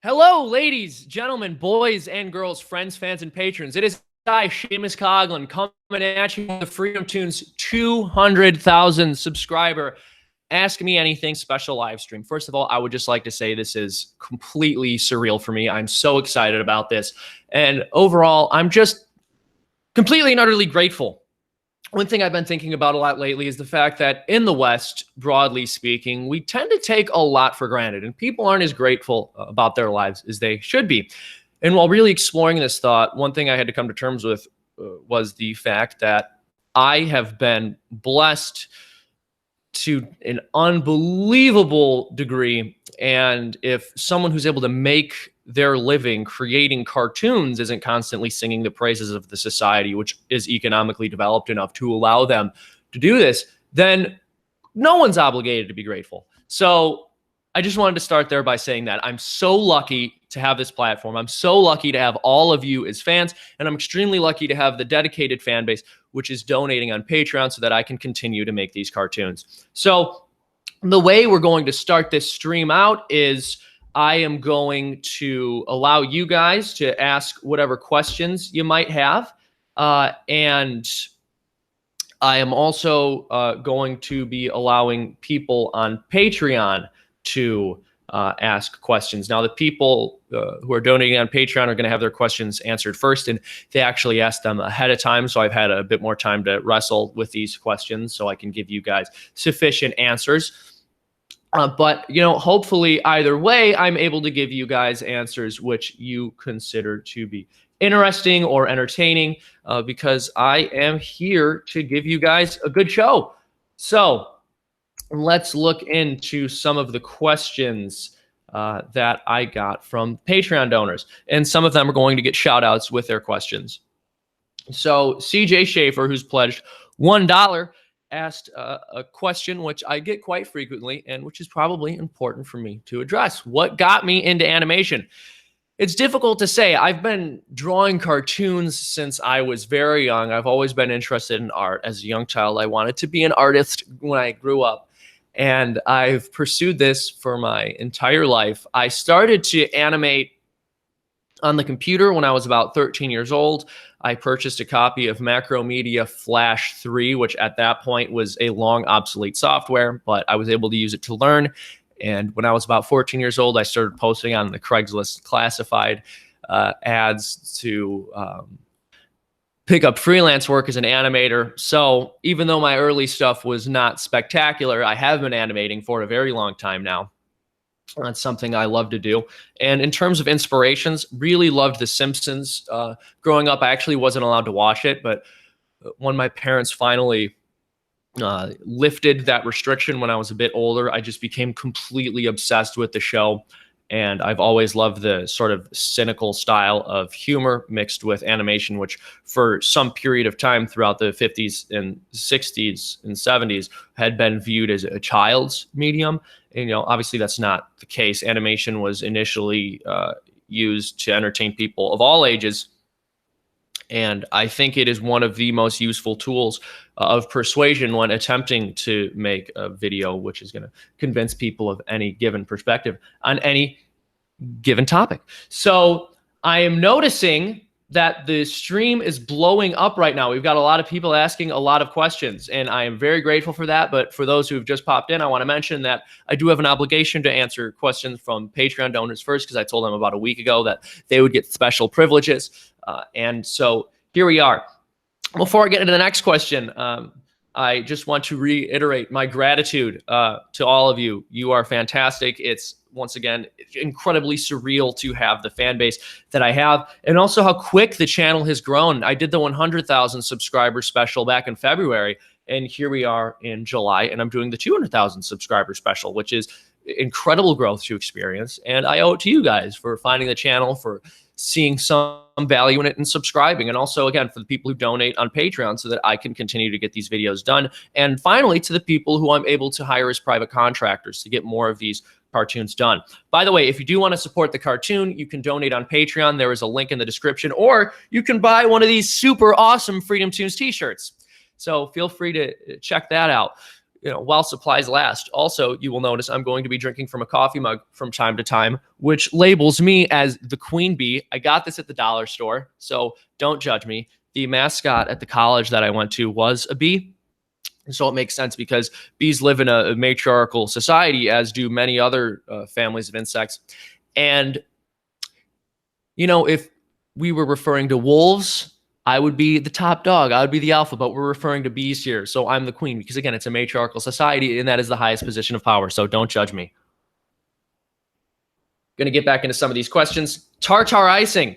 Hello, ladies, gentlemen, boys and girls, friends, fans, and patrons. It is I, Seamus Coughlin, coming at you with the Freedomtoons 200,000 subscriber Ask Me Anything special live stream. First of all, I would just like to say this is completely surreal for me. I'm so excited about this. And overall, I'm just completely and utterly grateful. One thing I've been thinking about a lot lately is the fact that in the West, broadly speaking, we tend to take a lot for granted, and people aren't as grateful about their lives as they should be. And while really exploring this thought, one thing I had to come to terms with was the fact that I have been blessed to an unbelievable degree. And if someone who's able to make their living creating cartoons isn't constantly singing the praises of the society, which is economically developed enough to allow them to do this, then no one's obligated to be grateful. So I just wanted to start there by saying that I'm so lucky to have this platform. I'm so lucky to have all of you as fans, and I'm extremely lucky to have the dedicated fan base, which is donating on Patreon so that I can continue to make these cartoons. So the way we're going to start this stream out is I am going to allow you guys to ask whatever questions you might have. And I am also going to be allowing people on Patreon to ask questions. Now, the people who are donating on Patreon are going to have their questions answered first, and they actually asked them ahead of time, so I've had a bit more time to wrestle with these questions so I can give you guys sufficient answers. But, you know, hopefully either way, I'm able to give you guys answers which you consider to be interesting or entertaining, because I am here to give you guys a good show. So let's look into some of the questions that I got from Patreon donors. And some of them are going to get shout outs with their questions. So CJ Schaefer, who's pledged $1, asked a question which I get quite frequently and which is probably important for me to address. What got me into animation? It's difficult to say. I've been drawing cartoons since I was very young. I've always been interested in art. As a young child, I wanted to be an artist when I grew up, and I've pursued this for my entire life. I started to animate on the computer when I was about 13 years old. I purchased a copy of Macromedia Flash 3, which at that point was a long obsolete software, but I was able to use it to learn. And when I was about 14 years old, I started posting on the Craigslist classified ads to pick up freelance work as an animator. So even though my early stuff was not spectacular, I have been animating for a very long time now. That's something I love to do. And in terms of inspirations, really loved The Simpsons. Growing up, I actually wasn't allowed to watch it, but when my parents finally lifted that restriction when I was a bit older, I just became completely obsessed with the show. And I've always loved the sort of cynical style of humor mixed with animation, which for some period of time throughout the 50s and 60s and 70s had been viewed as a child's medium. And, you know, obviously that's not the case. Animation was initially used to entertain people of all ages. And I think it is one of the most useful tools of persuasion when attempting to make a video which is going to convince people of any given perspective on any given topic. So I am noticing that the stream is blowing up right now. We've got a lot of people asking a lot of questions, and I am very grateful for that. But for those who have just popped in, I want to mention that I do have an obligation to answer questions from Patreon donors first, because I told them about a week ago that they would get special privileges. And so here we are. Before I get into the next question, I just want to reiterate my gratitude to all of you. You are fantastic. It's, once again, incredibly surreal to have the fan base that I have, and also how quick the channel has grown. I did the 100,000 subscriber special back in February, and here we are in July, and I'm doing the 200,000 subscriber special, which is incredible growth to experience. And I owe it to you guys for finding the channel, for seeing some value in it and subscribing. And also, again, for the people who donate on Patreon so that I can continue to get these videos done. And finally, to the people who I'm able to hire as private contractors to get more of these cartoons done. By the way, if you do want to support the cartoon, you can donate on Patreon. There is a link in the description, or you can buy one of these super awesome Freedomtoons t-shirts. So feel free to check that out. while supplies last. Also, you will notice I'm going to be drinking from a coffee mug from time to time, which labels me as the queen bee. I got this at the dollar store, so don't judge me. The mascot at the college that I went to was a bee. So it makes sense because bees live in a matriarchal society, as do many other families of insects. And, if we were referring to wolves, I would be the top dog. I would be the alpha, but we're referring to bees here. So I'm the queen because, again, it's a matriarchal society, and that is the highest position of power. So don't judge me. Going to get back into some of these questions. Tartar Icing,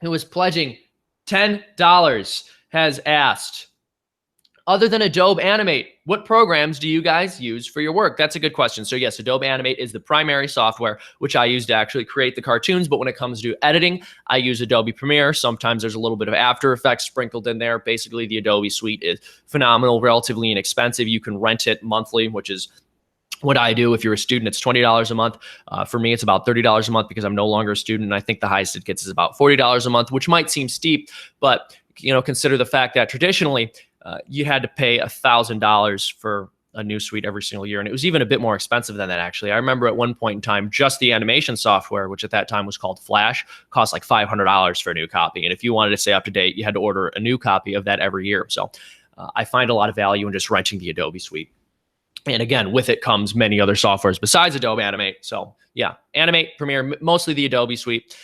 who is pledging $10, has asked, other than Adobe Animate, what programs do you guys use for your work? That's a good question. So yes, Adobe Animate is the primary software, which I use to actually create the cartoons. But when it comes to editing, I use Adobe Premiere. Sometimes there's a little bit of After Effects sprinkled in there. Basically, the Adobe suite is phenomenal, relatively inexpensive. You can rent it monthly, which is what I do. If you're a student, it's $20 a month. For me, it's about $30 a month because I'm no longer a student. And I think the highest it gets is about $40 a month, which might seem steep, but consider the fact that traditionally you had to pay $1,000 for a new suite every single year. And it was even a bit more expensive than that, actually. I remember at one point in time, just the animation software, which at that time was called Flash, cost like $500 for a new copy. And if you wanted to stay up to date, you had to order a new copy of that every year. So I find a lot of value in just renting the Adobe suite. And again, with it comes many other softwares besides Adobe Animate. So yeah, Animate, Premiere, mostly the Adobe suite.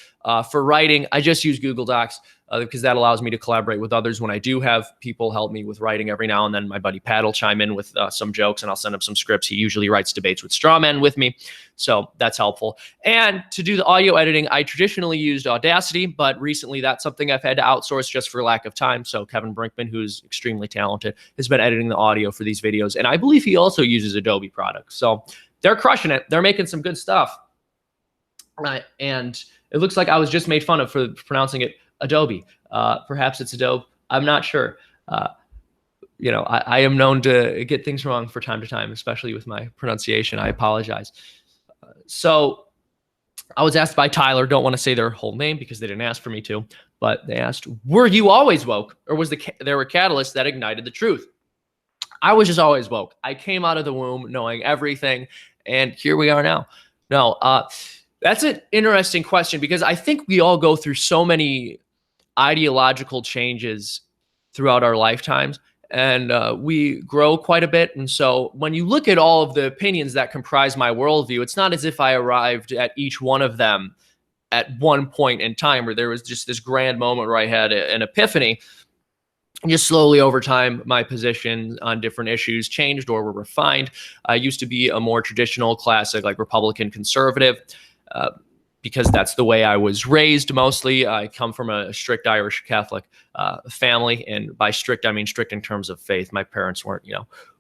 For writing, I just use Google Docs because that allows me to collaborate with others when I do have people help me with writing every now and then. My buddy Pat will chime in with some jokes and I'll send him some scripts. He usually writes debates with straw men with me. So that's helpful. And to do the audio editing, I traditionally used Audacity, but recently that's something I've had to outsource just for lack of time. So Kevin Brinkman, who's extremely talented, has been editing the audio for these videos. And I believe he also uses Adobe products. So they're crushing it. They're making some good stuff. And it looks like I was just made fun of for pronouncing it Adobe. Perhaps it's Adobe. I'm not sure. I am known to get things wrong from time to time, especially with my pronunciation. I apologize. So I was asked by Tyler, don't want to say their whole name because they didn't ask for me to, but they asked, were you always woke, or was there a catalyst that ignited the truth? I was just always woke. I came out of the womb knowing everything, and here we are now. No, that's an interesting question because I think we all go through so many ideological changes throughout our lifetimes, and we grow quite a bit. And so when you look at all of the opinions that comprise my worldview, it's not as if I arrived at each one of them at one point in time where there was just this grand moment where I had an epiphany. Just slowly over time, my position on different issues changed or were refined. I used to be a more traditional, classic, like Republican conservative, because that's the way I was raised mostly. I come from a strict Irish Catholic family, and by strict, I mean strict in terms of faith. My parents weren't,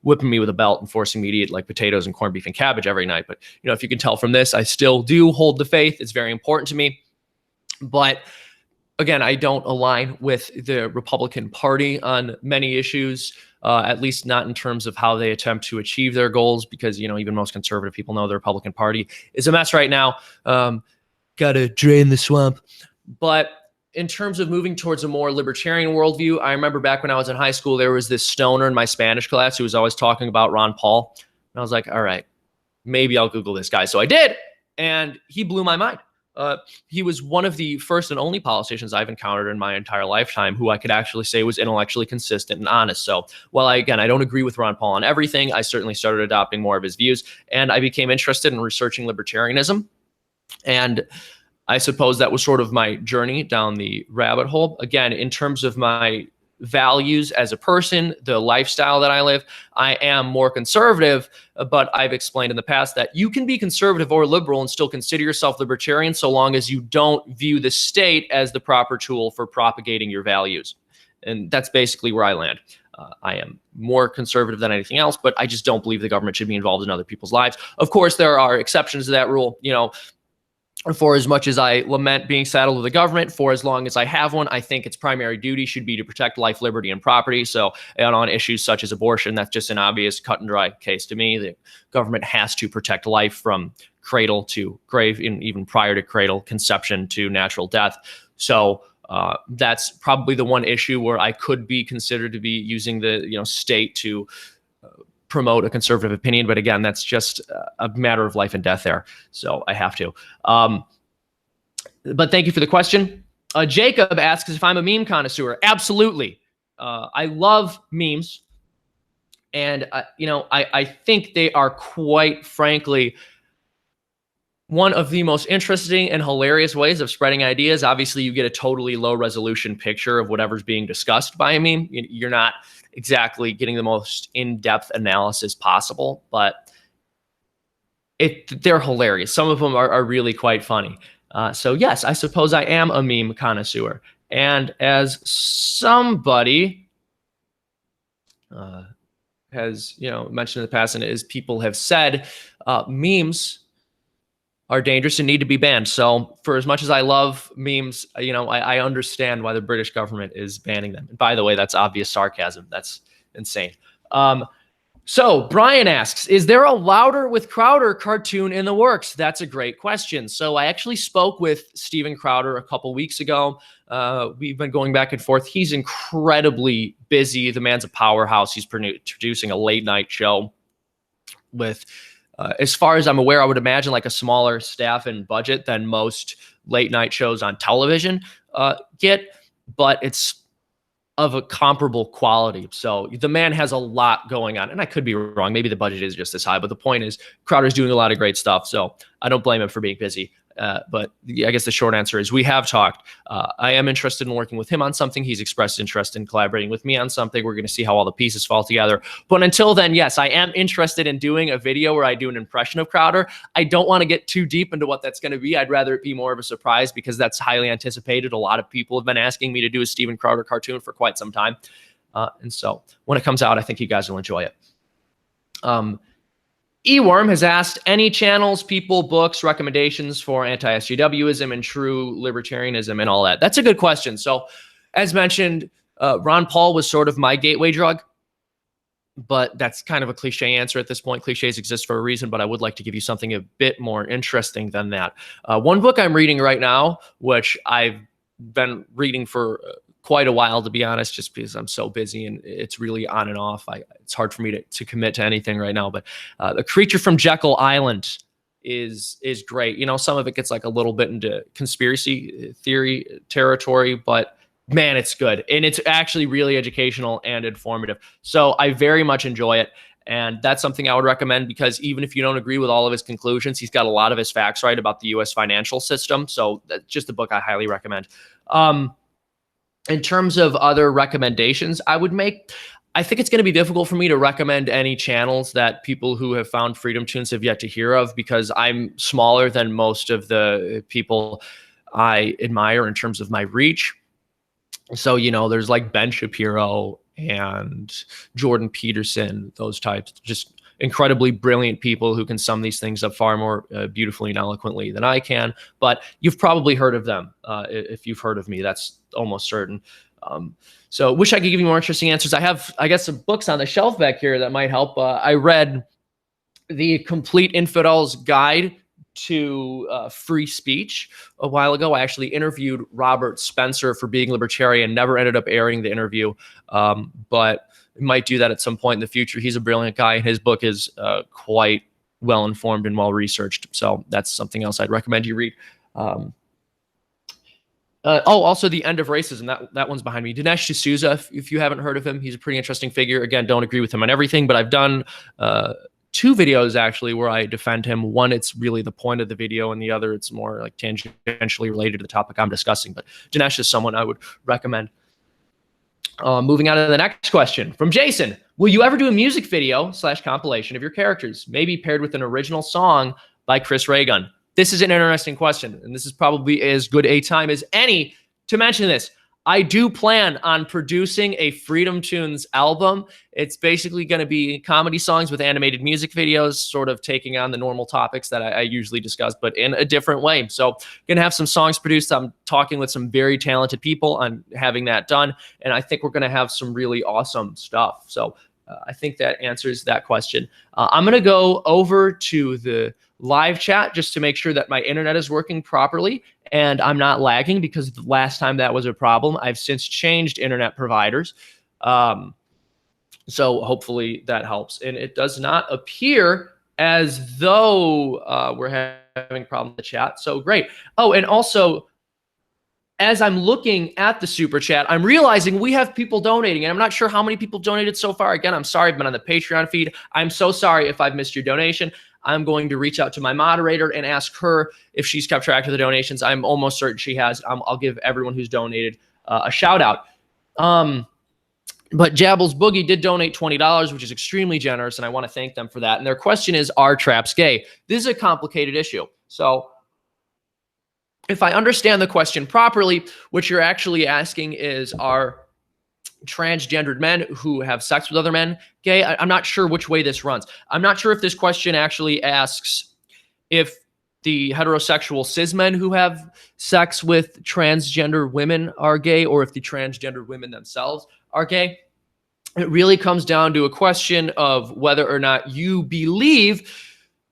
whipping me with a belt and forcing me to eat like potatoes and corned beef and cabbage every night. But, if you can tell from this, I still do hold the faith. It's very important to me. But again, I don't align with the Republican Party on many issues, at least not in terms of how they attempt to achieve their goals, because, even most conservative people know the Republican Party is a mess right now. Got to drain the swamp. But in terms of moving towards a more libertarian worldview, I remember back when I was in high school, there was this stoner in my Spanish class who was always talking about Ron Paul. And I was like, all right, maybe I'll Google this guy. So I did, and he blew my mind. He was one of the first and only politicians I've encountered in my entire lifetime who I could actually say was intellectually consistent and honest. So while I don't agree with Ron Paul on everything, I certainly started adopting more of his views, and I became interested in researching libertarianism. And I suppose that was sort of my journey down the rabbit hole. Again, in terms of my values as a person, the lifestyle that I live, I am more conservative, but I've explained in the past that you can be conservative or liberal and still consider yourself libertarian so long as you don't view the state as the proper tool for propagating your values. And that's basically where I land. I am more conservative than anything else, but I just don't believe the government should be involved in other people's lives. Of course, there are exceptions to that rule. For as much as I lament being saddled with the government, for as long as I have one, I think its primary duty should be to protect life, liberty, and property. So, and on issues such as abortion, that's just an obvious cut and dry case to me. The government has to protect life from cradle to grave, and even prior to cradle, conception to natural death. So that's probably the one issue where I could be considered to be using the state to promote a conservative opinion, but again, that's just a matter of life and death there. So I have to. But thank you for the question. Jacob asks if I'm a meme connoisseur. Absolutely. I love memes. And, I think they are, quite frankly, one of the most interesting and hilarious ways of spreading ideas. Obviously, you get a totally low resolution picture of whatever's being discussed by a meme. You're not exactly getting the most in-depth analysis possible, but they're hilarious. Some of them are really quite funny. So yes, I suppose I am a meme connoisseur. And as somebody has mentioned in the past, and as people have said, memes are dangerous and need to be banned. So for as much as I love memes, I understand why the British government is banning them. And by the way, that's obvious sarcasm. That's insane. So Brian asks, is there a Louder with Crowder cartoon in the works? That's a great question. So I actually spoke with Steven Crowder a couple weeks ago. We've been going back and forth. He's incredibly busy. The man's a powerhouse. He's producing a late night show with, as far as I'm aware, I would imagine like a smaller staff and budget than most late night shows on television get, but it's of a comparable quality. So the man has a lot going on, and I could be wrong. Maybe the budget is just this high, but the point is Crowder's doing a lot of great stuff. So I don't blame him for being busy. But I guess the short answer is we have talked. I am interested in working with him on something. He's expressed interest in collaborating with me on something. We're going to see how all the pieces fall together. But until then, yes, I am interested in doing a video where I do an impression of Crowder. I don't want to get too deep into what that's going to be. I'd rather it be more of a surprise because that's highly anticipated. A lot of people have been asking me to do a Steven Crowder cartoon for quite some time. And so when it comes out, I think you guys will enjoy it. Eworm has asked, any channels, people, books, recommendations for anti-SJWism and true libertarianism and all that? That's a good question. So as mentioned, Ron Paul was sort of my gateway drug, but that's kind of a cliche answer at this point. Cliches exist for a reason, but I would like to give you something a bit more interesting than that. One book I'm reading right now, which I've been reading for quite a while, to be honest, just because I'm so busy and it's really on and off. It's hard for me to commit to anything right now, but The Creature from Jekyll Island is great. Some of it gets like a little bit into conspiracy theory territory, but man, it's good. And it's actually really educational and informative. So I very much enjoy it. And that's something I would recommend because even if you don't agree with all of his conclusions, he's got a lot of his facts right about the U.S. financial system. So that's just a book I highly recommend. In terms of other recommendations, I think it's going to be difficult for me to recommend any channels that people who have found Freedomtoons have yet to hear of because I'm smaller than most of the people I admire in terms of my reach. So, there's like Ben Shapiro and Jordan Peterson, those types, just incredibly brilliant people who can sum these things up far more beautifully and eloquently than I can. But you've probably heard of them. If you've heard of me, that's almost certain. So wish I could give you more interesting answers. I got some books on the shelf back here that might help. I read The Complete Infidel's Guide to Free Speech a while ago. I actually interviewed Robert Spencer for Being Libertarian, never ended up airing the interview, but we might do that at some point in the future. He's a brilliant guy, and his book is quite well-informed and well-researched. So that's something else I'd recommend you read. Also The End of Racism. That one's behind me. Dinesh D'Souza, if you haven't heard of him, he's a pretty interesting figure. Again, don't agree with him on everything, but I've done two videos actually where I defend him. One, it's really the point of the video, and the other, it's more like tangentially related to the topic I'm discussing. But Dinesh is someone I would recommend. Moving on to the next question from Jason. Will you ever do a music video / compilation of your characters, maybe paired with an original song by Chris Raygun? This is an interesting question, and this is probably as good a time as any to mention this. I do plan on producing a Freedomtoons album. It's basically going to be comedy songs with animated music videos, sort of taking on the normal topics that I usually discuss, but in a different way. So going to have some songs produced. I'm talking with some very talented people on having that done, and I think we're going to have some really awesome stuff. So I think that answers that question. I'm going to go over to the live chat just to make sure that my internet is working properly and I'm not lagging, because the last time that was a problem. I've since changed internet providers. So hopefully that helps. And it does not appear as though we're having a problem with the chat. So great. Oh, and also, as I'm looking at the super chat, I'm realizing we have people donating, and I'm not sure how many people donated so far. Again, I'm sorry, I've been on the Patreon feed. I'm so sorry if I've missed your donation. I'm going to reach out to my moderator and ask her if she's kept track of the donations. I'm almost certain she has. I'll give everyone who's donated a shout out. But Jabbles Boogie did donate $20, which is extremely generous, and I want to thank them for that. And their question is, are traps gay? This is a complicated issue. So if I understand the question properly, what you're actually asking is, are transgendered men who have sex with other men gay? I'm not sure which way this runs. I'm not sure if this question actually asks if the heterosexual cis men who have sex with transgender women are gay, or if the transgender women themselves are gay. It really comes down to a question of whether or not you believe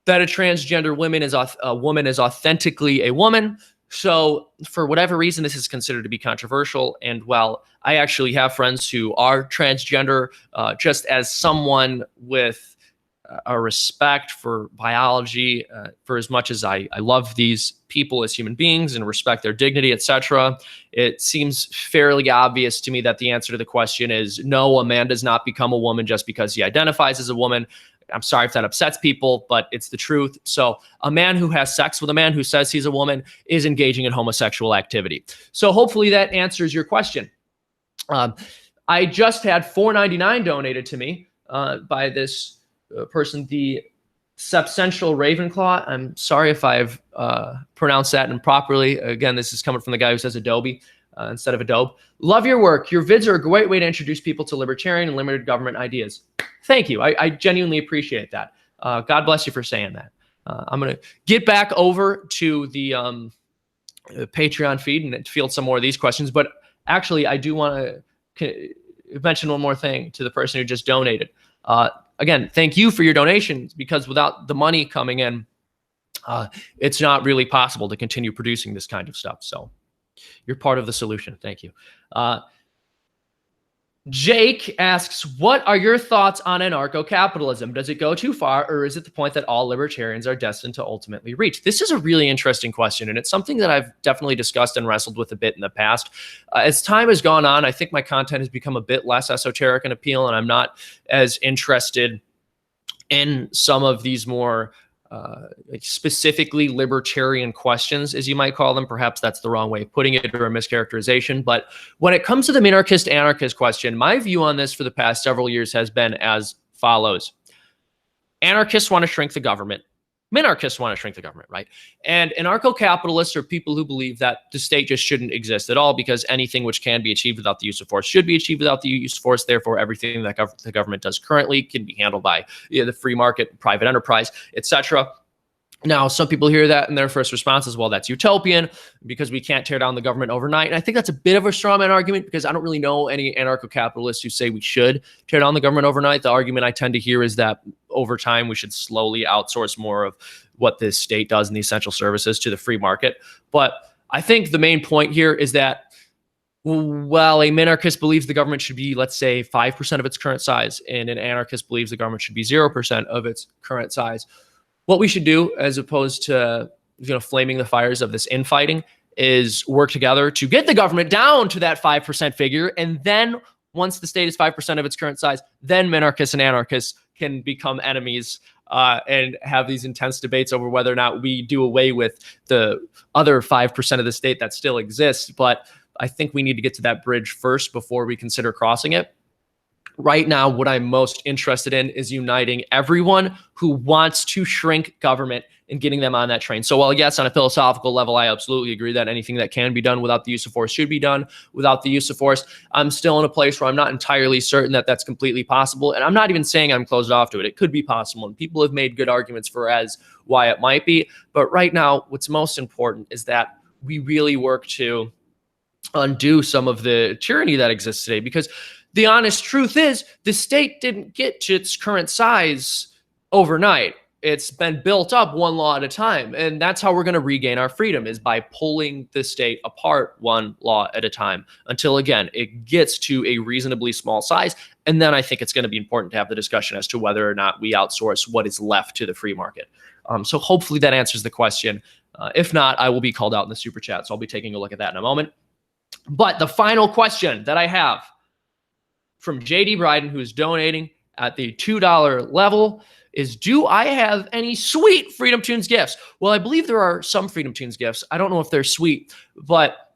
that a transgender woman is authentically a woman. So for whatever reason, this is considered to be controversial. And while I actually have friends who are transgender, just as someone with a respect for biology, for as much as I love these people as human beings and respect their dignity, etc., it seems fairly obvious to me that the answer to the question is no, a man does not become a woman just because he identifies as a woman. I'm sorry if that upsets people, but it's the truth. So a man who has sex with a man who says he's a woman is engaging in homosexual activity. So hopefully that answers your question. I just had $4.99 donated to me by this person, the Subsential Ravenclaw. I'm sorry if I've pronounced that improperly. Again, this is coming from the guy who says Adobe instead of Adobe. Love your work. Your vids are a great way to introduce people to libertarian and limited government ideas. Thank you. I genuinely appreciate that. God bless you for saying that. I'm going to get back over to the Patreon feed and field some more of these questions. But actually, I do want to mention one more thing to the person who just donated. Again, thank you for your donations, because without the money coming in, it's not really possible to continue producing this kind of stuff. So you're part of the solution. Thank you. Jake asks, what are your thoughts on anarcho-capitalism? Does it go too far, or is it the point that all libertarians are destined to ultimately reach? This is a really interesting question, and it's something that I've definitely discussed and wrestled with a bit in the past. As time has gone on, I think my content has become a bit less esoteric in appeal, and I'm not as interested in some of these more like specifically libertarian questions, as you might call them. Perhaps that's the wrong way of putting it, or a mischaracterization. But when it comes to the minarchist-anarchist question, my view on this for the past several years has been as follows. Anarchists want to shrink the government. Minarchists want to shrink the government, right? And anarcho-capitalists are people who believe that the state just shouldn't exist at all, because anything which can be achieved without the use of force should be achieved without the use of force. Therefore, everything that the government does currently can be handled by the free market, private enterprise, etc. Now, some people hear that and their first response is, well, that's utopian because we can't tear down the government overnight. And I think that's a bit of a straw man argument, because I don't really know any anarcho-capitalists who say we should tear down the government overnight. The argument I tend to hear is that over time we should slowly outsource more of what this state does in the essential services to the free market. But I think the main point here is that, well, a minarchist believes the government should be, let's say, 5% of its current size, and an anarchist believes the government should be 0% of its current size. What we should do, as opposed to flaming the fires of this infighting, is work together to get the government down to that 5% figure. And then once the state is 5% of its current size, then minarchists and anarchists can become enemies and have these intense debates over whether or not we do away with the other 5% of the state that still exists. But I think we need to get to that bridge first before we consider crossing it. Right now, what I'm most interested in is uniting everyone who wants to shrink government and getting them on that train. So while, yes, on a philosophical level, I absolutely agree that anything that can be done without the use of force should be done without the use of force, I'm still in a place where I'm not entirely certain that that's completely possible. And I'm not even saying I'm closed off to it. It could be possible. And people have made good arguments for as why it might be. But right now, what's most important is that we really work to undo some of the tyranny that exists today, because the honest truth is the state didn't get to its current size overnight. it's been built up one law at a time. And that's how we're going to regain our freedom, is by pulling the state apart one law at a time until, again, it gets to a reasonably small size. And then I think it's going to be important to have the discussion as to whether or not we outsource what is left to the free market. So hopefully that answers the question. If not, I will be called out in the super chat. So I'll be taking a look at that in a moment. But the final question that I have from JD Bryden, who is donating at the $2 level, is, do I have any sweet Freedomtoons gifts? Well, I believe there are some Freedomtoons gifts. I don't know if they're sweet, but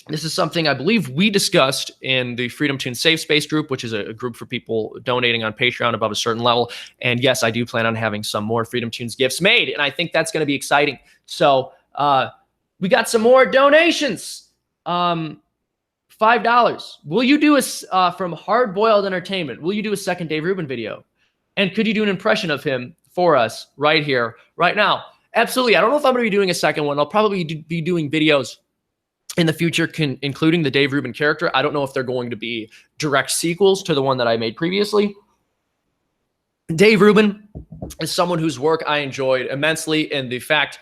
this is something I believe we discussed in the Freedomtoons Safe Space group, which is a group for people donating on Patreon above a certain level. And yes, I do plan on having some more Freedomtoons gifts made, and I think that's going to be exciting. So we got some more donations. $5. Will you do from Hard Boiled Entertainment, will you do a second Dave Rubin video? And could you do an impression of him for us right here, right now? Absolutely. I don't know if I'm going to be doing a second one. I'll probably be doing videos in the future, including the Dave Rubin character. I don't know if they're going to be direct sequels to the one that I made previously. Dave Rubin is someone whose work I enjoyed immensely, and the fact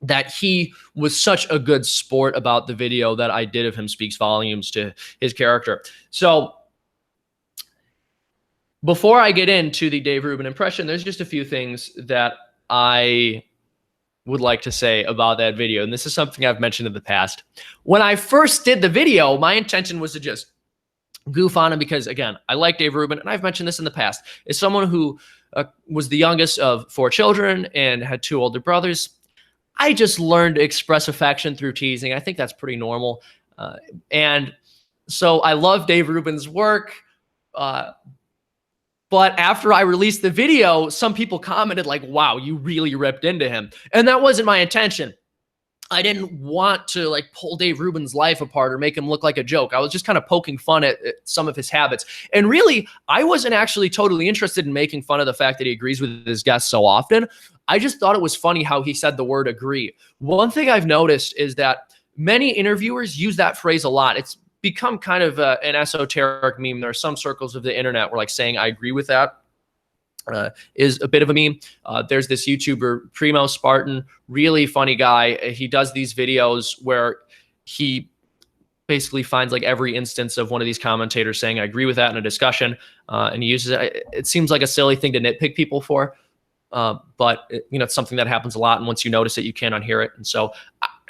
that he was such a good sport about the video that I did of him speaks volumes to his character. So before I get into the Dave Rubin impression, there's just a few things that I would like to say about that video. And this is something I've mentioned in the past. When I first did the video, my intention was to just goof on him because, again, I like Dave Rubin, and I've mentioned this in the past, is someone who was the youngest of 4 children and had 2 older brothers. I just learned to express affection through teasing. I think that's pretty normal. And so I love Dave Rubin's work. But after I released the video, some people commented like, wow, you really ripped into him. And that wasn't my intention. I didn't want to like pull Dave Rubin's life apart or make him look like a joke. I was just kind of poking fun at some of his habits. And really, I wasn't actually totally interested in making fun of the fact that he agrees with his guests so often. I just thought it was funny how he said the word agree. One thing I've noticed is that many interviewers use that phrase a lot. It's become kind of an esoteric meme. There are some circles of the internet where like saying I agree with that is a bit of a meme. There's this YouTuber, Primo Spartan, really funny guy. He does these videos where he basically finds like every instance of one of these commentators saying I agree with that in a discussion, and he uses it. It seems like a silly thing to nitpick people for, but it's something that happens a lot, and once you notice it, you can't unhear it. And so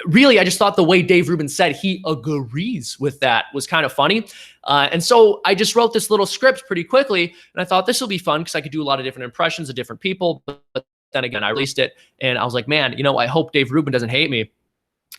really, I just thought the way Dave Rubin said he agrees with that was kind of funny. And so I just wrote this little script pretty quickly, and I thought this will be fun because I could do a lot of different impressions of different people. But then again, I released it, and I was like, man, I hope Dave Rubin doesn't hate me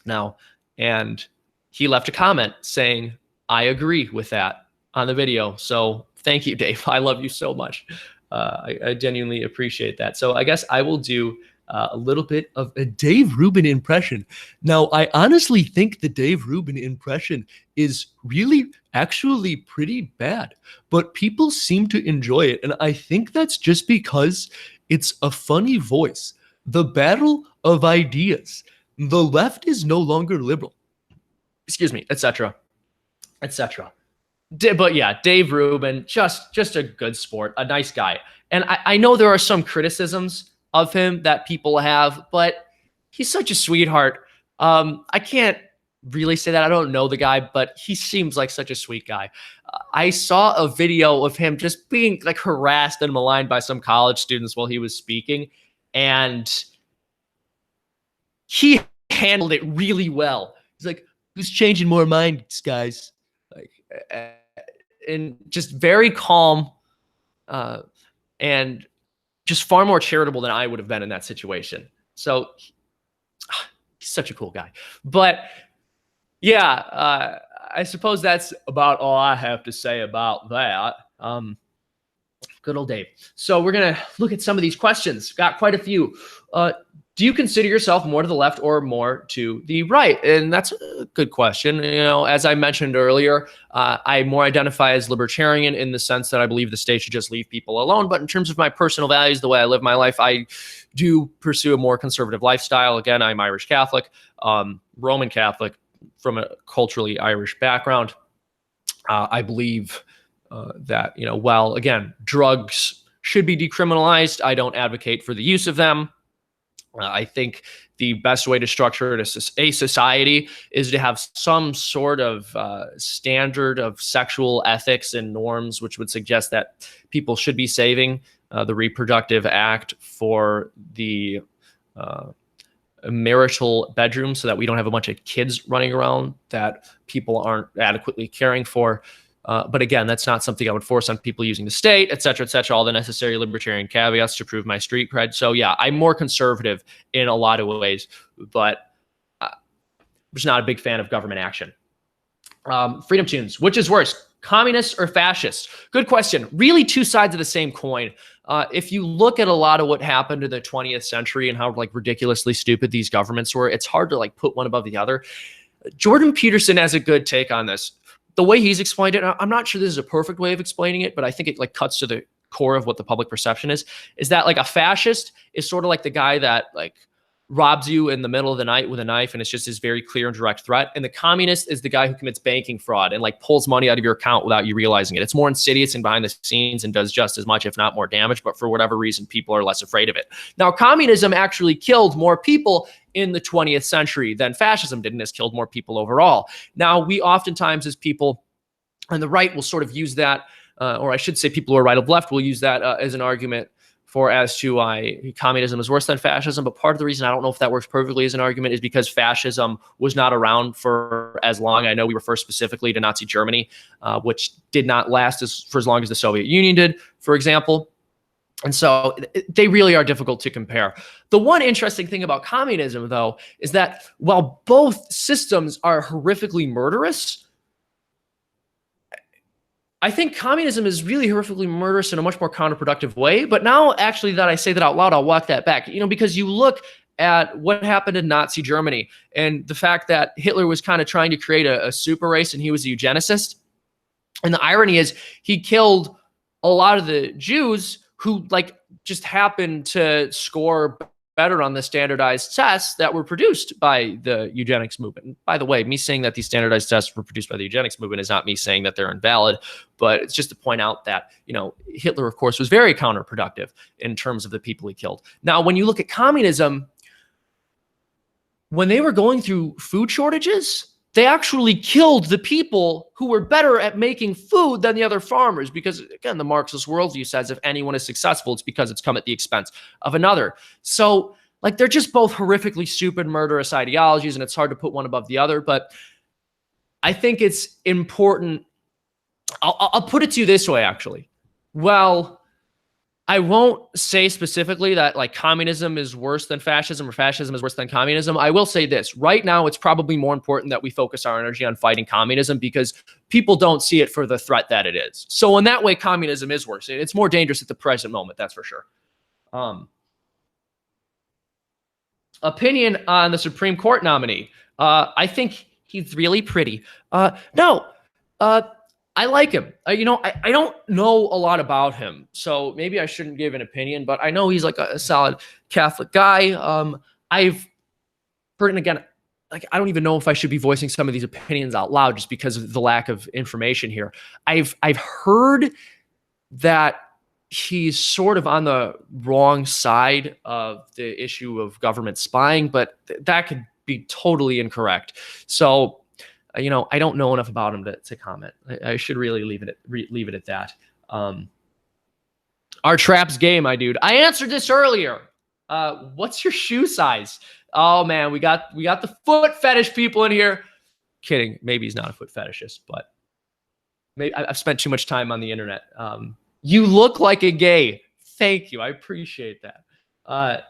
now. And he left a comment saying, I agree with that on the video. So thank you, Dave. I love you so much. I genuinely appreciate that. So I guess I will do a little bit of a Dave Rubin impression. Now, I honestly think the Dave Rubin impression is really actually pretty bad, but people seem to enjoy it. And I think that's just because it's a funny voice. The battle of ideas. The left is no longer liberal. Excuse me, etc., etc. But yeah, Dave Rubin, just a good sport, a nice guy. And I know there are some criticisms of him that people have, but he's such a sweetheart. I can't really say that. I don't know the guy, but he seems like such a sweet guy. I saw a video of him just being like harassed and maligned by some college students while he was speaking, and he handled it really well. He's like, who's changing more minds, guys? Like, and just very calm, and just far more charitable than I would have been in that situation. So he's such a cool guy. But yeah, I suppose that's about all I have to say about that. Good old Dave. So we're going to look at some of these questions. Got quite a few. Do you consider yourself more to the left or more to the right? And that's a good question. As I mentioned earlier, I more identify as libertarian in the sense that I believe the state should just leave people alone. But in terms of my personal values, the way I live my life, I do pursue a more conservative lifestyle. Again, I'm Irish Catholic, Roman Catholic from a culturally Irish background. I believe that, while, again, drugs should be decriminalized. I don't advocate for the use of them. I think the best way to structure a society is to have some sort of standard of sexual ethics and norms, which would suggest that people should be saving the reproductive act for the marital bedroom so that we don't have a bunch of kids running around that people aren't adequately caring for. But again, that's not something I would force on people using the state, et cetera, all the necessary libertarian caveats to prove my street cred. So yeah, I'm more conservative in a lot of ways, but I'm just not a big fan of government action. Freedomtoons, which is worse, communists or fascists? Good question. Really two sides of the same coin. If you look at a lot of what happened in the 20th century and how like ridiculously stupid these governments were, it's hard to like put one above the other. Jordan Peterson has a good take on this. The way he's explained it, I'm not sure this is a perfect way of explaining it, but I think it like cuts to the core of what the public perception is that like a fascist is sort of like the guy that like robs you in the middle of the night with a knife, and it's just this very clear and direct threat. And the communist is the guy who commits banking fraud and like pulls money out of your account without you realizing it. It's more insidious and behind the scenes and does just as much, if not more damage, but for whatever reason, people are less afraid of it. Now, communism actually killed more people in the 20th century than fascism did, and has killed more people overall. Now, we oftentimes as people on the right will sort of use that, or I should say people who are right of left will use that as an argument for as to why communism is worse than fascism. But part of the reason I don't know if that works perfectly as an argument is because fascism was not around for as long. I know we refer specifically to Nazi Germany, which did not last for as long as the Soviet Union did, for example. And so they really are difficult to compare. The one interesting thing about communism, though, is that while both systems are horrifically murderous, I think communism is really horrifically murderous in a much more counterproductive way. But now, actually, that I say that out loud, I'll walk that back. Because you look at what happened in Nazi Germany and the fact that Hitler was kind of trying to create a super race and he was a eugenicist. And the irony is he killed a lot of the Jews who like just happened to score better on the standardized tests that were produced by the eugenics movement. And by the way, me saying that these standardized tests were produced by the eugenics movement is not me saying that they're invalid, but it's just to point out that, Hitler, of course, was very counterproductive in terms of the people he killed. Now, when you look at communism, when they were going through food shortages, they actually killed the people who were better at making food than the other farmers. Because again, the Marxist worldview says if anyone is successful, it's because it's come at the expense of another. So like they're just both horrifically stupid, murderous ideologies, and it's hard to put one above the other. But I think it's important. I'll put it to you this way, actually. Well, I won't say specifically that like communism is worse than fascism or fascism is worse than communism. I will say this. Right now, it's probably more important that we focus our energy on fighting communism because people don't see it for the threat that it is. So in that way, communism is worse. It's more dangerous at the present moment, that's for sure. Opinion on the Supreme Court nominee. I think he's really pretty. I like him. I don't know a lot about him, so maybe I shouldn't give an opinion, but I know he's like a solid Catholic guy. I've heard, and again, like I don't even know if I should be voicing some of these opinions out loud just because of the lack of information here. I've heard that he's sort of on the wrong side of the issue of government spying, but that could be totally incorrect. So I don't know enough about him to comment. I should really leave it at that. Are traps gay, my dude? I answered this earlier. What's your shoe size? Oh man, we got the foot fetish people in here. Kidding. Maybe he's not a foot fetishist, but maybe I've spent too much time on the internet. You look like a gay. Thank you. I appreciate that.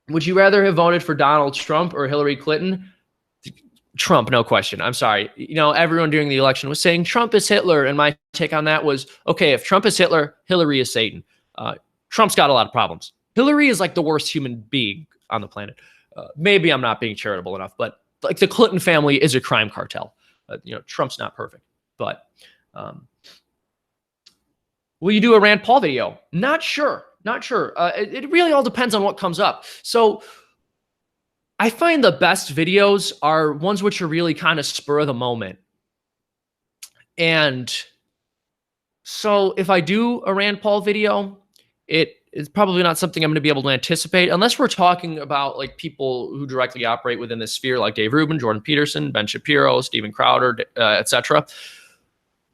Would you rather have voted for Donald Trump or Hillary Clinton? Trump, no question. I'm sorry. Everyone during the election was saying Trump is Hitler. And my take on that was, okay, if Trump is Hitler, Hillary is Satan. Trump's got a lot of problems. Hillary is like the worst human being on the planet. Maybe I'm not being charitable enough, but like the Clinton family is a crime cartel. Trump's not perfect, but will you do a Rand Paul video? Not sure. It really all depends on what comes up. So I find the best videos are ones which are really kind of spur of the moment. And so if I do a Rand Paul video, it's probably not something I'm going to be able to anticipate unless we're talking about like people who directly operate within this sphere, like Dave Rubin, Jordan Peterson, Ben Shapiro, Steven Crowder, etc.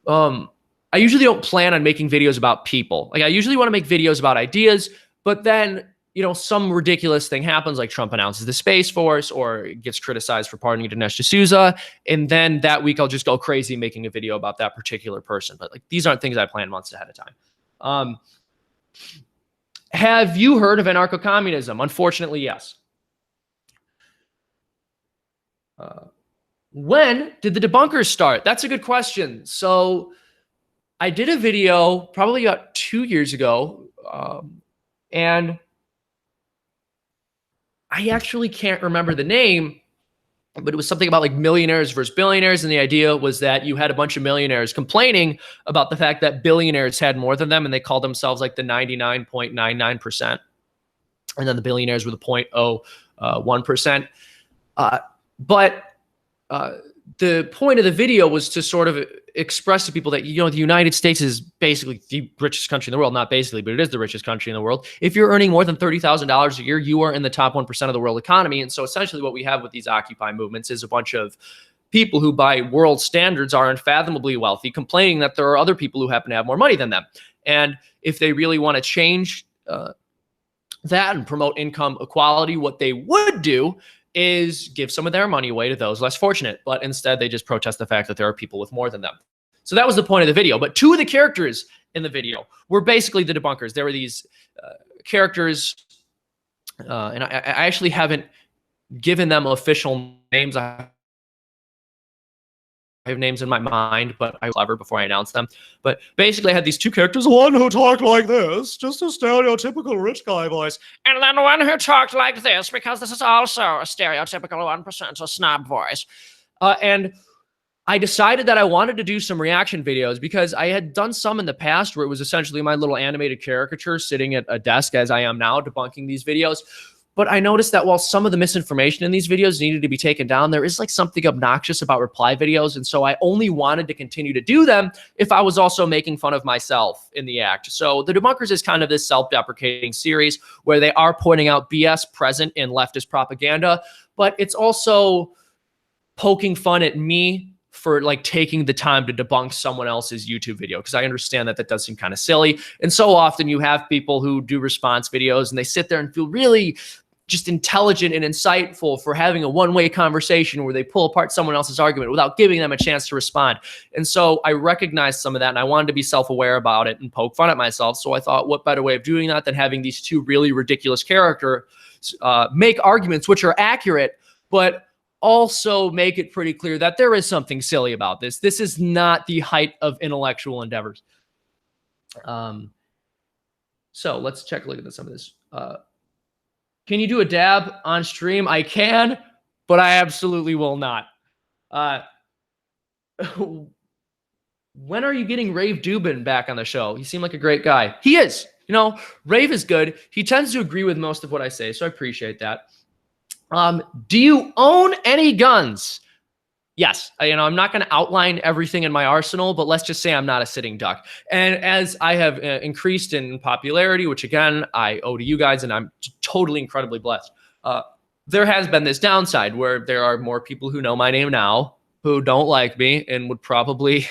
I usually don't plan on making videos about people. Like I usually want to make videos about ideas, but then, you know, some ridiculous thing happens, like Trump announces the Space Force or gets criticized for pardoning Dinesh D'Souza. And then that week I'll just go crazy making a video about that particular person. But like, these aren't things I plan months ahead of time. Have you heard of anarcho-communism? Unfortunately, yes. When did the debunkers start? That's a good question. So I did a video probably about 2 years ago, and I actually can't remember the name, but it was something about like millionaires versus billionaires. And the idea was that you had a bunch of millionaires complaining about the fact that billionaires had more than them, and they called themselves like the 99.99%. And then the billionaires were the 0.01%. But the point of the video was to sort of express to people that, you know, the United States is basically the richest country in the world. Not basically, but it is the richest country in the world. If you're earning more than $30,000 a year, you are in the top 1% of the world economy. And so essentially what we have with these Occupy movements is a bunch of people who by world standards are unfathomably wealthy, complaining that there are other people who happen to have more money than them. And if they really want to change that and promote income equality, what they would do is give some of their money away to those less fortunate, but instead they just protest the fact that there are people with more than them. So that was the point of the video. But two of the characters in the video were basically the debunkers. There were these characters, and I actually haven't given them official names. I have names in my mind, but I was clever before I announced them. But basically, I had these two characters, one who talked like this, just a stereotypical rich guy voice, and then one who talked like this, because this is also a stereotypical 1% snob voice. And I decided that I wanted to do some reaction videos because I had done some in the past where it was essentially my little animated caricature sitting at a desk as I am now debunking these videos. But I noticed that while some of the misinformation in these videos needed to be taken down, there is like something obnoxious about reply videos. And so I only wanted to continue to do them if I was also making fun of myself in the act. So The Debunkers is kind of this self-deprecating series where they are pointing out BS present in leftist propaganda, but it's also poking fun at me for like taking the time to debunk someone else's YouTube video, because I understand that that does seem kind of silly. And so often you have people who do response videos and they sit there and feel really just intelligent and insightful for having a one-way conversation where they pull apart someone else's argument without giving them a chance to respond. And so I recognized some of that and I wanted to be self-aware about it and poke fun at myself. So I thought, what better way of doing that than having these two really ridiculous characters make arguments which are accurate, but also make it pretty clear that there is something silly about this. This is not the height of intellectual endeavors. So let's check a look at some of this. Can you do a dab on stream? I can, but I absolutely will not. When are you getting Rave Dubin back on the show? He seemed like a great guy. He is. You know, Rave is good. He tends to agree with most of what I say, so I appreciate that. Do you own any guns? Yes. I'm not going to outline everything in my arsenal, but let's just say I'm not a sitting duck. And as I have increased in popularity, which again, I owe to you guys, and I'm totally incredibly blessed. There has been this downside where there are more people who know my name now who don't like me and would probably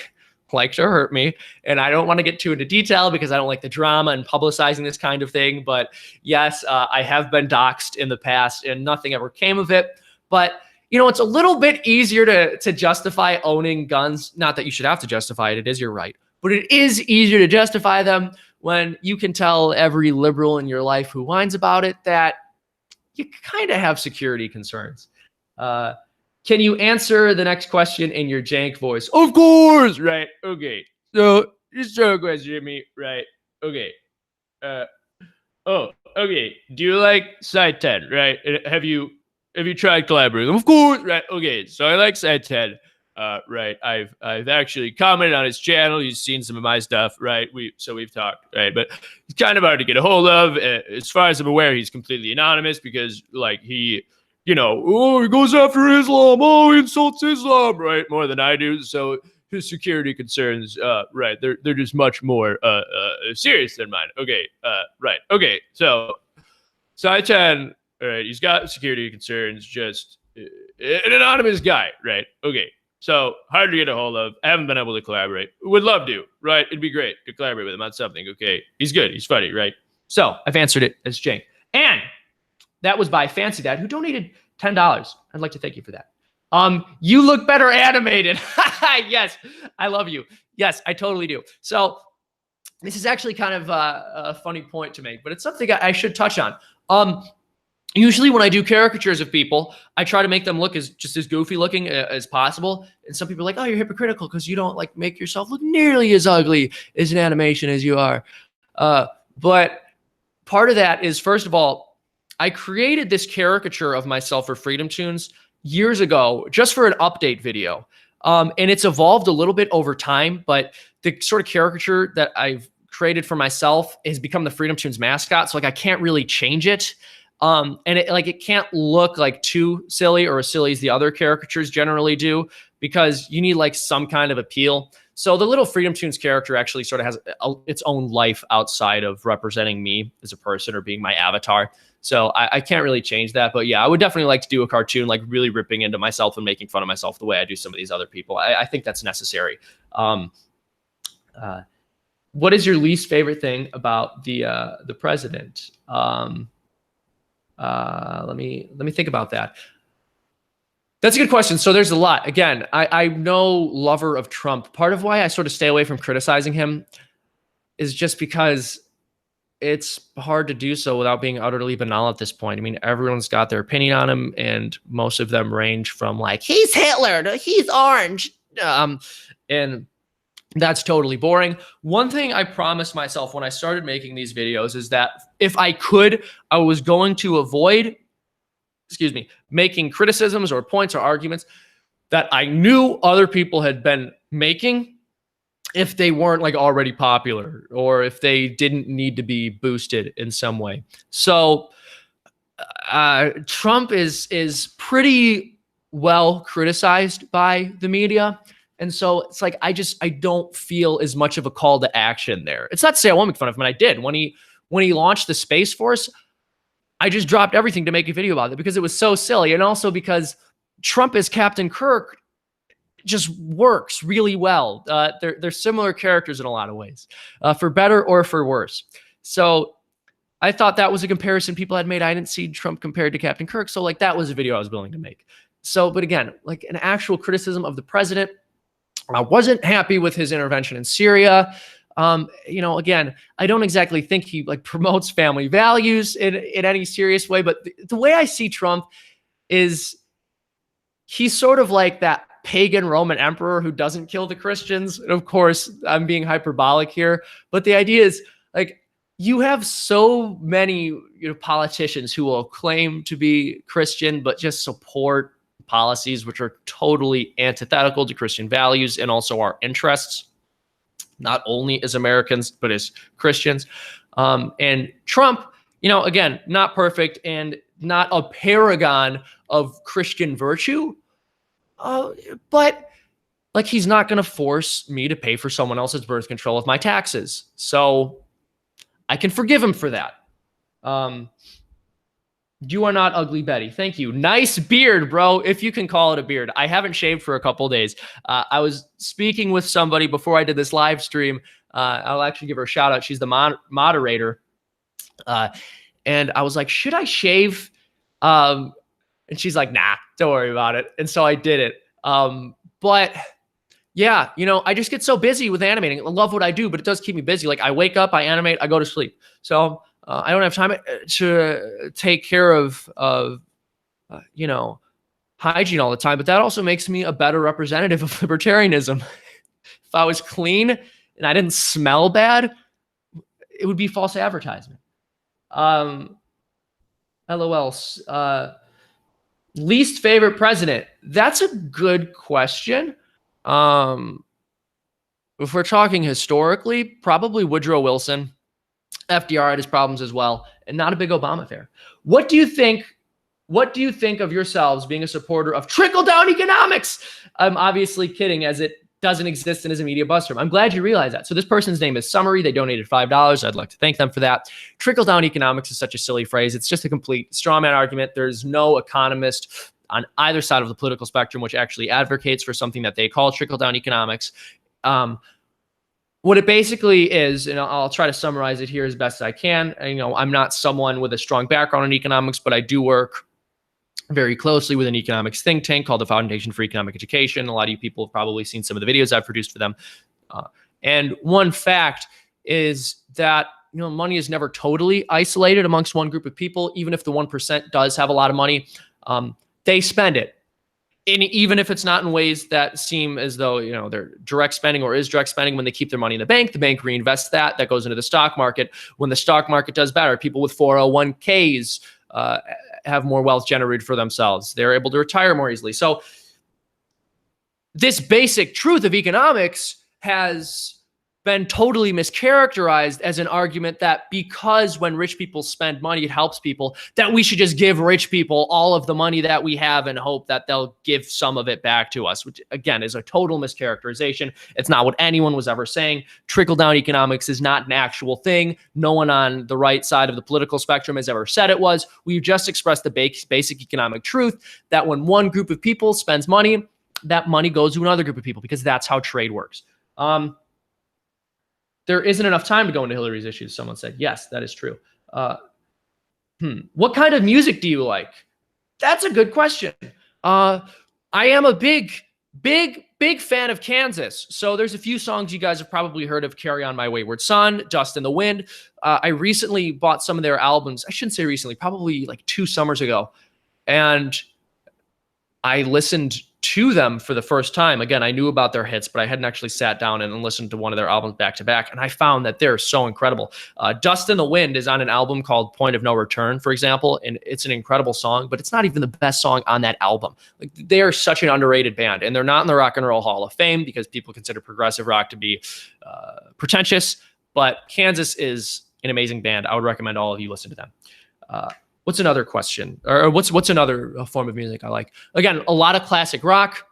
like to hurt me. And I don't want to get too into detail because I don't like the drama and publicizing this kind of thing. But yes, I have been doxxed in the past and nothing ever came of it. But you know, it's a little bit easier to justify owning guns. Not that you should have to justify it. It is your right. But it is easier to justify them when you can tell every liberal in your life who whines about it that you kind of have security concerns. Can you answer the next question in your jank voice? Of course, right? Okay. So just a question, Jimmy, right? Okay. Okay. Do you like Side 10, right? Have you tried collaborating? Of course, right? Okay. So I like Side 10. Right. I've actually commented on his channel. He's seen some of my stuff, right? We've talked, right? But it's kind of hard to get a hold of. As far as I'm aware, he's completely anonymous because like he goes after Islam. Oh, he insults Islam, right? More than I do. So his security concerns, right, they're just much more serious than mine. Okay, right. Okay, so side 10, all right, he's got security concerns, just an anonymous guy, right? Okay, so hard to get a hold of. I haven't been able to collaborate. Would love to, right? It'd be great to collaborate with him on something. Okay, he's good. He's funny, right? So I've answered it as Jane. And that was by Fancy Dad, who donated $10. I'd like to thank you for that. You look better animated. Yes, I love you. Yes, I totally do. So this is actually kind of a funny point to make, but it's something I should touch on. Usually when I do caricatures of people, I try to make them look just as goofy looking as possible. And some people are like, oh, you're hypocritical because you don't like make yourself look nearly as ugly as an animation as you are. But part of that is, first of all, I created this caricature of myself for Freedomtoons years ago just for an update video. And it's evolved a little bit over time, but the sort of caricature that I've created for myself has become the Freedomtoons mascot. So like I can't really change it. And it can't look like too silly or as silly as the other caricatures generally do, because you need like some kind of appeal. So the little Freedomtoons character actually sort of has its own life outside of representing me as a person or being my avatar. So I can't really change that. But yeah, I would definitely like to do a cartoon, like really ripping into myself and making fun of myself the way I do some of these other people. I think that's necessary. What is your least favorite thing about the president? Let me think about that. That's a good question. So there's a lot. Again, I'm no lover of Trump. Part of why I sort of stay away from criticizing him is just because it's hard to do so without being utterly banal at this point. I mean, everyone's got their opinion on him, and most of them range from like, he's Hitler to he's orange. And that's totally boring. One thing I promised myself when I started making these videos is that if I could, I was going to avoid, making criticisms or points or arguments that I knew other people had been making if they weren't like already popular or if they didn't need to be boosted in some way. So Trump is pretty well criticized by the media. And so it's like, I don't feel as much of a call to action there. It's not to say I won't make fun of him, and I did. When he launched the Space Force, I just dropped everything to make a video about it because it was so silly. And also because Trump as Captain Kirk just works really well. They're similar characters in a lot of ways, for better or for worse. So I thought that was a comparison people had made. I didn't see Trump compared to Captain Kirk. So like that was a video I was willing to make. So, but again, like an actual criticism of the president, I wasn't happy with his intervention in Syria. Again, I don't exactly think he like promotes family values in any serious way, but the way I see Trump is he's sort of like that pagan Roman emperor who doesn't kill the Christians. And of course, I'm being hyperbolic here, but the idea is like you have so many politicians who will claim to be Christian, but just support policies which are totally antithetical to Christian values and also our interests, not only as Americans, but as Christians. And Trump, again, not perfect and not a paragon of Christian virtue, but like he's not going to force me to pay for someone else's birth control with my taxes. So I can forgive him for that. You are not ugly, Betty. Thank you. Nice beard, bro, if you can call it a beard. I haven't shaved for a couple days. I was speaking with somebody before I did this live stream. I'll actually give her a shout out. She's the moderator. And I was like, should I shave? And she's like, nah, don't worry about it. And so I did it. But yeah, I just get so busy with animating. I love what I do, but it does keep me busy. Like I wake up, I animate, I go to sleep. So I don't have time to take care of hygiene all the time, but that also makes me a better representative of libertarianism. If I was clean and I didn't smell bad, it would be false advertisement. LOL. Least favorite president. That's a good question. If we're talking historically, probably Woodrow Wilson. FDR had his problems as well, and not a big Obama fan. What do you think of yourselves being a supporter of trickle-down economics? I'm obviously kidding, as it doesn't exist and is a media buzz term. I'm glad you realize that. So this person's name is Summary. They donated $5. I'd like to thank them for that. Trickle-down economics is such a silly phrase. It's just a complete straw man argument. There's no economist on either side of the political spectrum which actually advocates for something that they call trickle-down economics. What it basically is, and I'll try to summarize it here as best as I can. And, I'm not someone with a strong background in economics, but I do work very closely with an economics think tank called the Foundation for Economic Education. A lot of you people have probably seen some of the videos I've produced for them. And one fact is that money is never totally isolated amongst one group of people. Even if the 1% does have a lot of money, they spend it. And even if it's not in ways that seem as though, they're direct spending or is direct spending, when they keep their money in the bank reinvests that goes into the stock market. When the stock market does better, people with 401ks have more wealth generated for themselves. They're able to retire more easily. So this basic truth of economics has been totally mischaracterized as an argument that because when rich people spend money, it helps people, that we should just give rich people all of the money that we have and hope that they'll give some of it back to us, which again is a total mischaracterization. It's not what anyone was ever saying. Trickle-down economics is not an actual thing. No one on the right side of the political spectrum has ever said it was. We've just expressed the basic economic truth that when one group of people spends money, that money goes to another group of people because that's how trade works. There isn't enough time to go into Hillary's issues, someone said. Yes, that is true. What kind of music do you like? That's a good question. I am a big fan of Kansas. So there's a few songs you guys have probably heard of: Carry On My Wayward Son, Dust in the Wind. I recently bought some of their albums. I shouldn't say recently, probably like 2 summers ago. And I listened to them for the first time. Again, I knew about their hits, but I hadn't actually sat down and listened to one of their albums back to back. And I found that they're so incredible. Dust in the Wind is on an album called Point of No Return, for example. And it's an incredible song, but it's not even the best song on that album. Like, they are such an underrated band, and they're not in the Rock and Roll Hall of Fame because people consider progressive rock to be pretentious. But Kansas is an amazing band. I would recommend all of you listen to them. What's another question? Or what's another form of music I like? Again, a lot of classic rock,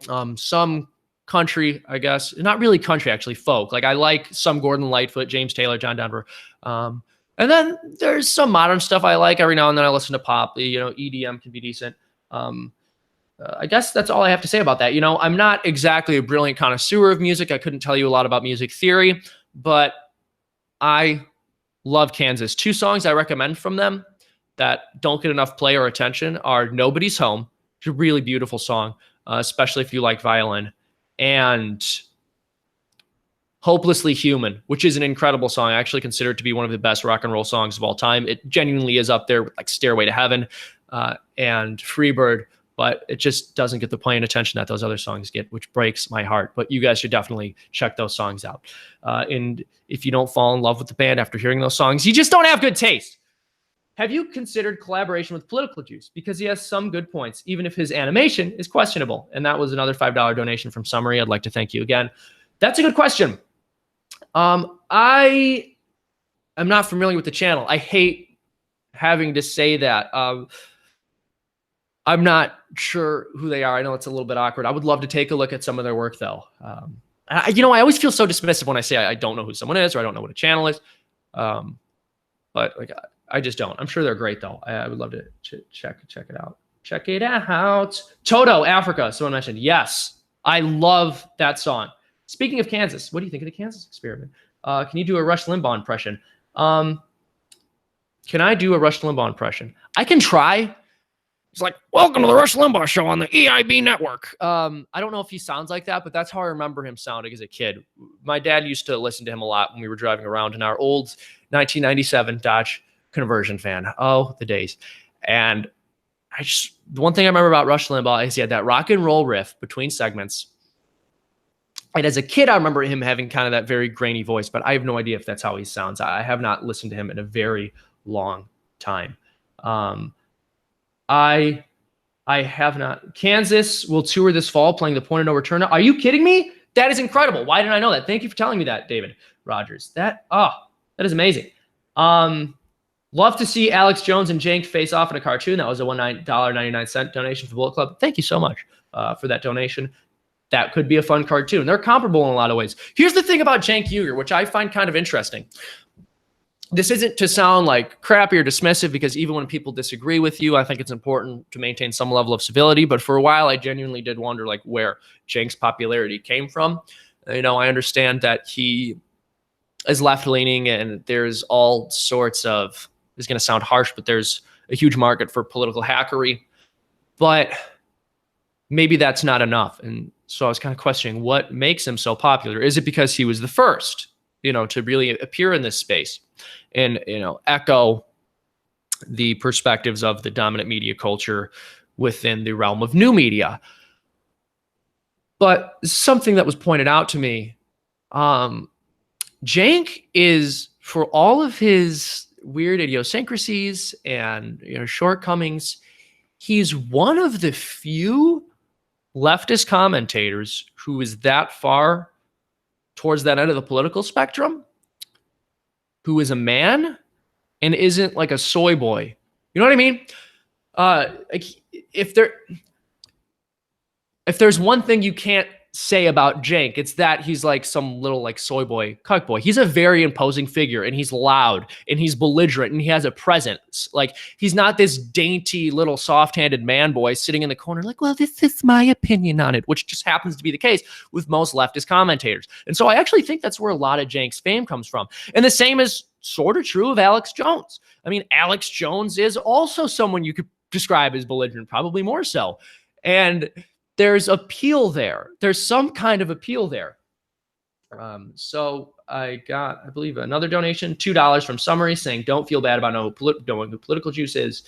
some country, I guess. Not really country, actually, folk. Like, I like some Gordon Lightfoot, James Taylor, John Denver. And then there's some modern stuff I like. Every now and then I listen to pop. EDM can be decent. I guess that's all I have to say about that. I'm not exactly a brilliant connoisseur of music. I couldn't tell you a lot about music theory, but I love Kansas. 2 songs I recommend from them that don't get enough play or attention are Nobody's Home. It's a really beautiful song, especially if you like violin, and Hopelessly Human, which is an incredible song. I actually consider it to be one of the best rock and roll songs of all time. It genuinely is up there with like Stairway to Heaven and Freebird, but it just doesn't get the play and attention that those other songs get, which breaks my heart. But you guys should definitely check those songs out. And if you don't fall in love with the band after hearing those songs, you just don't have good taste. Have you considered collaboration with Political Juice? Because he has some good points, even if his animation is questionable. And that was another $5 donation from Summary. I'd like to thank you again. That's a good question. I am not familiar with the channel. I hate having to say that. I'm not sure who they are. I know it's a little bit awkward. I would love to take a look at some of their work, though. I always feel so dismissive when I say I don't know who someone is or I don't know what a channel is. But like, I just don't. I'm sure they're great, though. I would love to check it out. Check it out. Toto, Africa. Someone mentioned. Yes, I love that song. Speaking of Kansas, what do you think of the Kansas experiment? Can you do a Rush Limbaugh impression? Can I do a Rush Limbaugh impression? I can try. It's like, welcome to the Rush Limbaugh Show on the EIB network. I don't know if he sounds like that, but that's how I remember him sounding as a kid. My dad used to listen to him a lot when we were driving around in our old 1997 Dodge Conversion van. Oh, the days. And the one thing I remember about Rush Limbaugh is he had that rock and roll riff between segments. And as a kid, I remember him having kind of that very grainy voice, but I have no idea if that's how he sounds. I have not listened to him in a very long time. I have not. Kansas will tour this fall playing the Point of No Return. Are you kidding me? That is incredible. Why didn't I know that? Thank you for telling me that, David Rogers. That is amazing. Love to see Alex Jones and Jank face off in a cartoon. That was a $1.99 donation for Bullet Club. Thank you so much for that donation. that could be a fun cartoon. They're comparable in a lot of ways. Here's the thing about Cenk Uygur, which I find kind of interesting. This isn't to sound like crappy or dismissive, because even when people disagree with you, I think it's important to maintain some level of civility. But for a while, I genuinely did wonder like where Cenk's popularity came from. You know, I understand that he is left-leaning and there's all sorts of, it's going to sound harsh, but there's a huge market for political hackery. But maybe that's not enough. And so I was kind of questioning what makes him so popular. Is it because he was the first, you know, to really appear in this space and, you know, echo the perspectives of the dominant media culture within the realm of new media? But something that was pointed out to me, Cenk is, for all of his weird idiosyncrasies and, you know, shortcomings, he's one of the few leftist commentators who is that far towards that end of the political spectrum, who is a man and isn't like a soy boy. You know what I mean? Like if there's one thing you can't say about Cenk, it's that he's like some little like soy boy, cuck boy. He's a very imposing figure, and he's loud and he's belligerent and he has a presence. Like he's not this dainty little soft-handed man boy sitting in the corner like, well, this is my opinion on it, which just happens to be the case with most leftist commentators. And so I actually think that's where a lot of Cenk's fame comes from. And the same is sort of true of Alex Jones. I mean, Alex Jones is also someone you could describe as belligerent, probably more so. And there's appeal there. There's some kind of appeal there. So I got, I believe, another donation, $2 from Summary, saying, don't feel bad about knowing who Political Juice is.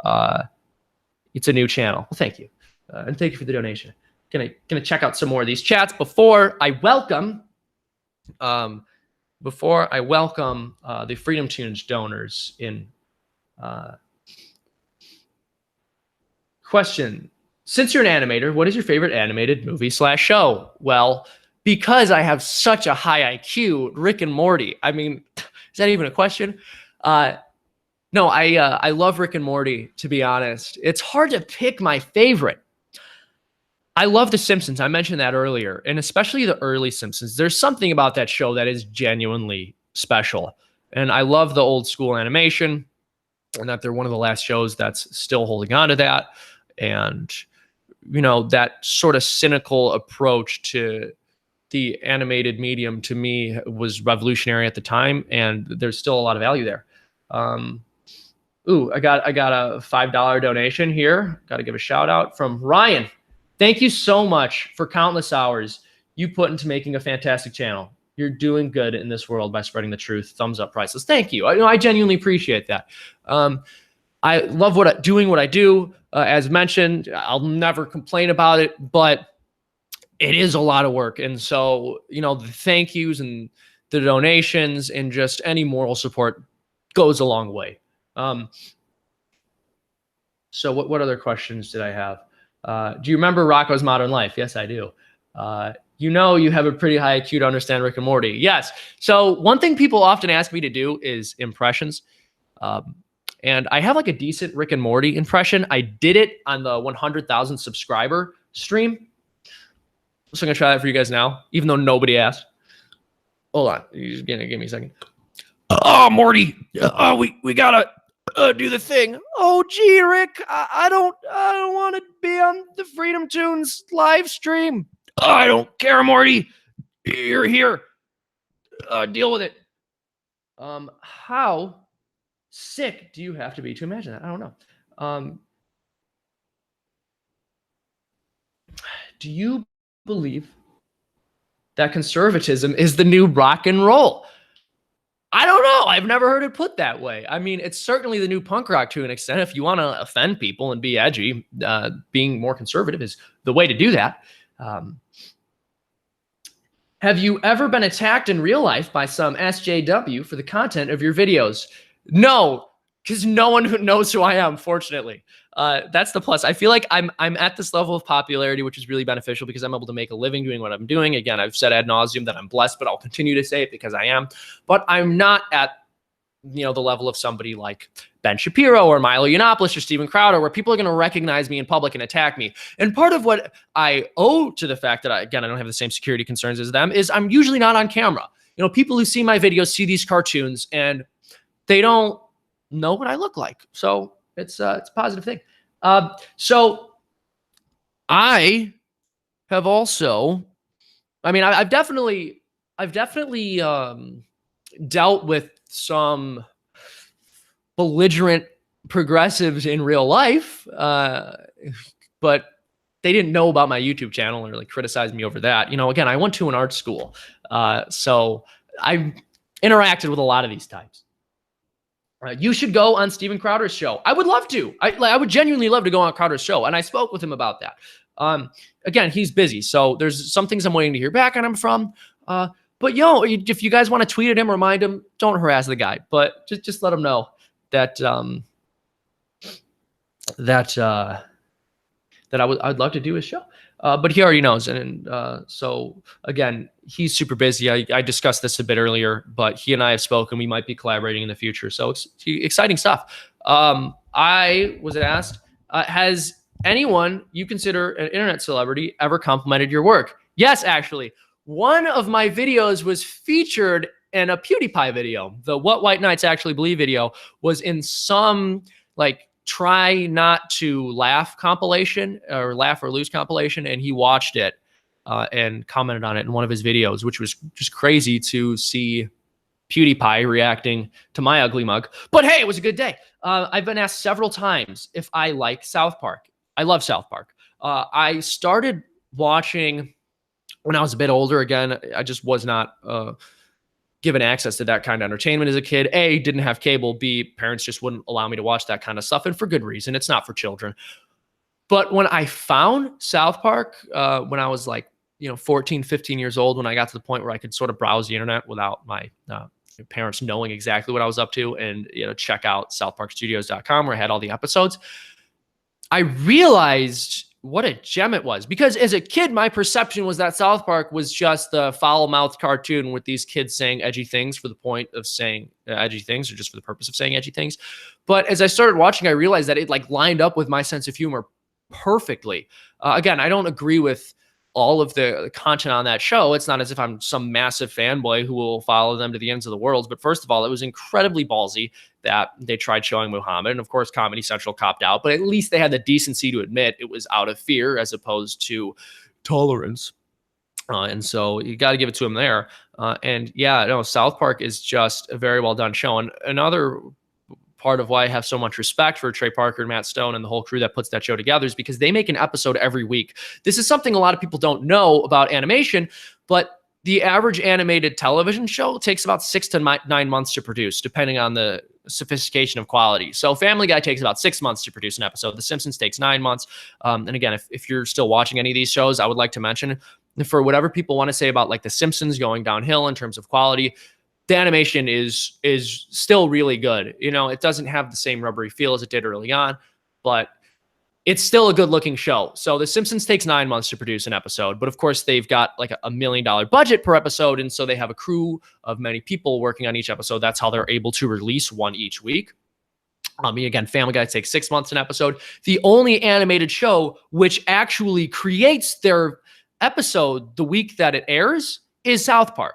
It's a new channel. Well, thank you. And thank you for the donation. Gonna check out some more of these chats before I welcome the Freedomtoons donors in. Question. Since you're an animator, what is your favorite animated movie/show? Well, because I have such a high IQ, Rick and Morty. I mean, is that even a question? No, I love Rick and Morty, to be honest. It's hard to pick my favorite. I love The Simpsons. I mentioned that earlier, and especially the early Simpsons. There's something about that show that is genuinely special. And I love the old school animation, and that they're one of the last shows that's still holding on to that. And you know, that sort of cynical approach to the animated medium, to me, was revolutionary at the time, and there's still a lot of value there. Ooh, I got a $5 donation here. Got to give a shout out from Ryan. Thank you so much for countless hours you put into making a fantastic channel. You're doing good in this world by spreading the truth. Thumbs up, priceless. Thank you. I genuinely appreciate that. I love doing what I do. As mentioned, I'll never complain about it, but it is a lot of work. And so, you know, the thank yous and the donations and just any moral support goes a long way. So what other questions did I have? Do you remember Rocko's Modern Life? Yes, I do. You know, you have a pretty high IQ to understand Rick and Morty. Yes. So one thing people often ask me to do is impressions. And I have like a decent Rick and Morty impression. I did it on the 100,000 subscriber stream. So I'm going to try that for you guys now, even though nobody asked. Hold on. You're going to give me a second. Oh, Morty. We got to do the thing. Oh, gee, Rick. I don't want to be on the Freedomtoons live stream. I don't care, Morty. You're here. Deal with it. How sick do you have to be to imagine that? I don't know. Do you believe that conservatism is the new rock and roll? I don't know. I've never heard it put that way. I mean, it's certainly the new punk rock to an extent. If you want to offend people and be edgy, being more conservative is the way to do that. Have you ever been attacked in real life by some SJW for the content of your videos? No, because no one knows who I am, fortunately. That's the plus. I feel like I'm at this level of popularity, which is really beneficial because I'm able to make a living doing what I'm doing. Again, I've said ad nauseum that I'm blessed, but I'll continue to say it because I am. But I'm not at the level of somebody like Ben Shapiro or Milo Yiannopoulos or Steven Crowder, where people are going to recognize me in public and attack me. And part of what I owe to the fact that I don't have the same security concerns as them is I'm usually not on camera. People who see my videos see these cartoons and they don't know what I look like. So it's a positive thing. So I have also, I've definitely dealt with some belligerent progressives in real life, but they didn't know about my YouTube channel and really criticized me over that. Again, I went to an art school, so I've interacted with a lot of these types. You should go on Steven Crowder's show. I would love to. I would genuinely love to go on Crowder's show, and I spoke with him about that. Again, he's busy, so there's some things I'm waiting to hear back on him from. But if you guys want to tweet at him, remind him, don't harass the guy, but just let him know that I'd love to do his show. But he already knows, and so again, he's super busy. I discussed this a bit earlier, but he and I have spoken. We might be collaborating in the future, so it's exciting stuff. I was asked, has anyone you consider an internet celebrity ever complimented your work? Yes, actually. One of my videos was featured in a PewDiePie video. The What White Knights Actually Believe video was in some try not to laugh compilation or laugh or lose compilation. And he watched it and commented on it in one of his videos, which was just crazy to see PewDiePie reacting to my ugly mug. But hey, it was a good day. I've been asked several times if I like South Park. I love South Park. I started watching when I was a bit older. Again, I just was not given access to that kind of entertainment as a kid. A, didn't have cable. B, parents just wouldn't allow me to watch that kind of stuff, and for good reason. It's not for children. But when I found South Park, when I was 14, 15 years old, when I got to the point where I could sort of browse the internet without my parents knowing exactly what I was up to, and check out southparkstudios.com where I had all the episodes, I realized what a gem it was. Because as a kid, my perception was that South Park was just the foul-mouthed cartoon with these kids saying edgy things for the point of saying edgy things, or just for the purpose of saying edgy things. But as I started watching, I realized that it lined up with my sense of humor perfectly. Again, I don't agree with all of the content on that show. It's not as if I'm some massive fanboy who will follow them to the ends of the world. But first of all, it was incredibly ballsy that they tried showing Muhammad. And of course, Comedy Central copped out. But at least they had the decency to admit it was out of fear as opposed to tolerance. And so you got to give it to him there. And yeah, no, South Park is just a very well done show. And another part of why I have so much respect for Trey Parker and Matt Stone and the whole crew that puts that show together is because they make an episode every week. This is something a lot of people don't know about animation, but the average animated television show takes about 6 to 9 months to produce, depending on the sophistication of quality. So Family Guy takes about 6 months to produce an episode. The Simpsons takes 9 months. And again, if you're still watching any of these shows, I would like to mention, for whatever people want to say about The Simpsons going downhill in terms of quality, the animation is still really good. It doesn't have the same rubbery feel as it did early on, but it's still a good looking show. So The Simpsons takes 9 months to produce an episode, but of course they've got $1 million budget per episode. And so they have a crew of many people working on each episode. That's how they're able to release one each week. Again, Family Guy takes 6 months an episode. The only animated show which actually creates their episode the week that it airs is South Park.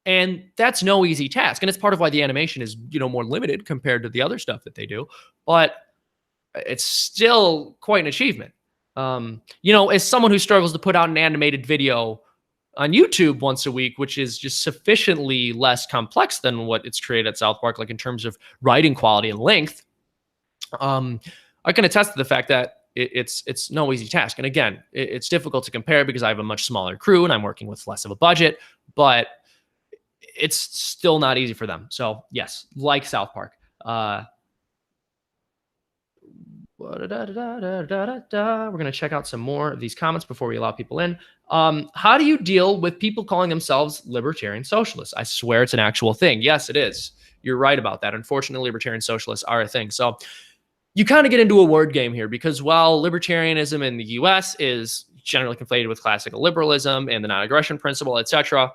And that's no easy task. And it's part of why the animation is, more limited compared to the other stuff that they do. But it's still quite an achievement. As someone who struggles to put out an animated video on YouTube once a week, which is just sufficiently less complex than what it's created at South Park, in terms of writing quality and length, I can attest to the fact that it's no easy task. And again, it's difficult to compare because I have a much smaller crew and I'm working with less of a budget, but it's still not easy for them. So yes, like South Park. We're going to check out some more of these comments before we allow people in. How do you deal with people calling themselves libertarian socialists? I swear it's an actual thing. Yes, it is. You're right about that. Unfortunately, libertarian socialists are a thing. So you kind of get into a word game here, because while libertarianism in the US is generally conflated with classical liberalism and the non-aggression principle, etc.,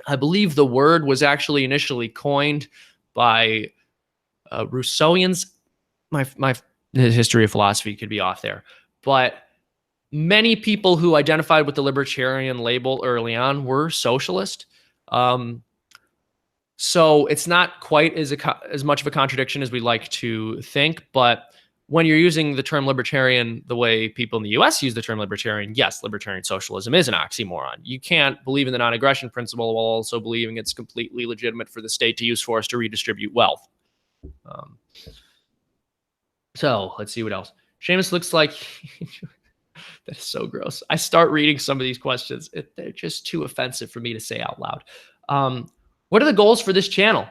I believe the word was actually initially coined by Rousseauians. My history of philosophy could be off there, but many people who identified with the libertarian label early on were socialist. So it's not quite as much of a contradiction as we like to think, but when you're using the term libertarian the way people in the US use the term libertarian, yes, libertarian socialism is an oxymoron. You can't believe in the non-aggression principle while also believing it's completely legitimate for the state to use force to redistribute wealth. So let's see what else. Seamus looks like... That is so gross. I start reading some of these questions. They're just too offensive for me to say out loud. What are the goals for this channel?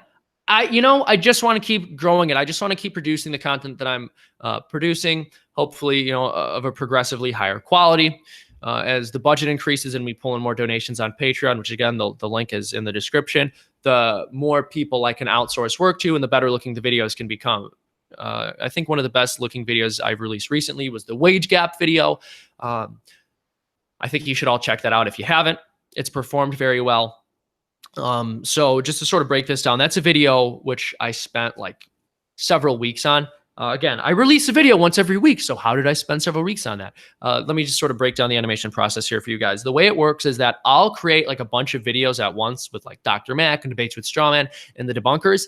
I just want to keep growing it. I just want to keep producing the content that I'm producing, hopefully, of a progressively higher quality. As the budget increases and we pull in more donations on Patreon, which again, the link is in the description, the more people I can outsource work to and the better looking the videos can become. I think one of the best looking videos I've released recently was the wage gap video. I think you should all check that out if you haven't. It's performed very well. So just to sort of break this down, that's a video which I spent like several weeks on. Again, I release a video once every week. So how did I spend several weeks on that? Let me just sort of break down the animation process here for you guys. The way it works is that I'll create like a bunch of videos at once with like Dr. Mac and Debates with Strawman and the Debunkers.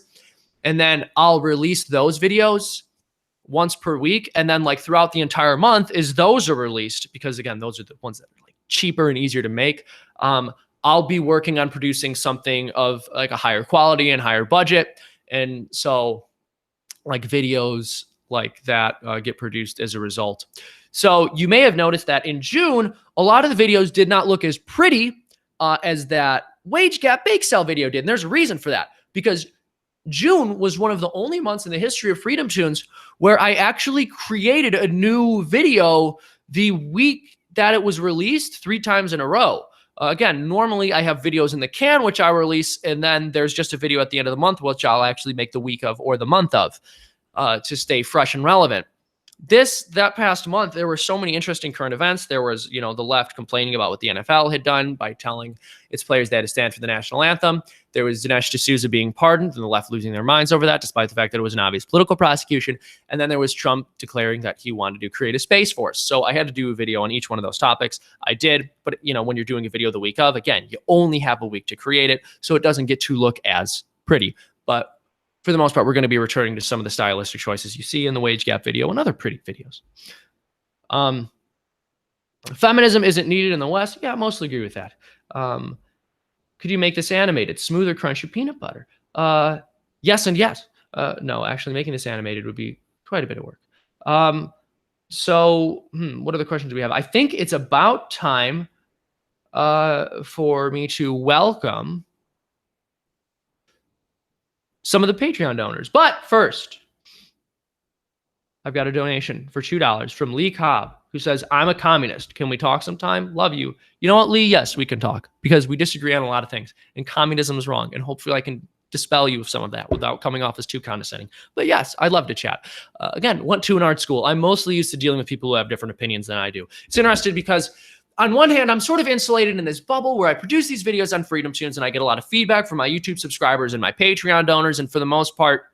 And then I'll release those videos once per week. And then like throughout the entire month is those are released because again, those are the ones that are like cheaper and easier to make. I'll be working on producing something of like a higher quality and higher budget. And so like videos like that get produced as a result. So you may have noticed that in June, a lot of the videos did not look as pretty as that wage gap bake sale video did. And there's a reason for that because June was one of the only months in the history of Freedomtoons where I actually created a new video the week that it was released 3 times in a row. Again, normally I have videos in the can, which I release, and then there's just a video at the end of the month, which I'll actually make the week of or the month of to stay fresh and relevant. That past month, there were so many interesting current events. There was, the left complaining about what the NFL had done by telling its players they had to stand for the national anthem. There was Dinesh D'Souza being pardoned and the left losing their minds over that, despite the fact that it was an obvious political prosecution. And then there was Trump declaring that he wanted to create a space force. So I had to do a video on each one of those topics. I did. But, when you're doing a video the week of, again, you only have a week to create it. So it doesn't get to look as pretty. But for the most part, we're going to be returning to some of the stylistic choices you see in the wage gap video and other pretty videos. Feminism isn't needed in the West. Yeah, I mostly agree with that. Could you make this animated? Smoother, crunchy peanut butter? Yes and yes. No, actually making this animated would be quite a bit of work. What other questions do we have? I think it's about time for me to welcome some of the Patreon donors. But first, I've got a donation for $2 from Lee Cobb, who says, I'm a communist. Can we talk sometime? Love you. You know what, Lee? Yes, we can talk because we disagree on a lot of things. And communism is wrong. And hopefully I can dispel you of some of that without coming off as too condescending. But yes, I'd love to chat. Again, went to an art school. I'm mostly used to dealing with people who have different opinions than I do. It's interesting because on one hand, I'm sort of insulated in this bubble where I produce these videos on Freedomtoons and I get a lot of feedback from my YouTube subscribers and my Patreon donors. And for the most part,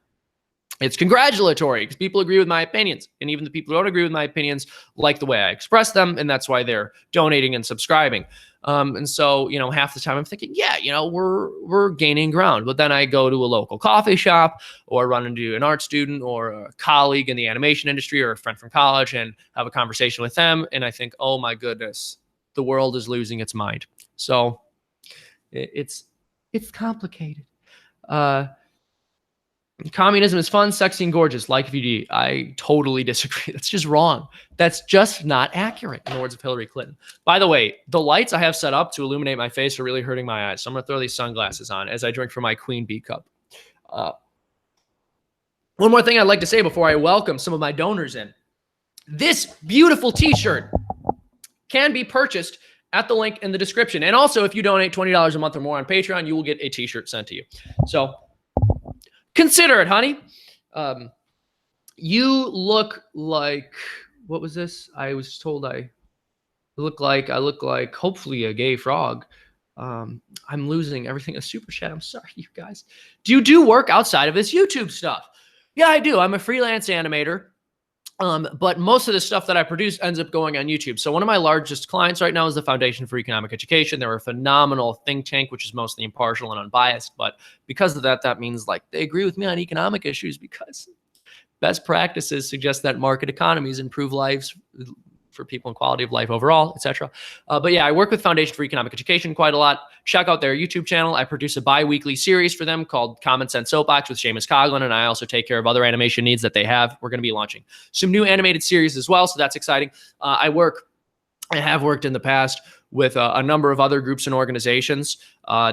it's congratulatory because people agree with my opinions. And even the people who don't agree with my opinions like the way I express them. And that's why they're donating and subscribing. And so, half the time I'm thinking, yeah, we're gaining ground. But then I go to a local coffee shop or run into an art student or a colleague in the animation industry or a friend from college and have a conversation with them. And I think, oh my goodness, the world is losing its mind. So it's complicated. Communism is fun, sexy, and gorgeous, like VD. I totally disagree. That's just wrong. That's just not accurate, in the words of Hillary Clinton. By the way, the lights I have set up to illuminate my face are really hurting my eyes. So I'm going to throw these sunglasses on as I drink from my Queen Bee cup. One more thing I'd like to say before I welcome some of my donors in. This beautiful t-shirt can be purchased at the link in the description. And also, if you donate $20 a month or more on Patreon, you will get a t-shirt sent to you. So consider it, honey. You look like, what was this? I was told I look like hopefully a gay frog. I'm losing everything in super chat. I'm sorry, you guys. Do you do work outside of this YouTube stuff? Yeah, I do. I'm a freelance animator. But most of the stuff that I produce ends up going on YouTube. So one of my largest clients right now is the Foundation for Economic Education. They're a phenomenal think tank, which is mostly impartial and unbiased. But because of that, that means like they agree with me on economic issues because best practices suggest that market economies improve lives for people and quality of life overall, etc. But yeah, I work with Foundation for Economic Education quite a lot. Check out their YouTube channel. I produce a bi-weekly series for them called Common Sense Soapbox with Seamus Coughlin, and I also take care of other animation needs that they have. We're going to be launching some new animated series as well, so that's exciting. I have worked in the past with a number of other groups and organizations.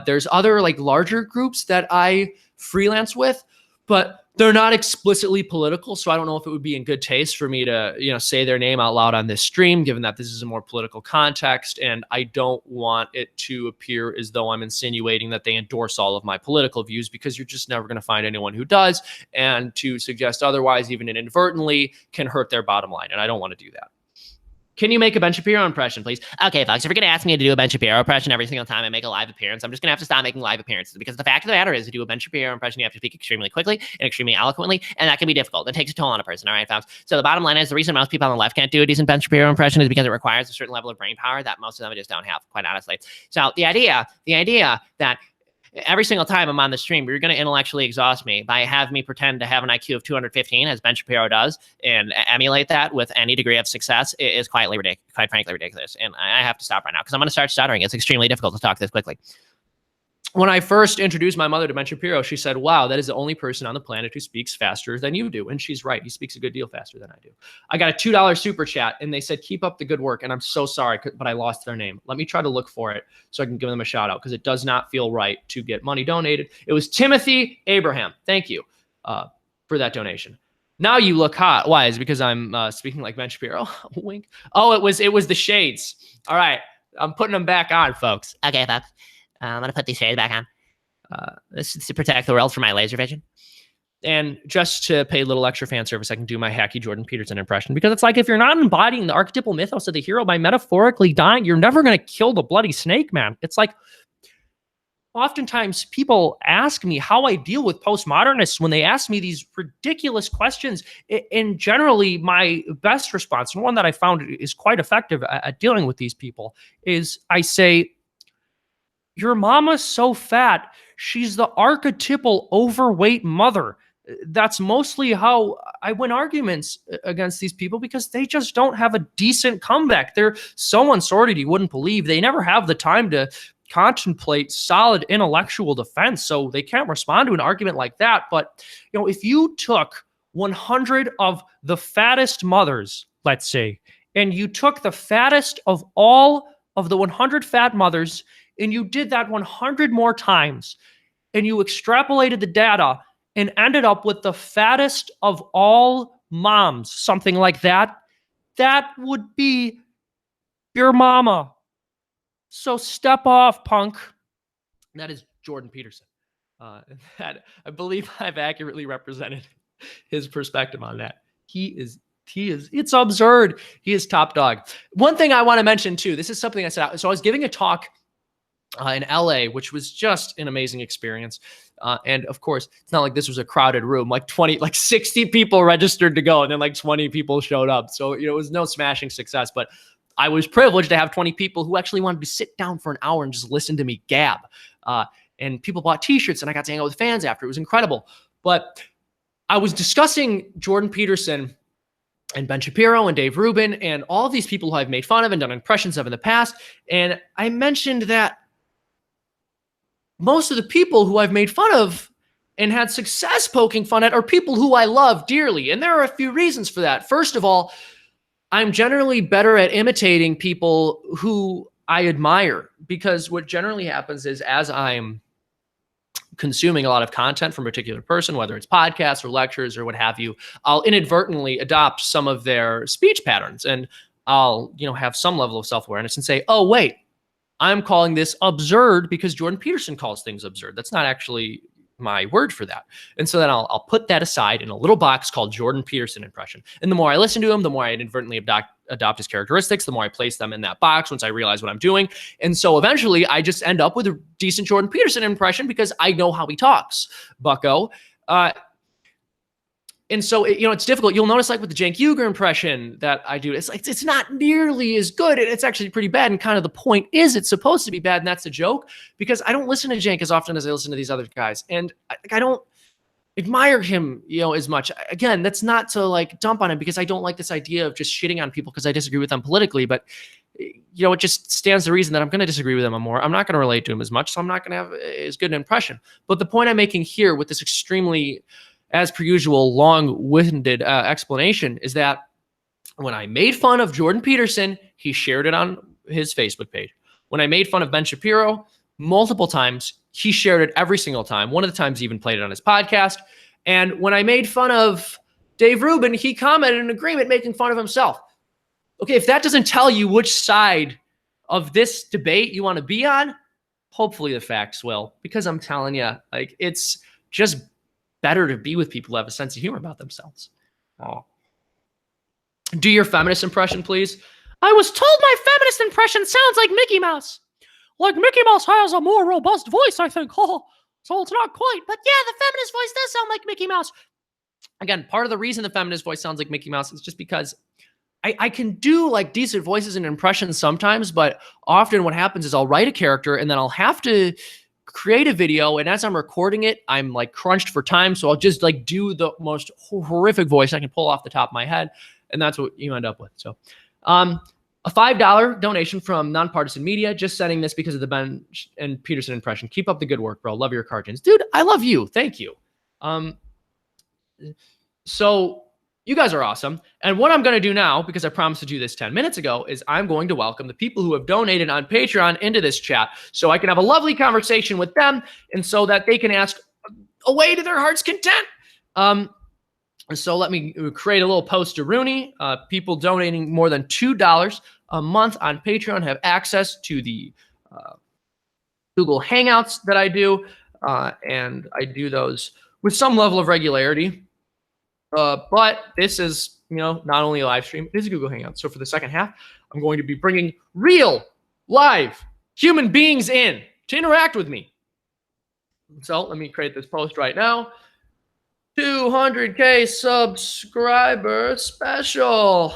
There's other like larger groups that I freelance with, but they're not explicitly political, so I don't know if it would be in good taste for me to, say their name out loud on this stream, given that this is a more political context, and I don't want it to appear as though I'm insinuating that they endorse all of my political views, because you're just never going to find anyone who does, and to suggest otherwise, even inadvertently, can hurt their bottom line, and I don't want to do that. Can you make a Ben Shapiro impression, please? Okay, folks, if you're going to ask me to do a Ben Shapiro impression every single time I make a live appearance, I'm just going to have to stop making live appearances, because the fact of the matter is, to do a Ben Shapiro impression, you have to speak extremely quickly and extremely eloquently, and that can be difficult. It takes a toll on a person, all right, folks? So the bottom line is, the reason most people on the left can't do a decent Ben Shapiro impression is because it requires a certain level of brain power that most of them just don't have, quite honestly. So the idea that every single time I'm on the stream, you're going to intellectually exhaust me by having me pretend to have an IQ of 215, as Ben Shapiro does, and emulate that with any degree of success is quite frankly ridiculous. And I have to stop right now because I'm going to start stuttering. It's extremely difficult to talk this quickly. When I first introduced my mother to Ben Shapiro, she said, wow, that is the only person on the planet who speaks faster than you do. And she's right. He speaks a good deal faster than I do. I got a $2 super chat, and they said, keep up the good work. And I'm so sorry, but I lost their name. Let me try to look for it so I can give them a shout out, because it does not feel right to get money donated. It was Timothy Abraham. Thank you for that donation. Now you look hot. Why? Is it because I'm speaking like Ben Shapiro? Wink. Oh, it was the shades. All right. I'm putting them back on, folks. Okay, folks. I'm going to put these shades back on. This is to protect the world from my laser vision. And just to pay a little extra fan service, I can do my hacky Jordan Peterson impression, because it's like, if you're not embodying the archetypal mythos of the hero by metaphorically dying, you're never going to kill the bloody snake, man. It's like, oftentimes people ask me how I deal with postmodernists when they ask me these ridiculous questions. And generally, my best response, and one that I found is quite effective at dealing with these people, is I say, your mama's so fat, she's the archetypal overweight mother. That's mostly how I win arguments against these people, because they just don't have a decent comeback. They're so unsorted you wouldn't believe. They never have the time to contemplate solid intellectual defense, so they can't respond to an argument like that. But, if you took 100 of the fattest mothers, let's say, and you took the fattest of all of the 100 fat mothers, and you did that 100 more times, and you extrapolated the data and ended up with the fattest of all moms, something like that, that would be your mama. So step off, punk. That is Jordan Peterson. That, I believe I've accurately represented his perspective on that. It's absurd. He is top dog. One thing I want to mention too, this is something I said. So I was giving a talk in LA, which was just an amazing experience. And of course, it's not like this was a crowded room, like 60 people registered to go, and then like 20 people showed up. So, it was no smashing success, but I was privileged to have 20 people who actually wanted to sit down for an hour and just listen to me gab. And people bought t-shirts, and I got to hang out with fans after. It was incredible. But I was discussing Jordan Peterson and Ben Shapiro and Dave Rubin and all of these people who I've made fun of and done impressions of in the past. And I mentioned that most of the people who I've made fun of and had success poking fun at are people who I love dearly. And there are a few reasons for that. First of all, I'm generally better at imitating people who I admire, because what generally happens is, as I'm consuming a lot of content from a particular person, whether it's podcasts or lectures or what have you, I'll inadvertently adopt some of their speech patterns, and I'll, have some level of self-awareness and say, oh, wait, I'm calling this absurd because Jordan Peterson calls things absurd. That's not actually my word for that. And so then I'll put that aside in a little box called Jordan Peterson impression. And the more I listen to him, the more I inadvertently adopt his characteristics, the more I place them in that box once I realize what I'm doing. And so eventually I just end up with a decent Jordan Peterson impression because I know how he talks, bucko. And so, it's difficult. You'll notice like with the Cenk Uygur impression that I do, it's not nearly as good. It's actually pretty bad. And kind of the point is it's supposed to be bad. And that's the joke, because I don't listen to Cenk as often as I listen to these other guys. And I don't admire him, as much. Again, that's not to like dump on him, because I don't like this idea of just shitting on people because I disagree with them politically. But, it just stands to reason that I'm going to disagree with him more. I'm not going to relate to him as much. So I'm not going to have as good an impression. But the point I'm making here with this extremely, as per usual, long-winded explanation is that when I made fun of Jordan Peterson, he shared it on his Facebook page. When I made fun of Ben Shapiro multiple times, he shared it every single time. One of the times he even played it on his podcast. And when I made fun of Dave Rubin, he commented in agreement, making fun of himself. Okay, if that doesn't tell you which side of this debate you want to be on, hopefully the facts will, because I'm telling you, like, it's just better to be with people who have a sense of humor about themselves. Oh. Do your feminist impression, please. I was told my feminist impression sounds like Mickey Mouse. Like Mickey Mouse has a more robust voice, I think. Oh, so it's not quite. But yeah, the feminist voice does sound like Mickey Mouse. Again, part of the reason the feminist voice sounds like Mickey Mouse is just because I can do like decent voices and impressions sometimes, but often what happens is I'll write a character and then I'll have to create a video, and as I'm recording it, I'm like crunched for time, so I'll just like do the most horrific voice I can pull off the top of my head, and that's what you end up with. So a $5 donation from Nonpartisan Media, just sending this because of the Ben and Peterson impression. Keep up the good work, bro. Love your cartoons. Dude, I love you. Thank you. So you guys are awesome. And what I'm going to do now, because I promised to do this 10 minutes ago, is I'm going to welcome the people who have donated on Patreon into this chat so I can have a lovely conversation with them and so that they can ask away to their heart's content. So let me create a little post to Rooney. People donating more than $2 a month on Patreon have access to the Google Hangouts that I do. And I do those with some level of regularity. But this is, not only a live stream, it is a Google Hangout. So for the second half, I'm going to be bringing real, live human beings in to interact with me. So let me create this post right now. 200K subscriber special.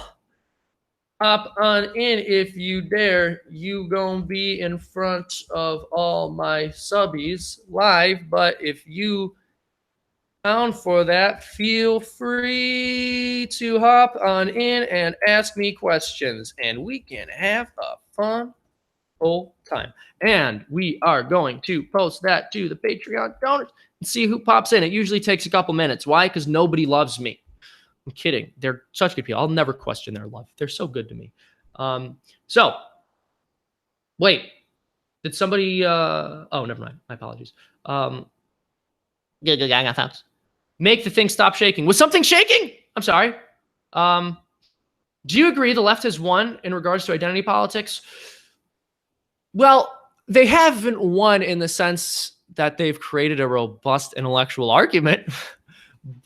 Hop on in if you dare. You gonna be in front of all my subbies live. But if you down for that, feel free to hop on in and ask me questions, and we can have a fun old time. And we are going to post that to the Patreon donors and see who pops in. It usually takes a couple minutes. Why? Because nobody loves me. I'm kidding. They're such good people. I'll never question their love. They're so good to me. So wait, did somebody oh, never mind. My apologies. Good, I got thoughts. Make the thing stop shaking. Was something shaking? I'm sorry. Do you agree the left has won in regards to identity politics? Well, they haven't won in the sense that they've created a robust intellectual argument.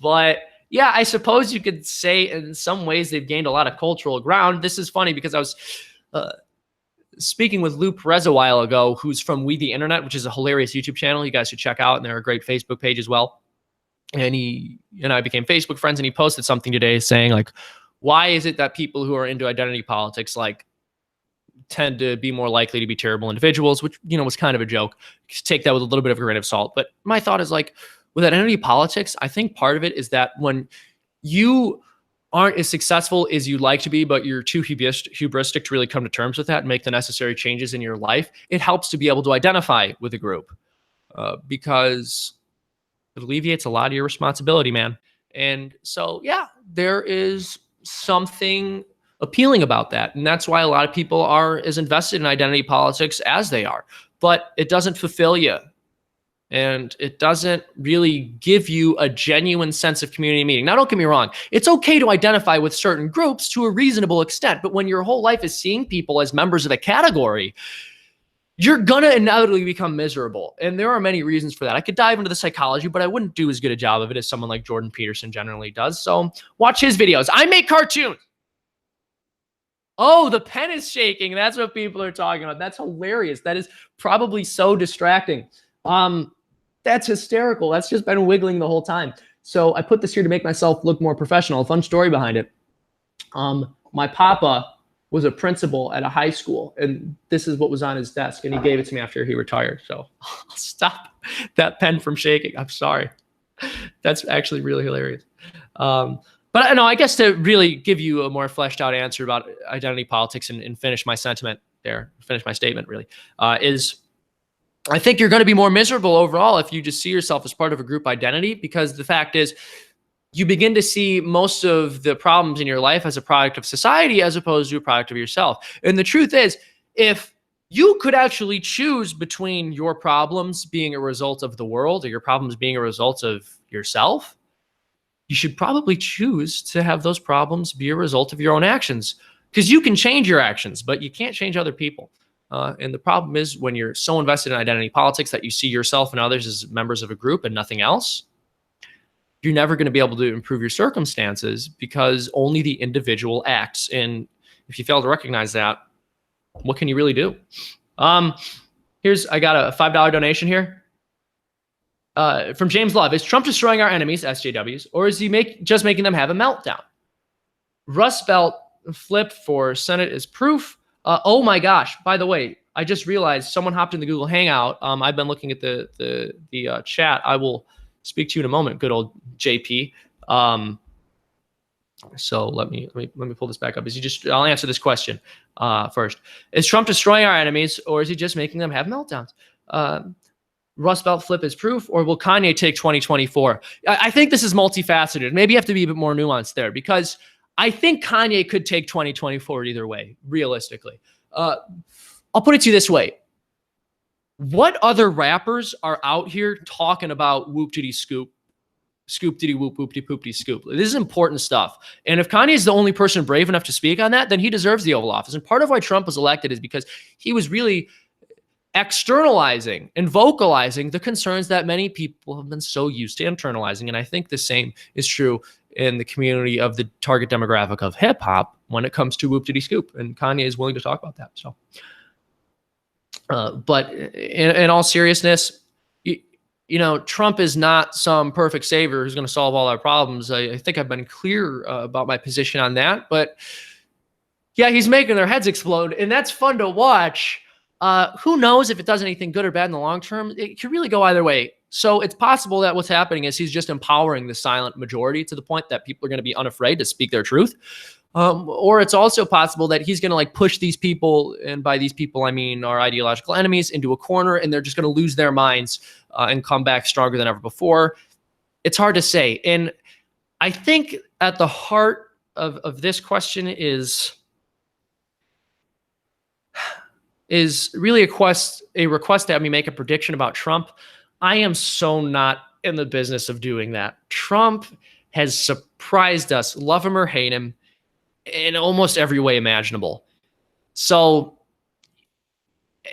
But yeah, I suppose you could say in some ways they've gained a lot of cultural ground. This is funny because I was speaking with Lou Perez a while ago, who's from We the Internet, which is a hilarious YouTube channel you guys should check out. And they're a great Facebook page as well. And he and I became Facebook friends, and he posted something today saying, like, why is it that people who are into identity politics, like, tend to be more likely to be terrible individuals, which, was kind of a joke. Take that with a little bit of a grain of salt. But my thought is, like, with identity politics, I think part of it is that when you aren't as successful as you'd like to be, but you're too hubristic to really come to terms with that and make the necessary changes in your life, it helps to be able to identify with a group because it alleviates a lot of your responsibility, man. And so, yeah, there is something appealing about that. And that's why a lot of people are as invested in identity politics as they are. But it doesn't fulfill you. And it doesn't really give you a genuine sense of community meaning. Now, don't get me wrong. It's okay to identify with certain groups to a reasonable extent. But when your whole life is seeing people as members of a category, you're going to inevitably become miserable. And there are many reasons for that. I could dive into the psychology, but I wouldn't do as good a job of it as someone like Jordan Peterson generally does. So watch his videos. I make cartoons. Oh, the pen is shaking. That's what people are talking about. That's hilarious. That is probably so distracting. That's hysterical. That's just been wiggling the whole time. So I put this here to make myself look more professional. A fun story behind it. My papa was a principal at a high school, and this is what was on his desk, and he gave it to me after he retired. So I'll stop that pen from shaking. I'm sorry. That's actually really hilarious. But no, I guess to really give you a more fleshed out answer about identity politics and finish my sentiment there, finish my statement really, is I think you're going to be more miserable overall if you just see yourself as part of a group identity, because the fact is you begin to see most of the problems in your life as a product of society as opposed to a product of yourself. And the truth is, if you could actually choose between your problems being a result of the world or your problems being a result of yourself, you should probably choose to have those problems be a result of your own actions, because you can change your actions, but you can't change other people. And the problem is when you're so invested in identity politics that you see yourself and others as members of a group and nothing else, you're never going to be able to improve your circumstances because only the individual acts. And if you fail to recognize that, what can you really do? I got a $5 donation here. From James Love. Is Trump destroying our enemies, SJWs, or is he just making them have a meltdown? Rust Belt flip for Senate is proof. Oh my gosh, by the way, I just realized someone hopped in the Google Hangout. I've been looking at the chat. I will speak to you in a moment, good old JP. So let me pull this back up. I'll answer this question first. Is Trump destroying our enemies, or is he just making them have meltdowns? Rust Belt flip is proof, or will Kanye take 2024? I think this is multifaceted. Maybe you have to be a bit more nuanced there, because I think Kanye could take 2024 either way, realistically. I'll put it to you this way. What other rappers are out here talking about whoop-diddy scoop, scoop-diddy whoop, whoop-diddy poop-diddy scoop? This is important stuff. And if Kanye is the only person brave enough to speak on that, then he deserves the Oval Office. And part of why Trump was elected is because he was really externalizing and vocalizing the concerns that many people have been so used to internalizing. And I think the same is true in the community of the target demographic of hip hop when it comes to whoop-diddy scoop. And Kanye is willing to talk about that. So, but in all seriousness, you know, Trump is not some perfect savior who's going to solve all our problems. I think I've been clear about my position on that. But yeah, he's making their heads explode, and that's fun to watch. Who knows if it does anything good or bad in the long term? It could really go either way. So it's possible that what's happening is he's just empowering the silent majority to the point that people are going to be unafraid to speak their truth. Or it's also possible that he's going to like push these people, and by these people, I mean our ideological enemies, into a corner, and they're just going to lose their minds and come back stronger than ever before. It's hard to say. And I think at the heart of this question is really a request to have me make a prediction about Trump. I am so not in the business of doing that. Trump has surprised us, love him or hate him, in almost every way imaginable. So,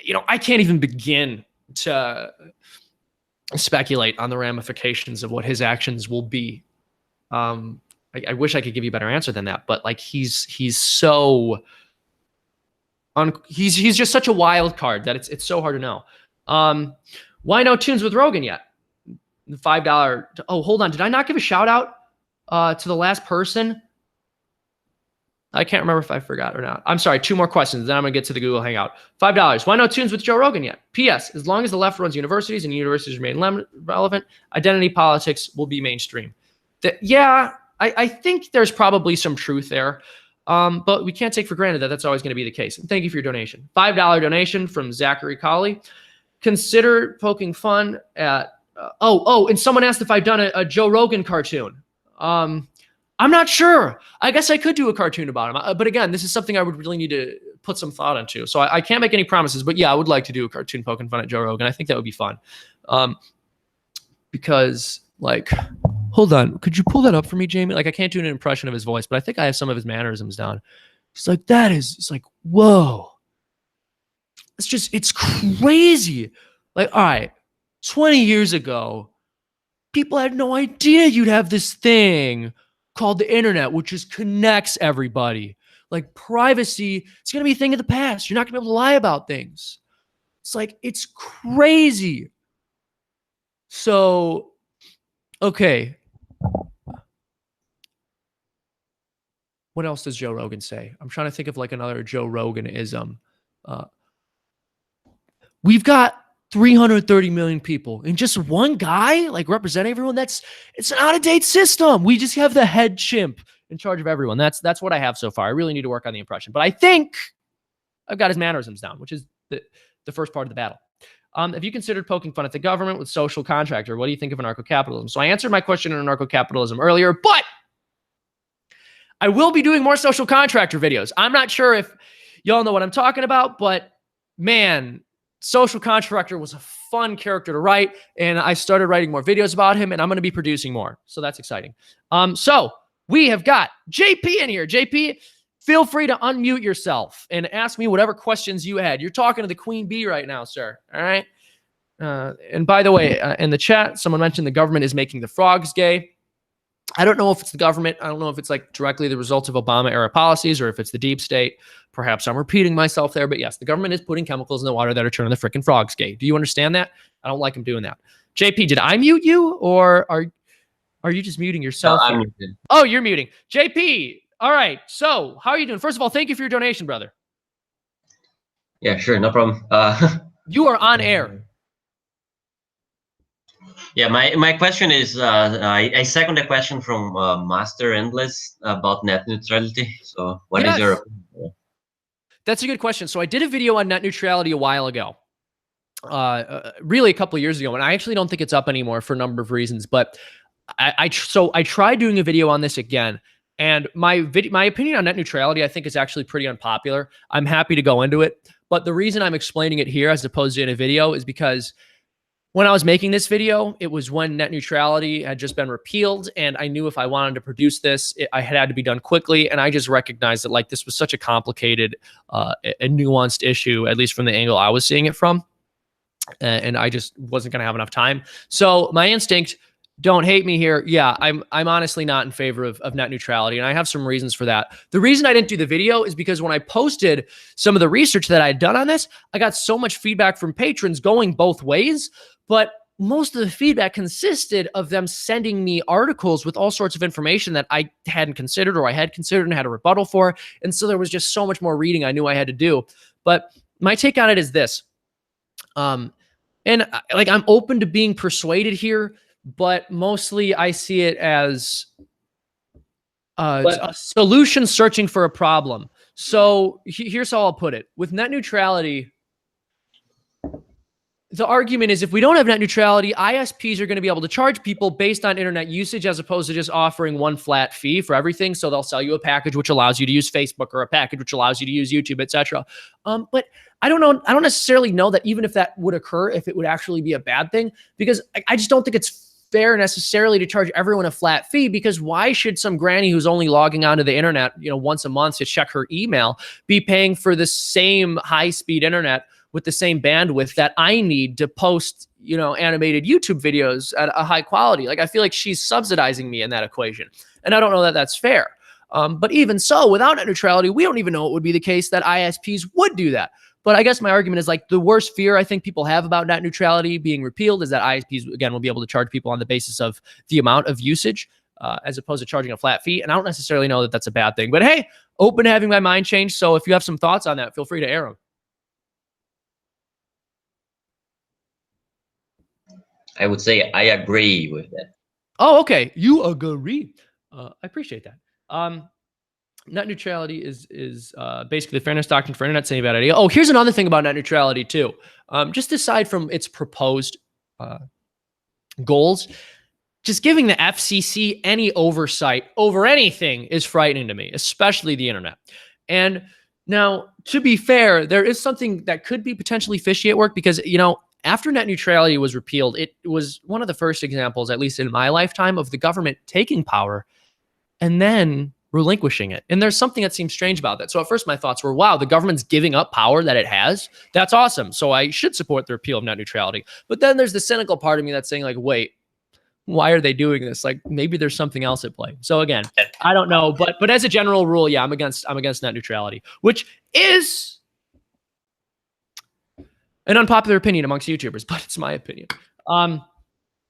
you know, I can't even begin to speculate on the ramifications of what his actions will be. I wish I could give you a better answer than that, but like he's so... he's just such a wild card that it's so hard to know. Why no tunes with Rogan yet? The $5. Oh, hold on. Did I not give a shout out to the last person? I can't remember if I forgot or not. I'm sorry. 2 more questions, then I'm going to get to the Google Hangout. $5. Why no tunes with Joe Rogan yet? P.S. As long as the left runs universities and universities remain relevant, identity politics will be mainstream. Yeah, I think there's probably some truth there. But we can't take for granted that that's always going to be the case. And thank you for your donation. $5 donation from Zachary Colley. Consider poking fun at... and someone asked if I've done a Joe Rogan cartoon. I'm not sure. I guess I could do a cartoon about him. But again, this is something I would really need to put some thought into. So I can't make any promises. But yeah, I would like to do a cartoon poking fun at Joe Rogan. I think that would be fun. Because, like... Hold on. Could you pull that up for me, Jamie? Like, I can't do an impression of his voice, but I think I have some of his mannerisms down. It's like, it's like, whoa. It's crazy. Like, all right, 20 years ago, people had no idea you'd have this thing called the internet, which just connects everybody. Like privacy, it's going to be a thing of the past. You're not going to be able to lie about things. It's like, it's crazy. So, okay. What else does Joe Rogan say? I'm trying to think of like another Joe Rogan-ism. We've got 330 million people and just one guy like representing everyone. It's an out-of-date system. We just have the head chimp in charge of everyone. That's what I have so far. I really need to work on the impression, but I think I've got his mannerisms down, which is the first part of the battle. Have you considered poking fun at the government with social contractor? What do you think of anarcho-capitalism? So I answered my question on anarcho-capitalism earlier, but I will be doing more social contractor videos. I'm not sure if y'all know what I'm talking about, but man, social contractor was a fun character to write, and I started writing more videos about him, and I'm going to be producing more. So that's exciting. So we have got JP in here. JP, feel free to unmute yourself and ask me whatever questions you had. You're talking to the queen bee right now, sir. All right. And by the way, in the chat, someone mentioned the government is making the frogs gay. I don't know if it's the government. I don't know if it's like directly the result of Obama era policies or if it's the deep state. Perhaps I'm repeating myself there, but yes, the government is putting chemicals in the water that are turning the freaking frogs gay. Do you understand that? I don't like them doing that. JP, did I mute you or are you just muting yourself? No, I'm muted. Oh, you're muting. JP. All right. So how are you doing? First of all, thank you for your donation, brother. Yeah, sure. No problem. You are on air. Yeah, my question is, I second the question from Master Endless about net neutrality. So what is your opinion? That's a good question. So I did a video on net neutrality a while ago, really a couple of years ago, and I actually don't think it's up anymore for a number of reasons. But I tried doing a video on this again, and my opinion on net neutrality I think is actually pretty unpopular. I'm happy to go into it, but the reason I'm explaining it here as opposed to in a video is because when I was making this video, it was when net neutrality had just been repealed, and I knew if I wanted to produce this, I had to be done quickly, and I just recognized that like this was such a complicated and nuanced issue, at least from the angle I was seeing it from, and I just wasn't going to have enough time. So my instinct, don't hate me here. Yeah, I'm honestly not in favor of net neutrality, and I have some reasons for that. The reason I didn't do the video is because when I posted some of the research that I had done on this, I got so much feedback from patrons going both ways. But most of the feedback consisted of them sending me articles with all sorts of information that I hadn't considered or I had considered and had a rebuttal for. And so there was just so much more reading I knew I had to do. But my take on it is this. And like I'm open to being persuaded here, but mostly I see it as a solution searching for a problem. So here's how I'll put it. With net neutrality, the argument is if we don't have net neutrality, ISPs are going to be able to charge people based on internet usage as opposed to just offering one flat fee for everything. So they'll sell you a package which allows you to use Facebook or a package which allows you to use YouTube, etc. But I don't know. I don't necessarily know that even if that would occur, if it would actually be a bad thing, because I just don't think it's fair necessarily to charge everyone a flat fee, because why should some granny who's only logging onto the internet, once a month to check her email be paying for the same high-speed internet with the same bandwidth that I need to post, animated YouTube videos at a high quality? Like, I feel like she's subsidizing me in that equation. And I don't know that that's fair. But even so, without net neutrality, we don't even know it would be the case that ISPs would do that. But I guess my argument is like the worst fear I think people have about net neutrality being repealed is that ISPs, again, will be able to charge people on the basis of the amount of usage as opposed to charging a flat fee. And I don't necessarily know that that's a bad thing. But hey, open to having my mind changed. So if you have some thoughts on that, feel free to air them. I would say I agree with that. Oh, okay. You agree. I appreciate that. Net neutrality is basically the fairness doctrine for internet saying a bad idea. Oh, here's another thing about net neutrality too. Just aside from its proposed goals, just giving the FCC any oversight over anything is frightening to me, especially the internet. And now, to be fair, there is something that could be potentially fishy at work because, after net neutrality was repealed, it was one of the first examples, at least in my lifetime, of the government taking power and then relinquishing it. And there's something that seems strange about that. So at first my thoughts were, wow, the government's giving up power that it has. That's awesome. So I should support the repeal of net neutrality. But then there's the cynical part of me that's saying like, wait, why are they doing this? Like maybe there's something else at play. So again, I don't know, but as a general rule, yeah, I'm against net neutrality, which is an unpopular opinion amongst YouTubers, but it's my opinion.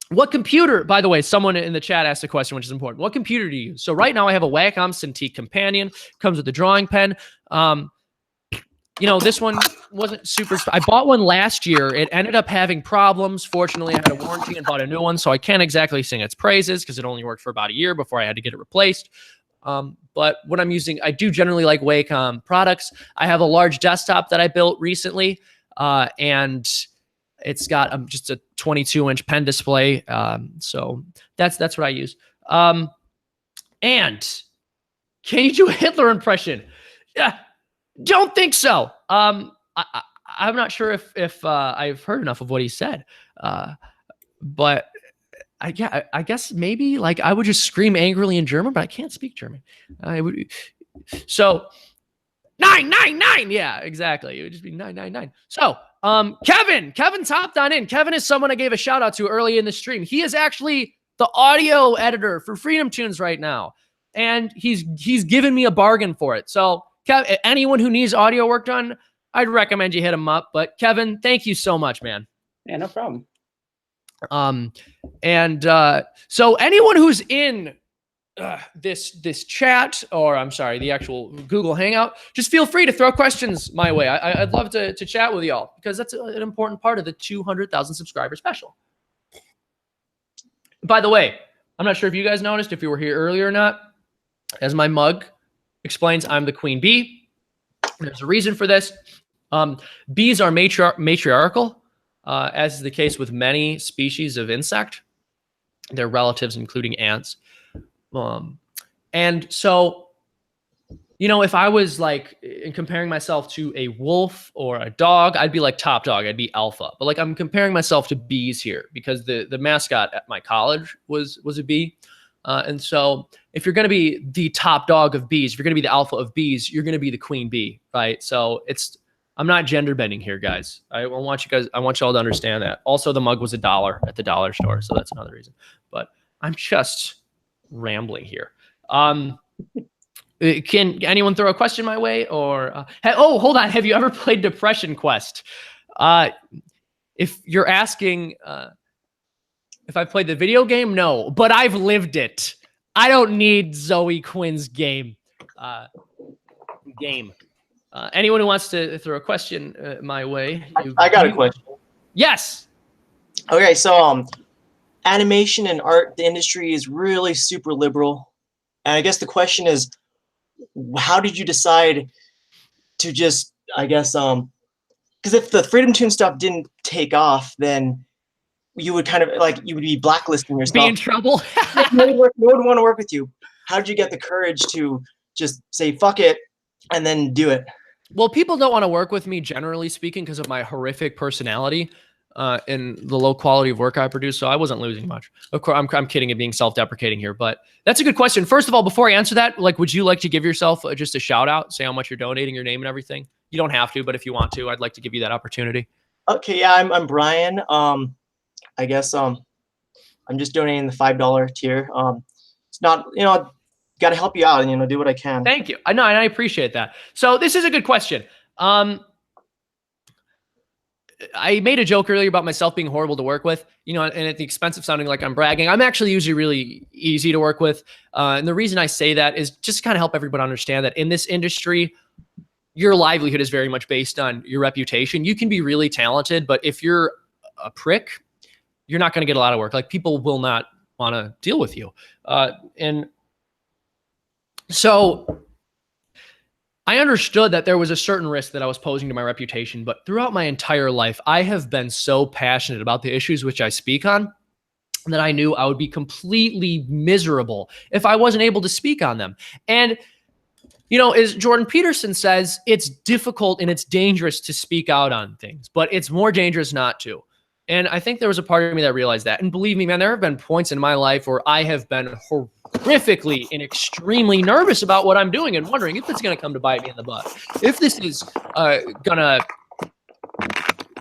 What computer, by the way, someone in the chat asked a question, which is important. What computer do you use? So right now I have a Wacom Cintiq Companion, comes with a drawing pen. This one wasn't super, I bought one last year. It ended up having problems. Fortunately, I had a warranty and bought a new one, so I can't exactly sing its praises because it only worked for about a year before I had to get it replaced. But what I'm using, I do generally like Wacom products. I have a large desktop that I built recently, and it's got just a 22-inch pen display. So that's what I use. And can you do a Hitler impression? Yeah, don't think so. I'm not sure if I've heard enough of what he said. But I guess maybe like I would just scream angrily in German, but I can't speak German. So 999. Yeah, exactly. It would just be 999. So Kevin's hopped on in. Kevin is someone I gave a shout out to early in the stream. He is actually the audio editor for Freedomtoons right now. And he's given me a bargain for it. So anyone who needs audio work done, I'd recommend you hit him up. But Kevin, thank you so much, man. Yeah, no problem. So anyone who's in this chat, or I'm sorry, the actual Google Hangout, just feel free to throw questions my way. I'd love to chat with y'all because that's an important part of the 200,000 subscriber special. By the way, I'm not sure if you guys noticed if you were here earlier or not. As my mug explains, I'm the queen bee. There's a reason for this. Bees are matriarchal, as is the case with many species of insect. Their relatives, including ants. And so, if I was like in comparing myself to a wolf or a dog, I'd be like top dog. I'd be alpha. But like I'm comparing myself to bees here because the mascot at my college was a bee. And so if you're going to be the top dog of bees, if you're going to be the alpha of bees, you're going to be the queen bee, right? So I'm not gender bending here, guys. I want y'all to understand that. Also, the mug was $1 at the dollar store, so that's another reason. But I'm just rambling here. Can anyone throw a question my way? Or hold on. Have you ever played Depression Quest? If you're asking if I've played the video game, no, but I've lived it. I don't need Zoe Quinn's game. Anyone who wants to throw a question my way? I got a question. Yes. Okay, so animation and art, the industry is really super liberal. And I guess the question is, how did you decide to just, I guess, because if the Freedomtoons stuff didn't take off, then you would kind of like, you would be blacklisting yourself. Be in trouble. No one would want to work with you. How did you get the courage to just say, fuck it, and then do it? Well, people don't want to work with me, generally speaking, because of my horrific personality and the low quality of work I produce. So I wasn't losing much. Of course, I'm kidding and being self-deprecating here, but that's a good question. First of all, before I answer that, like, would you like to give yourself just a shout out, say how much you're donating, your name and everything? You don't have to, but if you want to, I'd like to give you that opportunity. Okay, yeah, I'm Brian. I guess I'm just donating the $5 tier. It's not, got to help you out and do what I can. Thank you. I know, and I appreciate that. So this is a good question. I made a joke earlier about myself being horrible to work with, and at the expense of sounding like I'm bragging. I'm actually usually really easy to work with. And the reason I say that is just to kind of help everybody understand that in this industry, your livelihood is very much based on your reputation. You can be really talented, but if you're a prick, you're not going to get a lot of work. Like, people will not want to deal with you. And so I understood that there was a certain risk that I was posing to my reputation, but throughout my entire life, I have been so passionate about the issues which I speak on that I knew I would be completely miserable if I wasn't able to speak on them. And, as Jordan Peterson says, it's difficult and it's dangerous to speak out on things, but it's more dangerous not to. And I think there was a part of me that realized that. And believe me, man, there have been points in my life where I have been horrifically and extremely nervous about what I'm doing and wondering if it's going to come to bite me in the butt. If this is going to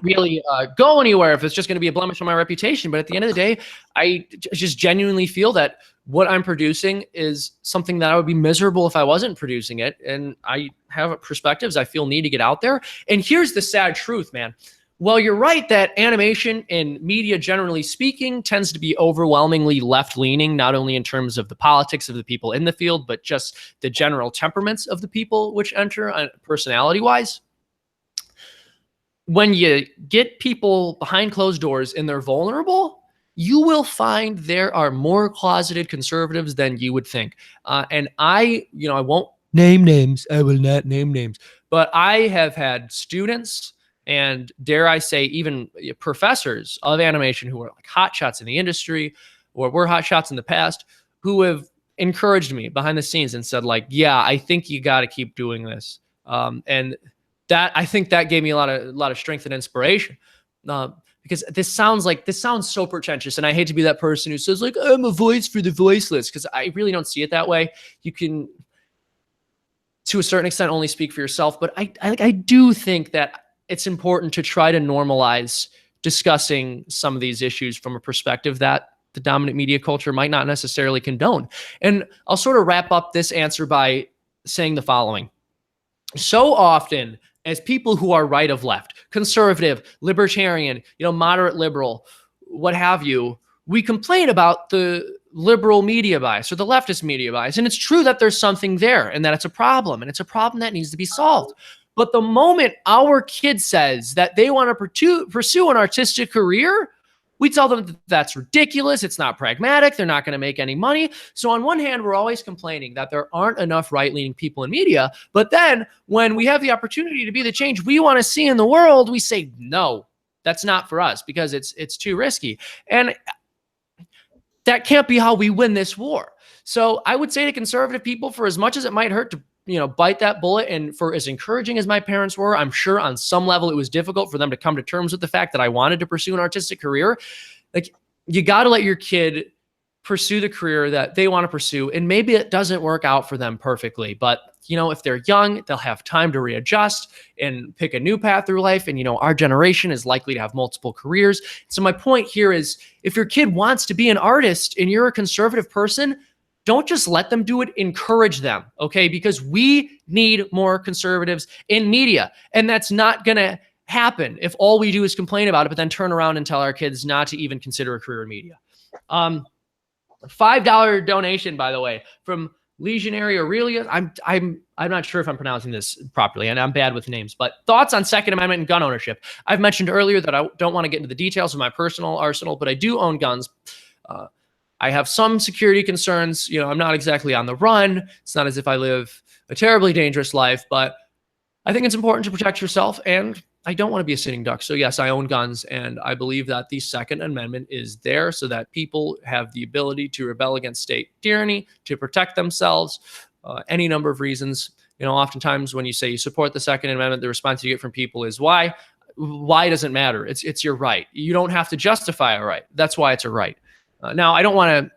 really go anywhere if it's just going to be a blemish on my reputation. But at the end of the day, I just genuinely feel that what I'm producing is something that I would be miserable if I wasn't producing it. And I have perspectives I feel need to get out there. And here's the sad truth, man. Well, you're right that animation and media, generally speaking, tends to be overwhelmingly left-leaning, not only in terms of the politics of the people in the field, but just the general temperaments of the people which enter, personality-wise. When you get people behind closed doors and they're vulnerable, you will find there are more closeted conservatives than you would think. And I won't name names. I will not name names. But I have had students and, dare I say, even professors of animation who are like hotshots in the industry or were hotshots in the past who have encouraged me behind the scenes and said, like, yeah, I think you got to keep doing this. And that, I think that gave me a lot of strength and inspiration. Because this sounds so pretentious, and I hate to be that person who says, like, I'm a voice for the voiceless, because I really don't see it that way. You can, to a certain extent, only speak for yourself, but I do think that it's important to try to normalize discussing some of these issues from a perspective that the dominant media culture might not necessarily condone. And I'll sort of wrap up this answer by saying the following. So often, as people who are right of left, conservative, libertarian, moderate liberal, what have you, we complain about the liberal media bias or the leftist media bias. And it's true that there's something there and that it's a problem, and it's a problem that needs to be solved. But the moment our kid says that they want to pursue an artistic career, we tell them that that's ridiculous. It's not pragmatic. They're not going to make any money. So on one hand, we're always complaining that there aren't enough right-leaning people in media. But then when we have the opportunity to be the change we want to see in the world, we say, no, that's not for us because it's too risky. And that can't be how we win this war. So I would say to conservative people, for as much as it might hurt to bite that bullet, and for as encouraging as my parents were, I'm sure on some level it was difficult for them to come to terms with the fact that I wanted to pursue an artistic career. Like, you got to let your kid pursue the career that they want to pursue, and maybe it doesn't work out for them perfectly, but if they're young, they'll have time to readjust and pick a new path through life. And our generation is likely to have multiple careers. So my point here is, if your kid wants to be an artist and you're a conservative person, don't just let them do it, encourage them, okay? Because we need more conservatives in media, and that's not gonna happen if all we do is complain about it, but then turn around and tell our kids not to even consider a career in media. $5 donation, by the way, from Legionary Aurelia. I'm not sure if I'm pronouncing this properly, and I'm bad with names, but thoughts on Second Amendment and gun ownership. I've mentioned earlier that I don't want to get into the details of my personal arsenal, but I do own guns. I have some security concerns. I'm not exactly on the run. It's not as if I live a terribly dangerous life, but I think it's important to protect yourself, and I don't want to be a sitting duck. So yes, I own guns, and I believe that the Second Amendment is there so that people have the ability to rebel against state tyranny, to protect themselves, any number of reasons. Oftentimes when you say you support the Second Amendment, the response you get from people is why? Why doesn't matter. It's your right. You don't have to justify a right. That's why it's a right. Now, I don't want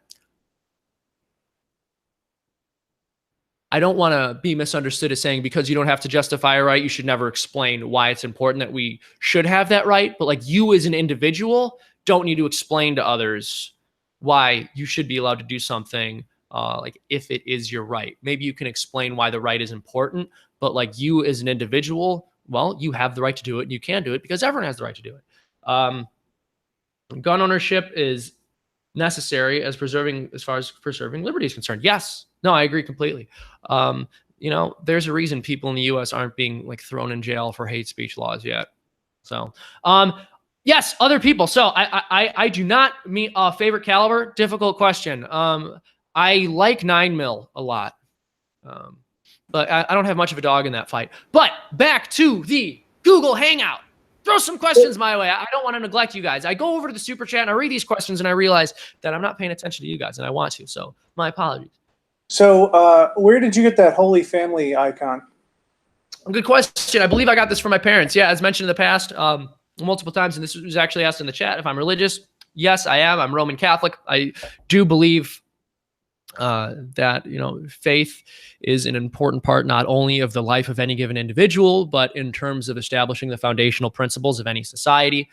to be misunderstood as saying because you don't have to justify a right, you should never explain why it's important that we should have that right. But like, you as an individual don't need to explain to others why you should be allowed to do something, like if it is your right. Maybe you can explain why the right is important, but like, you as an individual, well, you have the right to do it, and you can do it because everyone has the right to do it. Gun ownership is necessary as far as preserving liberty is concerned. Yes. No, I agree completely. There's a reason people in the US aren't being like thrown in jail for hate speech laws yet. So, yes, other people. So I do not mean favorite caliber. Difficult question. I like 9mm a lot. But I don't have much of a dog in that fight. But back to the Google Hangout. Throw some questions my way. I don't want to neglect you guys. I go over to the super chat and I read these questions and I realize that I'm not paying attention to you guys, and I want to. So my apologies. So where did you get that Holy Family icon? Good question. I believe I got this from my parents. Yeah, as mentioned in the past multiple times, and this was actually asked in the chat if I'm religious. Yes, I am. I'm Roman Catholic. I do believe that, you know, faith is an important part not only of the life of any given individual, but in terms of establishing the foundational principles of any society.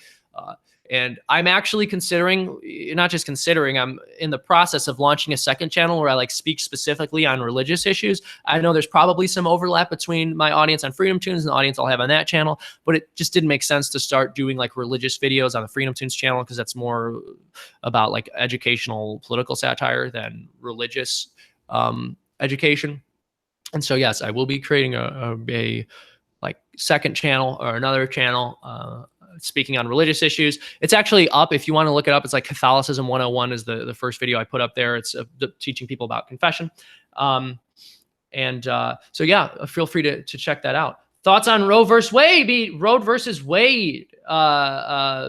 And I'm actually considering, not just considering, I'm in the process of launching a second channel where I like speak specifically on religious issues. I know there's probably some overlap between my audience on Freedomtoons and the audience I'll have on that channel, but it just didn't make sense to start doing like religious videos on the Freedomtoons channel because that's more about like educational political satire than religious education. And so, yes, I will be creating a like second channel or another channel speaking on religious issues. It's actually up if you want to look it up. It's like Catholicism 101 is the first video I put up there. It's teaching people about confession. So yeah, feel free to check that out. Thoughts on Roe versus Wade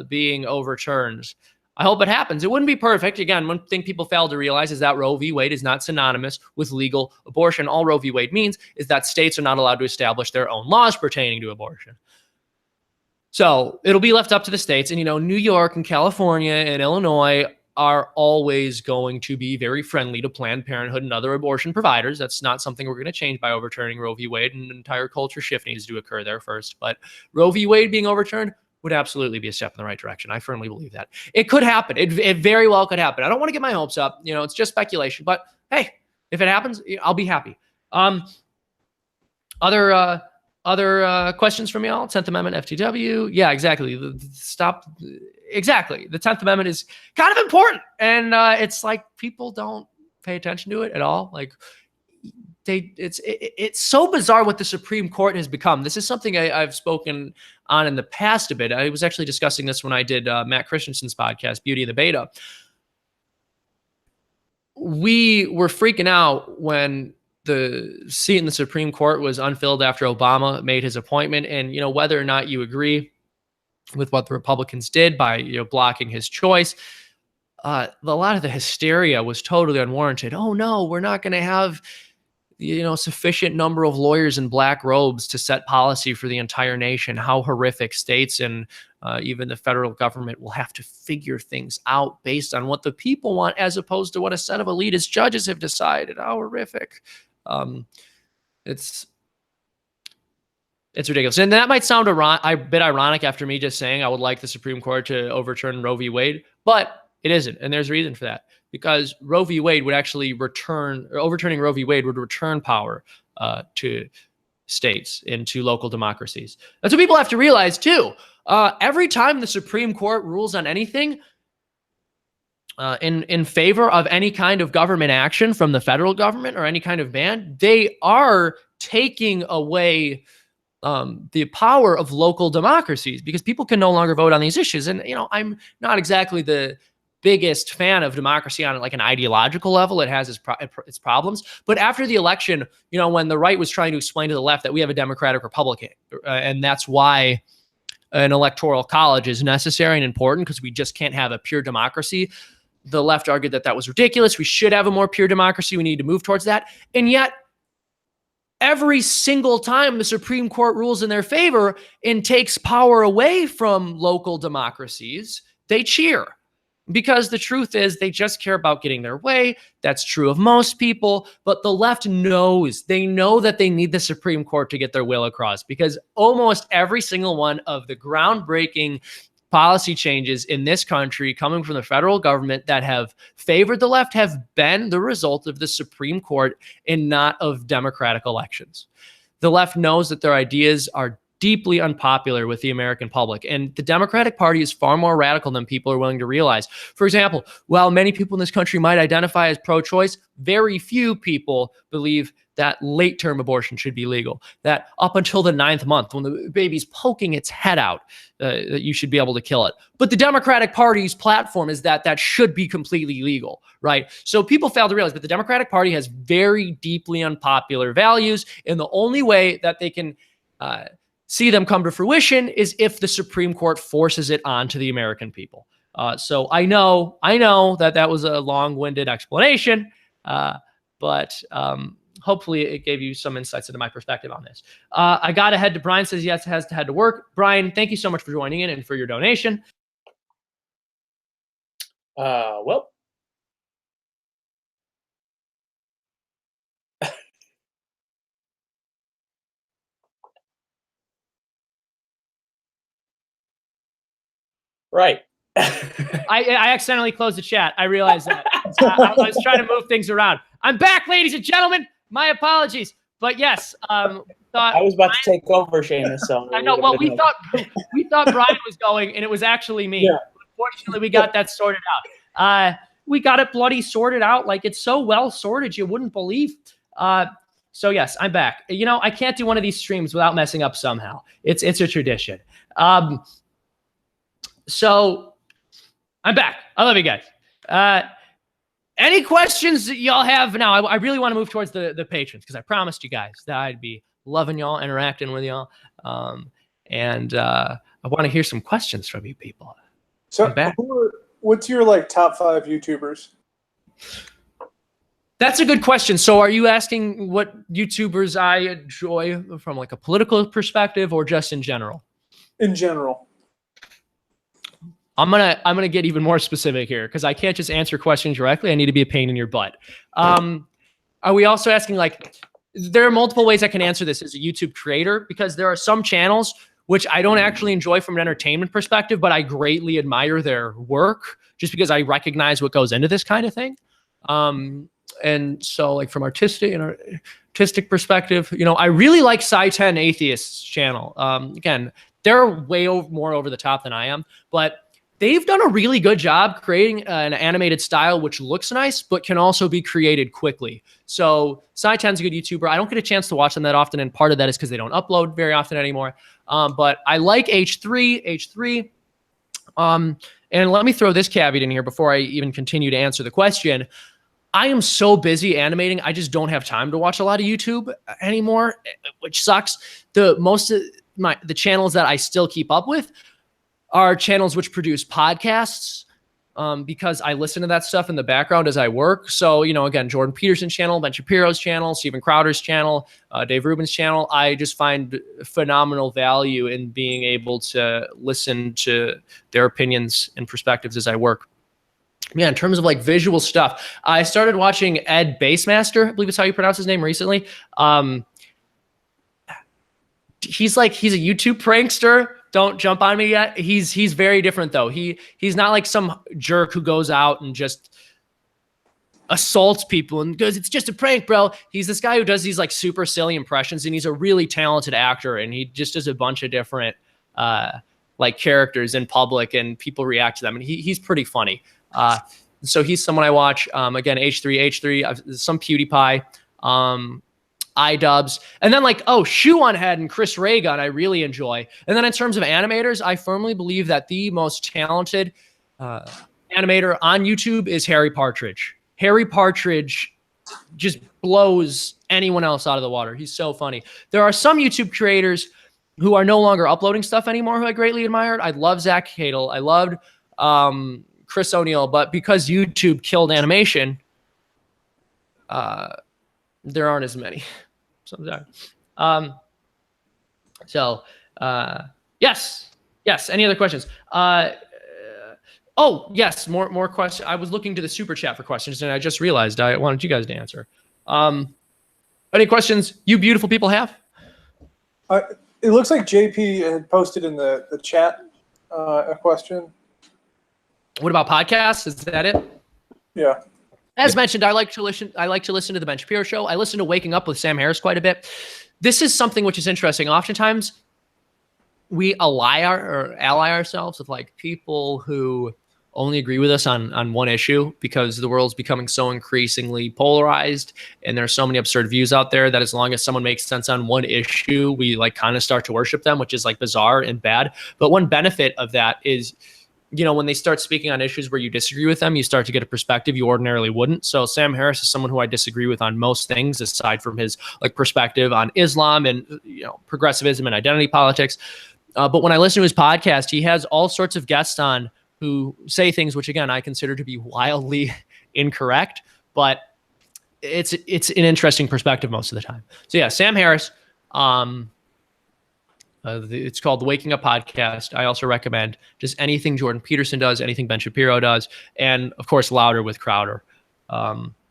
being overturned? I hope it happens. It wouldn't be perfect. Again, one thing people fail to realize is that Roe v. Wade is not synonymous with legal abortion. All Roe v. Wade means is that states are not allowed to establish their own laws pertaining to abortion. So it'll be left up to the states. And, you know, New York and California and Illinois are always going to be very friendly to Planned Parenthood and other abortion providers. That's not something we're going to change by overturning Roe v. Wade, and an entire culture shift needs to occur there first. But Roe v. Wade being overturned would absolutely be a step in the right direction. I firmly believe that. It could happen. It very well could happen. I don't want to get my hopes up. You know, it's just speculation. But hey, if it happens, I'll be happy. Other questions from y'all? 10th Amendment, FTW. Yeah, exactly. Exactly. The 10th Amendment is kind of important. And it's like people don't pay attention to it at all. Like it's so bizarre what the Supreme Court has become. This is something I've spoken on in the past a bit. I was actually discussing this when I did Matt Christensen's podcast, Beauty of the Beta. We were freaking out when the seat in the Supreme Court was unfilled after Obama made his appointment. And, you know, whether or not you agree with what the Republicans did by, you know, blocking his choice, a lot of the hysteria was totally unwarranted. Oh no, we're not going to have, you know, sufficient number of lawyers in black robes to set policy for the entire nation. How horrific. States and even the federal government will have to figure things out based on what the people want, as opposed to what a set of elitist judges have decided. How horrific. It's ridiculous. And that might sound a bit ironic after me just saying I would like the Supreme Court to overturn Roe v. Wade, but it isn't. And there's a reason for that, because Roe v. Wade would actually overturning Roe v. Wade would return power to states and to local democracies. That's what people have to realize too. Every time the Supreme Court rules on anything, in favor of any kind of government action from the federal government or any kind of ban, they are taking away the power of local democracies, because people can no longer vote on these issues. And, you know, I'm not exactly the biggest fan of democracy on like an ideological level. It has its problems. But after the election, you know, when the right was trying to explain to the left that we have a Democratic Republic, and that's why an electoral college is necessary and important, because we just can't have a pure democracy. The left argued that that was ridiculous. We should have a more pure democracy. We need to move towards that. And yet, every single time the Supreme Court rules in their favor and takes power away from local democracies, they cheer. Because the truth is, they just care about getting their way. That's true of most people. But the left knows. They know that they need the Supreme Court to get their will across, because almost every single one of the groundbreaking policy changes in this country coming from the federal government that have favored the left have been the result of the Supreme Court and not of democratic elections. The left knows that their ideas are deeply unpopular with the American public, and the Democratic Party is far more radical than people are willing to realize. For example, while many people in this country might identify as pro-choice, very few people believe that late-term abortion should be legal, that up until the 9th month, when the baby's poking its head out, that you should be able to kill it. But the Democratic Party's platform is that that should be completely legal, right? So people fail to realize that the Democratic Party has very deeply unpopular values, and the only way that they can see them come to fruition is if the Supreme Court forces it onto the American people. So I know that was a long-winded explanation, but hopefully it gave you some insights into my perspective on this. I got to head to Brian says yes, has to head to work. Brian, thank you so much for joining in and for your donation. Well, Right. I accidentally closed the chat. I realized that. I was trying to move things around. I'm back, ladies and gentlemen. My apologies. But yes, I was about to take over, Seamus. So I know. Well, we thought Brian was going, and it was actually me. Yeah. Unfortunately, we got that sorted out. We got it bloody sorted out. Like, it's so well sorted, you wouldn't believe. So yes, I'm back. You know, I can't do one of these streams without messing up somehow. It's a tradition. So I'm back. I love you guys. Any questions that y'all have now? I really want to move towards the patrons, because I promised you guys that I'd be loving y'all, interacting with y'all. And I want to hear some questions from you people. So what's your like top 5 YouTubers? That's a good question. So are you asking what YouTubers I enjoy from like a political perspective or just in general? In general. I'm gonna get even more specific here, because I can't just answer questions directly. I need to be a pain in your butt. Are we also asking, like, there are multiple ways I can answer this as a YouTube creator, because there are some channels which I don't actually enjoy from an entertainment perspective, but I greatly admire their work just because I recognize what goes into this kind of thing. And so, like, from artistic perspective, you know, I really like Sci-10 Atheist's channel. Again, they're way more over the top than I am, but they've done a really good job creating an animated style which looks nice, but can also be created quickly. So Sci-10's a good YouTuber. I don't get a chance to watch them that often, and part of that is because they don't upload very often anymore. But I like H3. And let me throw this caveat in here before I even continue to answer the question. I am so busy animating, I just don't have time to watch a lot of YouTube anymore, which sucks. Most of the channels that I still keep up with are channels which produce podcasts, because I listen to that stuff in the background as I work. So, you know, again, Jordan Peterson's channel, Ben Shapiro's channel, Steven Crowder's channel, Dave Rubin's channel. I just find phenomenal value in being able to listen to their opinions and perspectives as I work. Yeah, in terms of like visual stuff, I started watching Ed Basemaster, I believe it's how you pronounce his name, recently. He's a YouTube prankster. Don't jump on me yet. He's very different though. He's not like some jerk who goes out and just assaults people and goes, "It's just a prank, bro." He's this guy who does these like super silly impressions, and he's a really talented actor, and he just does a bunch of different like characters in public, and people react to them, and he's pretty funny. So he's someone I watch. Again, H3, some PewDiePie, iDubbbz, and then like, Shoe on Head and Chris Ray Gun, I really enjoy. And then in terms of animators, I firmly believe that the most talented animator on YouTube is Harry Partridge. Harry Partridge just blows anyone else out of the water. He's so funny. There are some YouTube creators who are no longer uploading stuff anymore who I greatly admired. I love Zach Cadle. I loved Chris O'Neill, but because YouTube killed animation, there aren't as many. So sorry. Yes. Any other questions? Yes. More questions. I was looking to the super chat for questions, and I just realized I wanted you guys to answer. Any questions you beautiful people have? It looks like JP had posted in the chat a question. What about podcasts? Is that it? Yeah. As mentioned, I like to listen to the Ben Shapiro Show. I listen to Waking Up with Sam Harris quite a bit. This is something which is interesting. Oftentimes, we ally ourselves with like people who only agree with us on one issue, because the world's becoming so increasingly polarized, and there's so many absurd views out there that as long as someone makes sense on one issue, we like kind of start to worship them, which is like bizarre and bad. But one benefit of that is, you know, when they start speaking on issues where you disagree with them, you start to get a perspective you ordinarily wouldn't. So Sam Harris is someone who I disagree with on most things, aside from his like perspective on Islam and, you know, progressivism and identity politics. But when I listen to his podcast, he has all sorts of guests on who say things which, again, I consider to be wildly incorrect, but it's an interesting perspective most of the time. So yeah, Sam Harris. It's called the Waking Up Podcast. I also recommend just anything Jordan Peterson does, anything Ben Shapiro does, and of course Louder with Crowder. Any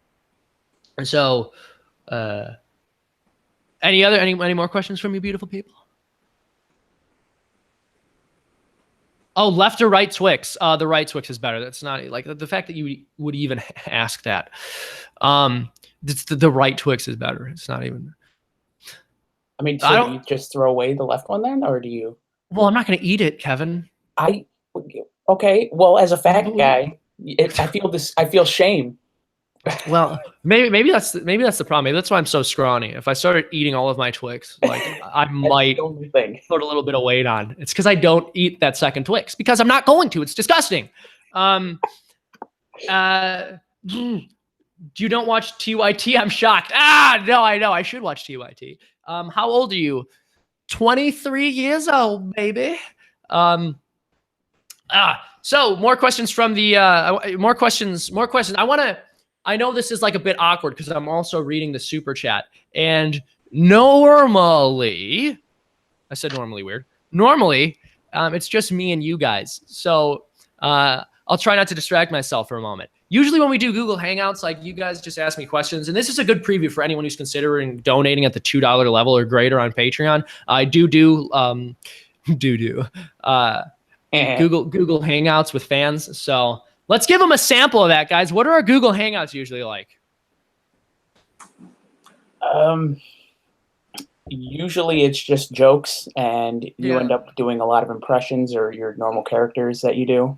more questions from you beautiful people? Oh, left or right Twix? The right Twix is better. That's not like the fact that you would even ask that. The right Twix is better. It's not even. I mean, so do you just throw away the left one then, or do you? Well, I'm not going to eat it, Kevin. Okay. Well, as a fat guy, I feel shame. Well, maybe that's the problem. Maybe that's why I'm so scrawny. If I started eating all of my Twix, like I might put a little bit of weight on. It's because I don't eat that second Twix because I'm not going to. It's disgusting. You don't watch TYT? I'm shocked. No, I know. I should watch TYT. How old are you? 23 years old, baby. So more questions from the more questions. I know this is like a bit awkward because I'm also reading the super chat. And normally, I said normally weird. Normally, it's just me and you guys. So I'll try not to distract myself for a moment. Usually when we do Google Hangouts, like you guys just ask me questions. And this is a good preview for anyone who's considering donating at the $2 level or greater on Patreon. I do Google Hangouts with fans. So let's give them a sample of that, guys. What are our Google Hangouts usually like? Usually it's just jokes, and you end up doing a lot of impressions or your normal characters that you do.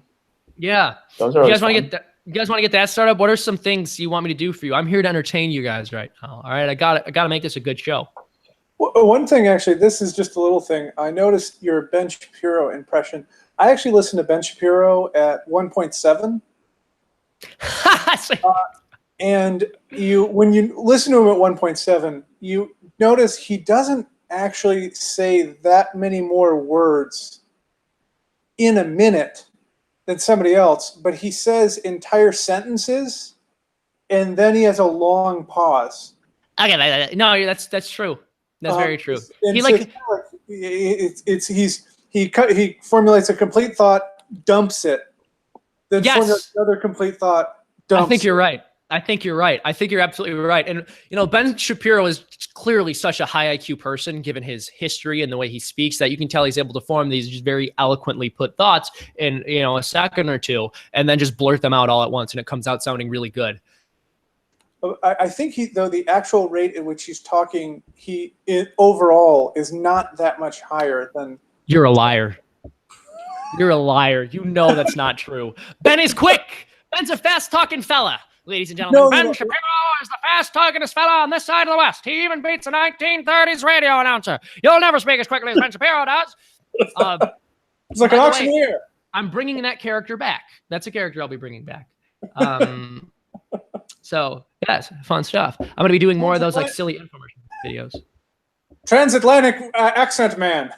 Yeah. Those are you guys want to get that? You guys want to get that started up? What are some things you want me to do for you? I'm here to entertain you guys right now. All right, I got to make this a good show. Well, one thing, actually, this is just a little thing. I noticed your Ben Shapiro impression. I actually listened to Ben Shapiro at 1.7. And when you listen to him at 1.7, you notice he doesn't actually say that many more words in a minute than somebody else, but he says entire sentences, and then he has a long pause. Okay, no, that's true. That's very true. He formulates a complete thought, dumps it, then formulates another complete thought, dumps it. I think you're right. I think you're absolutely right. And, Ben Shapiro is clearly such a high IQ person, given his history and the way he speaks, that you can tell he's able to form these just very eloquently put thoughts in, a second or two, and then just blurt them out all at once. And it comes out sounding really good. I think the actual rate at which he's talking, overall is not that much higher than. You're a liar. You're a liar. You know that's not true. Ben is quick. Ben's a fast talking fella. Ladies and gentlemen, Ben Shapiro is the fast-talkingest fella on this side of the West. He even beats a 1930s radio announcer. You'll never speak as quickly as Ben Shapiro does. It's like an auctioneer. I'm bringing that character back. That's a character I'll be bringing back. So, yes, fun stuff. I'm going to be doing more of those like silly infomercial videos. Transatlantic accent man.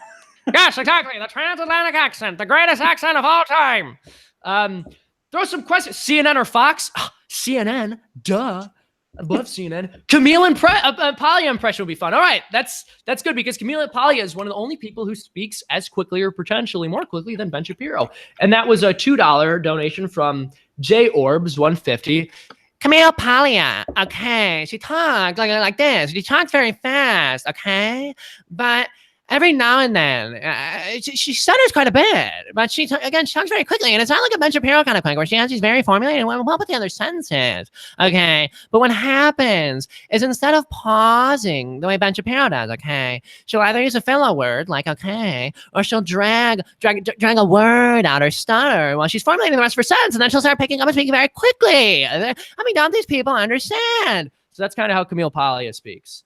Yes, exactly. The transatlantic accent, the greatest accent of all time. Throw some questions. CNN or Fox? CNN, duh. I love CNN. Camille Paglia impression would be fun. All right, that's good because Camille Paglia is one of the only people who speaks as quickly or potentially more quickly than Ben Shapiro. And that was a $2 donation from J Orbs 150. Camille Paglia, okay, she talks like this. She talks very fast, okay, but every now and then, she stutters quite a bit, but she talks very quickly, and it's not like a Ben Shapiro kind of quick, where she has these very formulated, what about the other sentences? Okay, but what happens is instead of pausing the way Ben Shapiro does, okay, she'll either use a filler word, like okay, or she'll drag a word out or stutter while she's formulating the rest of her sentence, and then she'll start picking up and speaking very quickly. I mean, don't these people understand? So that's kind of how Camille Paglia speaks.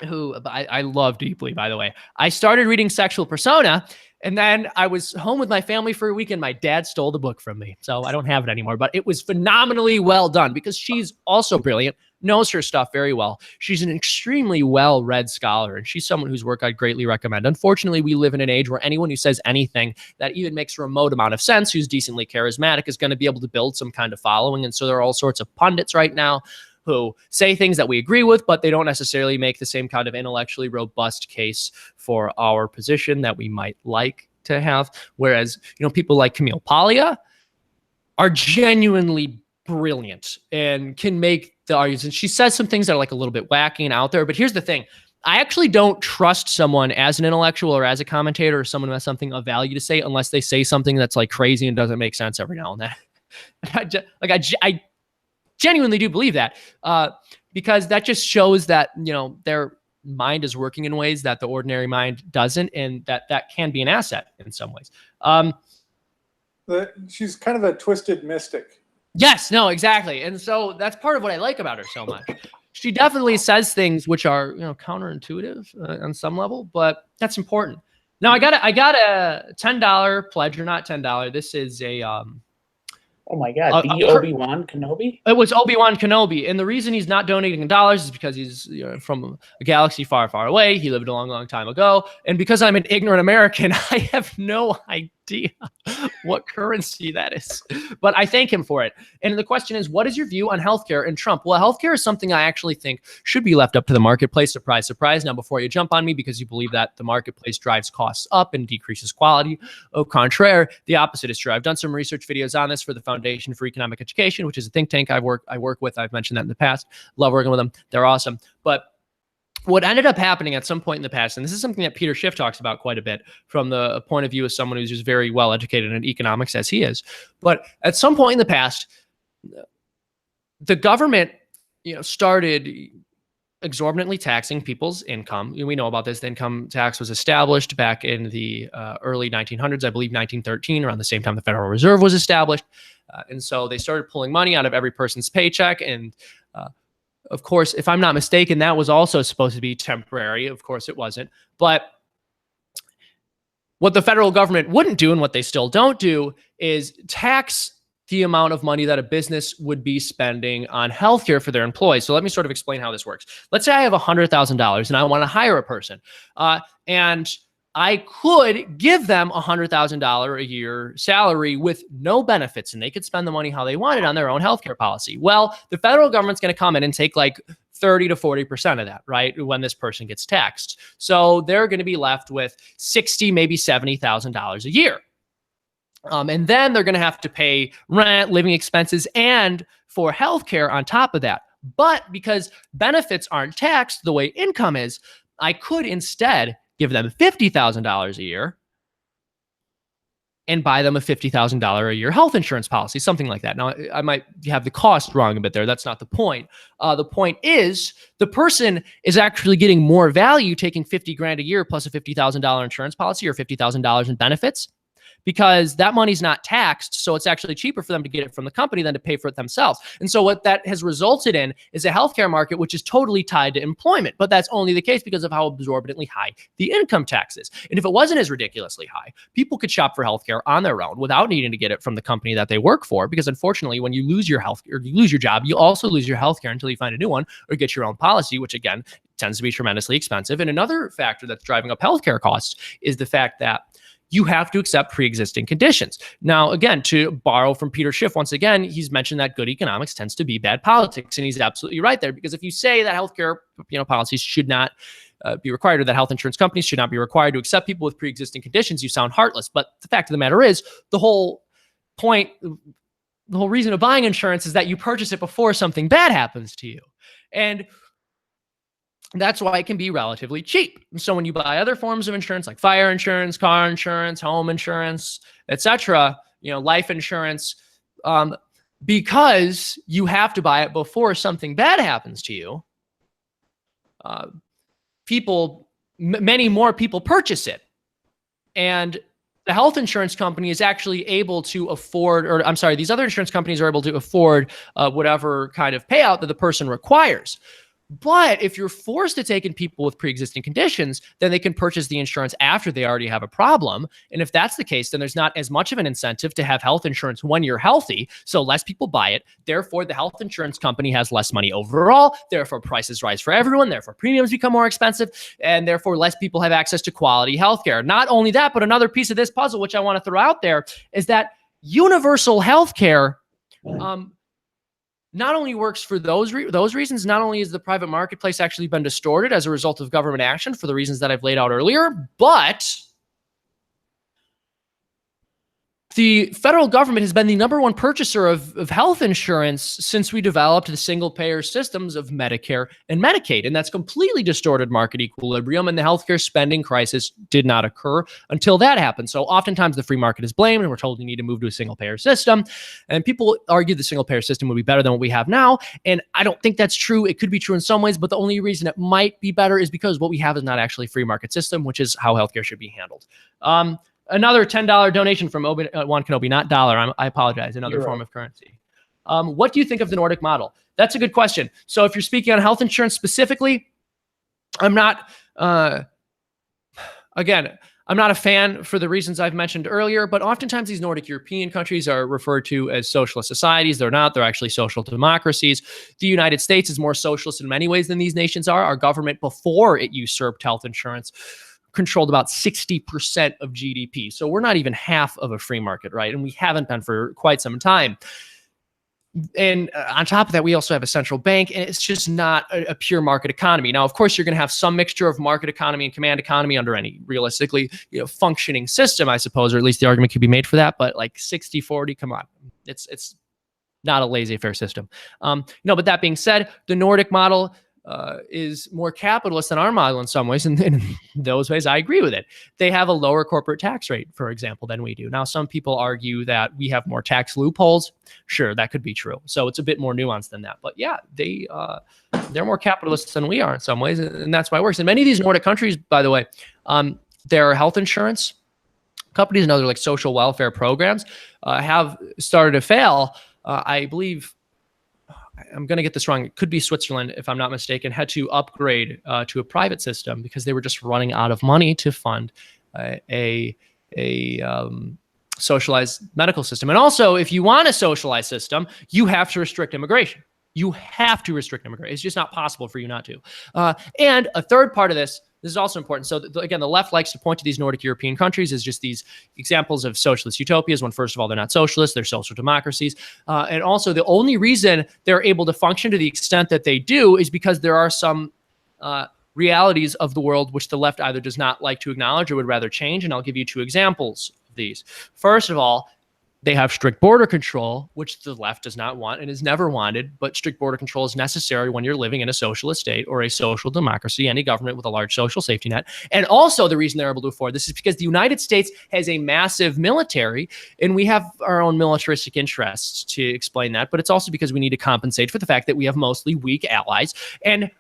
Who I love deeply, by the way. I started reading Sexual Persona, and then I was home with my family for a week, and my dad stole the book from me. So I don't have it anymore, but it was phenomenally well done because she's also brilliant, knows her stuff very well. She's an extremely well-read scholar, and she's someone whose work I'd greatly recommend. Unfortunately, we live in an age where anyone who says anything that even makes a remote amount of sense, who's decently charismatic, is going to be able to build some kind of following. And so there are all sorts of pundits right now who say things that we agree with, but they don't necessarily make the same kind of intellectually robust case for our position that we might like to have. Whereas, people like Camille Paglia are genuinely brilliant and can make the arguments. And she says some things that are like a little bit wacky and out there. But here's the thing. I actually don't trust someone as an intellectual or as a commentator or someone who has something of value to say unless they say something that's like crazy and doesn't make sense every now and then. I genuinely do believe that because that just shows that, you know, their mind is working in ways that the ordinary mind doesn't, and that can be an asset in some ways. She's kind of a twisted mystic. Yes, no, exactly. And so that's part of what I like about her so much. She definitely says things which are, you know, counterintuitive on some level, but that's important. Now I got a $10 pledge, or not $10. This is a oh my God, the Obi-Wan Kenobi? It was Obi-Wan Kenobi. And the reason he's not donating in dollars is because he's, you know, from a galaxy far, far away. He lived a long, long time ago. And because I'm an ignorant American, I have no idea what currency that is. But I thank him for it. And the question is, what is your view on healthcare and Trump? Well, healthcare is something I actually think should be left up to the marketplace. Surprise, surprise. Now, before you jump on me because you believe that the marketplace drives costs up and decreases quality, au contraire, the opposite is true. I've done some research videos on this for the Foundation for Economic Education, which is a think tank I work with. I've mentioned that in the past. Love working with them. They're awesome. But what ended up happening at some point in the past, and this is something that Peter Schiff talks about quite a bit from the point of view of someone who's just very well educated in economics as he is, but at some point in the past, the government, you know, started exorbitantly taxing people's income. We know about this. The income tax was established back in the early 1900s, I believe 1913, around the same time the Federal Reserve was established. And so they started pulling money out of every person's paycheck. And of course, if I'm not mistaken, that was also supposed to be temporary. Of course, it wasn't. But what the federal government wouldn't do, and what they still don't do, is tax the amount of money that a business would be spending on healthcare for their employees. So let me sort of explain how this works. Let's say I have $100,000 and I want to hire a person, and I could give them $100,000 a year salary with no benefits, and they could spend the money how they wanted on their own healthcare policy. Well, the federal government's going to come in and take like 30 to 40% of that, right? When this person gets taxed. So they're going to be left with $60,000, maybe $70,000 a year. And then they're going to have to pay rent, living expenses, and for healthcare on top of that. But because benefits aren't taxed the way income is, I could instead give them $50,000 a year and buy them a $50,000 a year health insurance policy, something like that. Now, I might have the cost wrong a bit there. That's not the point. The point is the person is actually getting more value taking $50,000 a year plus a $50,000 insurance policy or $50,000 in benefits, because that money's not taxed. So it's actually cheaper for them to get it from the company than to pay for it themselves. And so what that has resulted in is a healthcare market which is totally tied to employment. But that's only the case because of how exorbitantly high the income tax is. And if it wasn't as ridiculously high, people could shop for healthcare on their own without needing to get it from the company that they work for. Because unfortunately, when you lose your health or you lose your job, you also lose your healthcare until you find a new one or get your own policy, which again tends to be tremendously expensive. And another factor that's driving up healthcare costs is the fact that you have to accept pre-existing conditions. Now, again, to borrow from Peter Schiff, once again, he's mentioned that good economics tends to be bad politics, and he's absolutely right there. Because if you say that healthcare, policies should not be required, or that health insurance companies should not be required to accept people with pre-existing conditions, you sound heartless. But the fact of the matter is, the whole point, the whole reason of buying insurance is that you purchase it before something bad happens to you, and that's why it can be relatively cheap. So when you buy other forms of insurance like fire insurance, car insurance, home insurance, etc., life insurance, because you have to buy it before something bad happens to you, many more people purchase it. And the health insurance company is actually able to afford, these other insurance companies are able to afford whatever kind of payout that the person requires. But if you're forced to take in people with pre-existing conditions, then they can purchase the insurance after they already have a problem. And if that's the case, then there's not as much of an incentive to have health insurance when you're healthy. So less people buy it. Therefore, the health insurance company has less money overall. Therefore, prices rise for everyone. Therefore, premiums become more expensive. And therefore, less people have access to quality healthcare. Not only that, but another piece of this puzzle, which I want to throw out there, is that universal healthcare not only works for those reasons, not only has the private marketplace actually been distorted as a result of government action for the reasons that I've laid out earlier, but the federal government has been the #1 purchaser of health insurance since we developed the single-payer systems of Medicare and Medicaid, and that's completely distorted market equilibrium, and the healthcare spending crisis did not occur until that happened. So oftentimes the free market is blamed, and we're told we need to move to a single-payer system, and people argue the single-payer system would be better than what we have now, and I don't think that's true. It could be true in some ways, but the only reason it might be better is because what we have is not actually a free market system, which is how healthcare should be handled. Another $10 donation from Juan Kenobi, not dollar. I apologize. Another form of currency. What do you think of the Nordic model? That's a good question. So if you're speaking on health insurance specifically, I'm not, again, I'm not a fan for the reasons I've mentioned earlier, but oftentimes these Nordic European countries are referred to as socialist societies. They're not. They're actually social democracies. The United States is more socialist in many ways than these nations are. Our government, before it usurped health insurance, controlled about 60% of GDP. So we're not even half of a free market, right? And we haven't been for quite some time. And on top of that, we also have a central bank, and it's just not a pure market economy. Now, of course, you're going to have some mixture of market economy and command economy under any realistically, functioning system, I suppose, or at least the argument could be made for that. But like 60-40, come on, it's not a laissez-faire system. No, but that being said, the Nordic model is more capitalist than our model in some ways. And in those ways, I agree with it. They have a lower corporate tax rate, for example, than we do. Now, some people argue that we have more tax loopholes. Sure, that could be true. So it's a bit more nuanced than that. But yeah, they're more capitalist than we are in some ways. And that's why it works. In many of these Nordic countries, by the way, their health insurance companies and other like social welfare programs have started to fail. I believe, I'm going to get this wrong, it could be Switzerland, if I'm not mistaken, had to upgrade to a private system because they were just running out of money to fund a socialized medical system. And also, if you want a socialized system, you have to restrict immigration. You have to restrict immigration. It's just not possible for you not to. And a third part of this is also important. So again, the left likes to point to these Nordic European countries as just these examples of socialist utopias when, first of all, they're not socialists, they're social democracies. And also the only reason they're able to function to the extent that they do is because there are some realities of the world which the left either does not like to acknowledge or would rather change. And I'll give you two examples of these. First of all, they have strict border control, which the left does not want and has never wanted, but strict border control is necessary when you're living in a socialist state or a social democracy, any government with a large social safety net. And also the reason they're able to afford this is because the United States has a massive military, and we have our own militaristic interests to explain that, but it's also because we need to compensate for the fact that we have mostly weak allies, and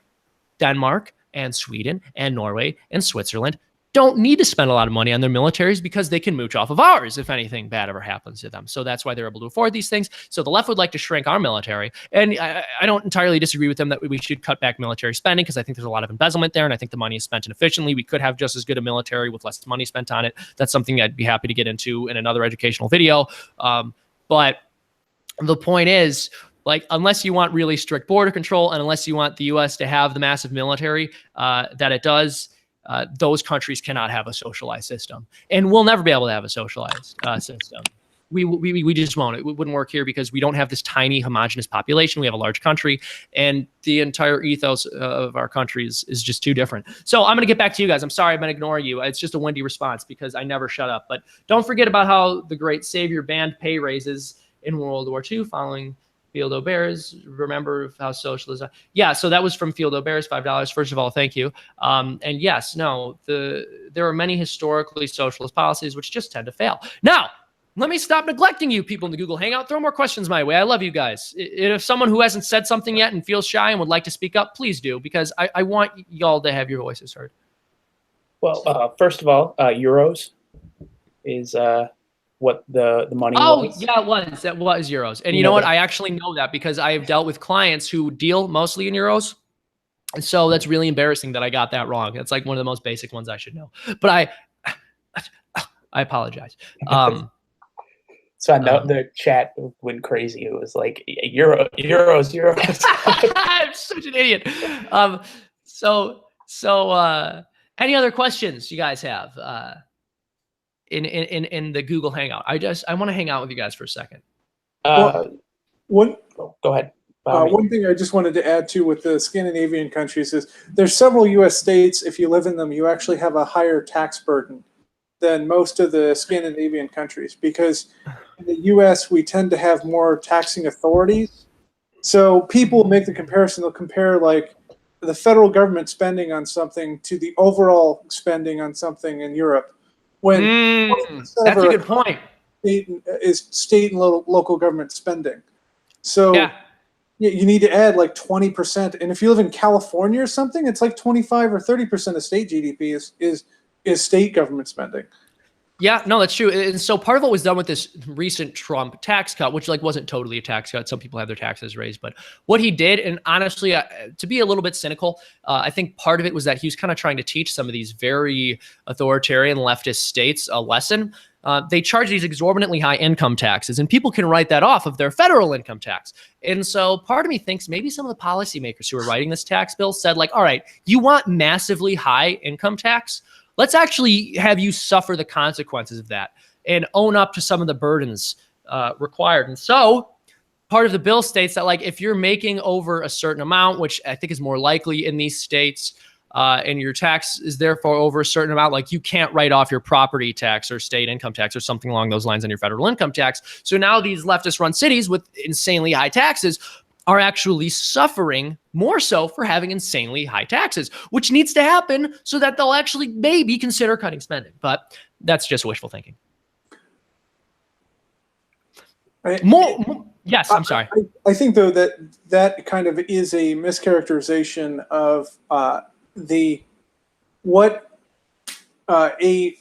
Denmark and Sweden and Norway and Switzerland don't need to spend a lot of money on their militaries because they can mooch off of ours if anything bad ever happens to them. So that's why they're able to afford these things. So the left would like to shrink our military. And I don't entirely disagree with them that we should cut back military spending because I think there's a lot of embezzlement there, and I think the money is spent inefficiently. We could have just as good a military with less money spent on it. That's something I'd be happy to get into in another educational video. But the point is, like, unless you want really strict border control and unless you want the U.S. to have the massive military that it does, those countries cannot have a socialized system, and we'll never be able to have a socialized system. We just won't. It wouldn't work here because we don't have this tiny homogenous population. We have a large country, and the entire ethos of our country is just too different. So I'm going to get back to you guys. I'm sorry I've been ignoring you. It's just a windy response because I never shut up. But don't forget about how the great savior banned pay raises in World War II following Field O'Bears. Remember how socialism. Yeah, so that was from Field O'Bears, $5. First of all, thank you. And yes, no, there are many historically socialist policies which just tend to fail. Now, let me stop neglecting you people in the Google Hangout. Throw more questions my way. I love you guys. If someone who hasn't said something yet and feels shy and would like to speak up, please do, because I want y'all to have your voices heard. Well, first of all, euros is what the money was. Oh, yeah, it was. That was euros. And you know what? I actually know that because I have dealt with clients who deal mostly in euros. And so that's really embarrassing that I got that wrong. It's like one of the most basic ones I should know. But I apologize. So I know the chat went crazy. It was like euros. I'm such an idiot. So any other questions you guys have? In the Google Hangout. I want to hang out with you guys for a second. Go ahead. One thing I just wanted to add to with the Scandinavian countries is there's several U.S. states, if you live in them, you actually have a higher tax burden than most of the Scandinavian countries, because in the US we tend to have more taxing authorities. So people make the comparison, they'll compare like the federal government spending on something to the overall spending on something in Europe. When That's a good point. Is state and local government spending. So Yeah. you need to add like 20%. And if you live in California or something, it's like 25 or 30% of state GDP is state government spending. Yeah, no, that's true. And so part of what was done with this recent Trump tax cut, which like wasn't totally a tax cut, some people had their taxes raised, but what he did, and honestly, to be a little bit cynical, I think part of it was that he was kind of trying to teach some of these very authoritarian leftist states a lesson. They charge these exorbitantly high income taxes, and people can write that off of their federal income tax. And so part of me thinks maybe some of the policymakers who are writing this tax bill said like, all right, you want massively high income tax? Let's actually have you suffer the consequences of that and own up to some of the burdens required. And so part of the bill states that like if you're making over a certain amount, which I think is more likely in these states, and your tax is therefore over a certain amount, like you can't write off your property tax or state income tax or something along those lines on your federal income tax. So now these leftist run cities with insanely high taxes are actually suffering more so for having insanely high taxes, which needs to happen so that they'll actually maybe consider cutting spending. But that's just wishful thinking. Yes, I'm sorry. I think, though, that kind of is a mischaracterization of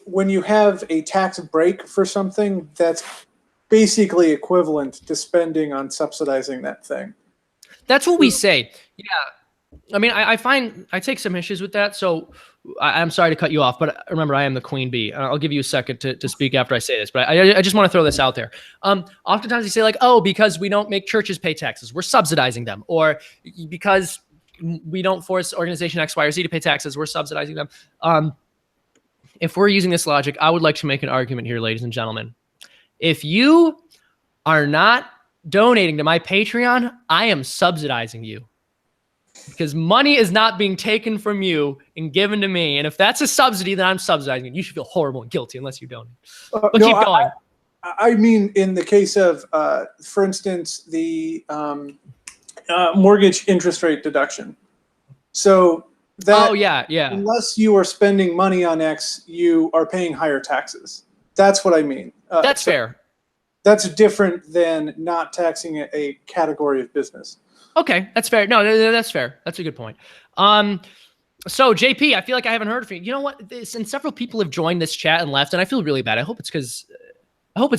when you have a tax break for something, that's basically equivalent to spending on subsidizing that thing. That's what we say. Yeah. I mean, I take some issues with that. So I'm sorry to cut you off, but remember, I am the queen bee. I'll give you a second to speak after I say this, but I just want to throw this out there. Oftentimes you say like, oh, because we don't make churches pay taxes, we're subsidizing them. Or because we don't force organization X, Y, or Z to pay taxes, we're subsidizing them. If we're using this logic, I would like to make an argument here, ladies and gentlemen. If you are not donating to my Patreon, I am subsidizing you, because money is not being taken from you and given to me. And if that's a subsidy, then I'm subsidizing it. You should feel horrible and guilty unless you donate. But no, keep going. I mean, in the case of, for instance, the mortgage interest rate deduction. So that, unless you are spending money on X, you are paying higher taxes. That's what I mean. That's fair. That's different than not taxing a category of business. Okay, that's fair. No, that's fair. That's a good point. So JP, I feel like I haven't heard from you. You know what? Since several people have joined this chat and left, and I feel really bad. I hope it's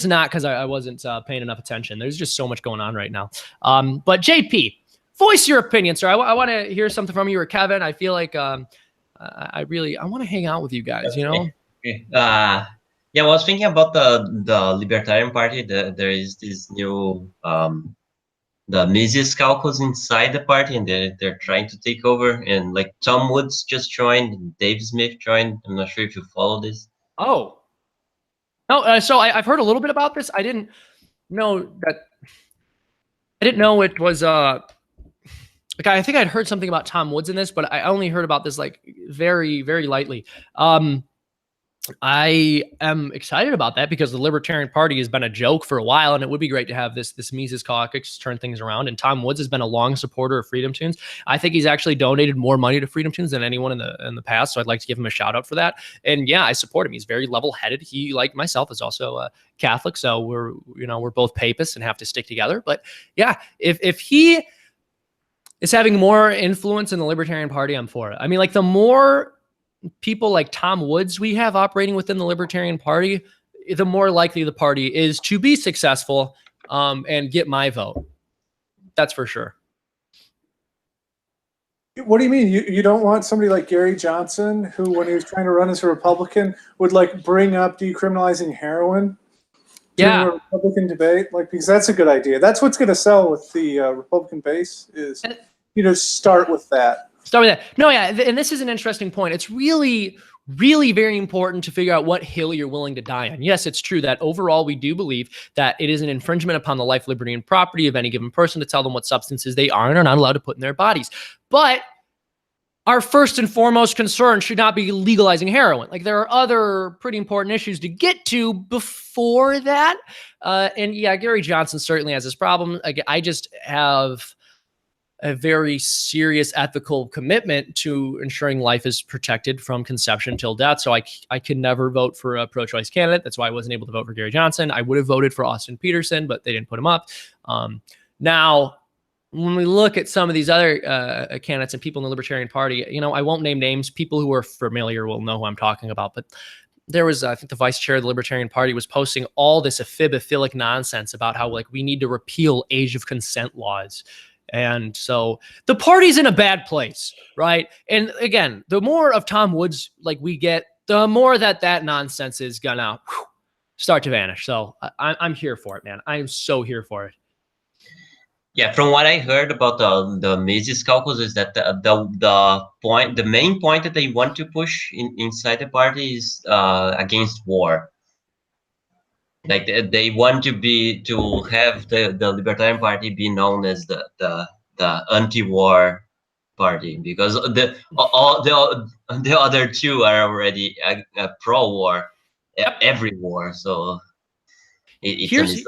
not because I wasn't paying enough attention. There's just so much going on right now. But JP, voice your opinion, sir. I want to hear something from you or Kevin. I feel like I want to hang out with you guys. You know. Okay. Yeah, I was thinking about the Libertarian Party. There is this new the Mises caucus inside the party, and they're trying to take over. And like Tom Woods just joined, and Dave Smith joined. I'm not sure if you follow this. Oh, no. So I've heard a little bit about this. I didn't know it was like I think I'd heard something about Tom Woods in this, but I only heard about this like very, very lightly. I am excited about that because the Libertarian Party has been a joke for a while, and it would be great to have this Mises caucus turn things around. And Tom Woods has been a long supporter of Freedomtoons. I think he's actually donated more money to Freedomtoons than anyone in the past, so I'd like to give him a shout out for that. And yeah, I support him. He's very level-headed. He, like myself, is also Catholic, so we're both papists and have to stick together. But yeah, if he is having more influence in the Libertarian Party, I'm for it. I mean, like the more people like Tom Woods we have operating within the Libertarian Party, the more likely the party is to be successful and get my vote. That's for sure. What do you mean? You don't want somebody like Gary Johnson, who, when he was trying to run as a Republican, would like bring up decriminalizing heroin during a Republican debate? Like, because that's a good idea. That's what's going to sell with the Republican base is, start with that. Start with that. No, yeah, and this is an interesting point. It's really, really very important to figure out what hill you're willing to die on. Yes, it's true that overall we do believe that it is an infringement upon the life, liberty, and property of any given person to tell them what substances they are and are not allowed to put in their bodies. But our first and foremost concern should not be legalizing heroin. Like, there are other pretty important issues to get to before that. And yeah, Gary Johnson certainly has this problem. I just have a very serious ethical commitment to ensuring life is protected from conception till death. So I can never vote for a pro-choice candidate. That's why I wasn't able to vote for Gary Johnson. I would have voted for Austin Peterson, but they didn't put him up. Now, when we look at some of these other candidates and people in the Libertarian Party, you know, I won't name names. People who are familiar will know who I'm talking about. But there was, I think the vice chair of the Libertarian Party was posting all this affibophilic nonsense about how, like, we need to repeal age of consent laws. And so the party's in a bad place, right? And again, the more of Tom Woods like we get, the more that nonsense is gonna start to vanish. So I'm here for it, man. I am so here for it. Yeah, from what I heard about the Mises caucus is that the main point that they want to push inside the party is against war. Like they want to have the Libertarian Party be known as the anti-war party, because the other two are already pro-war, every war. So it's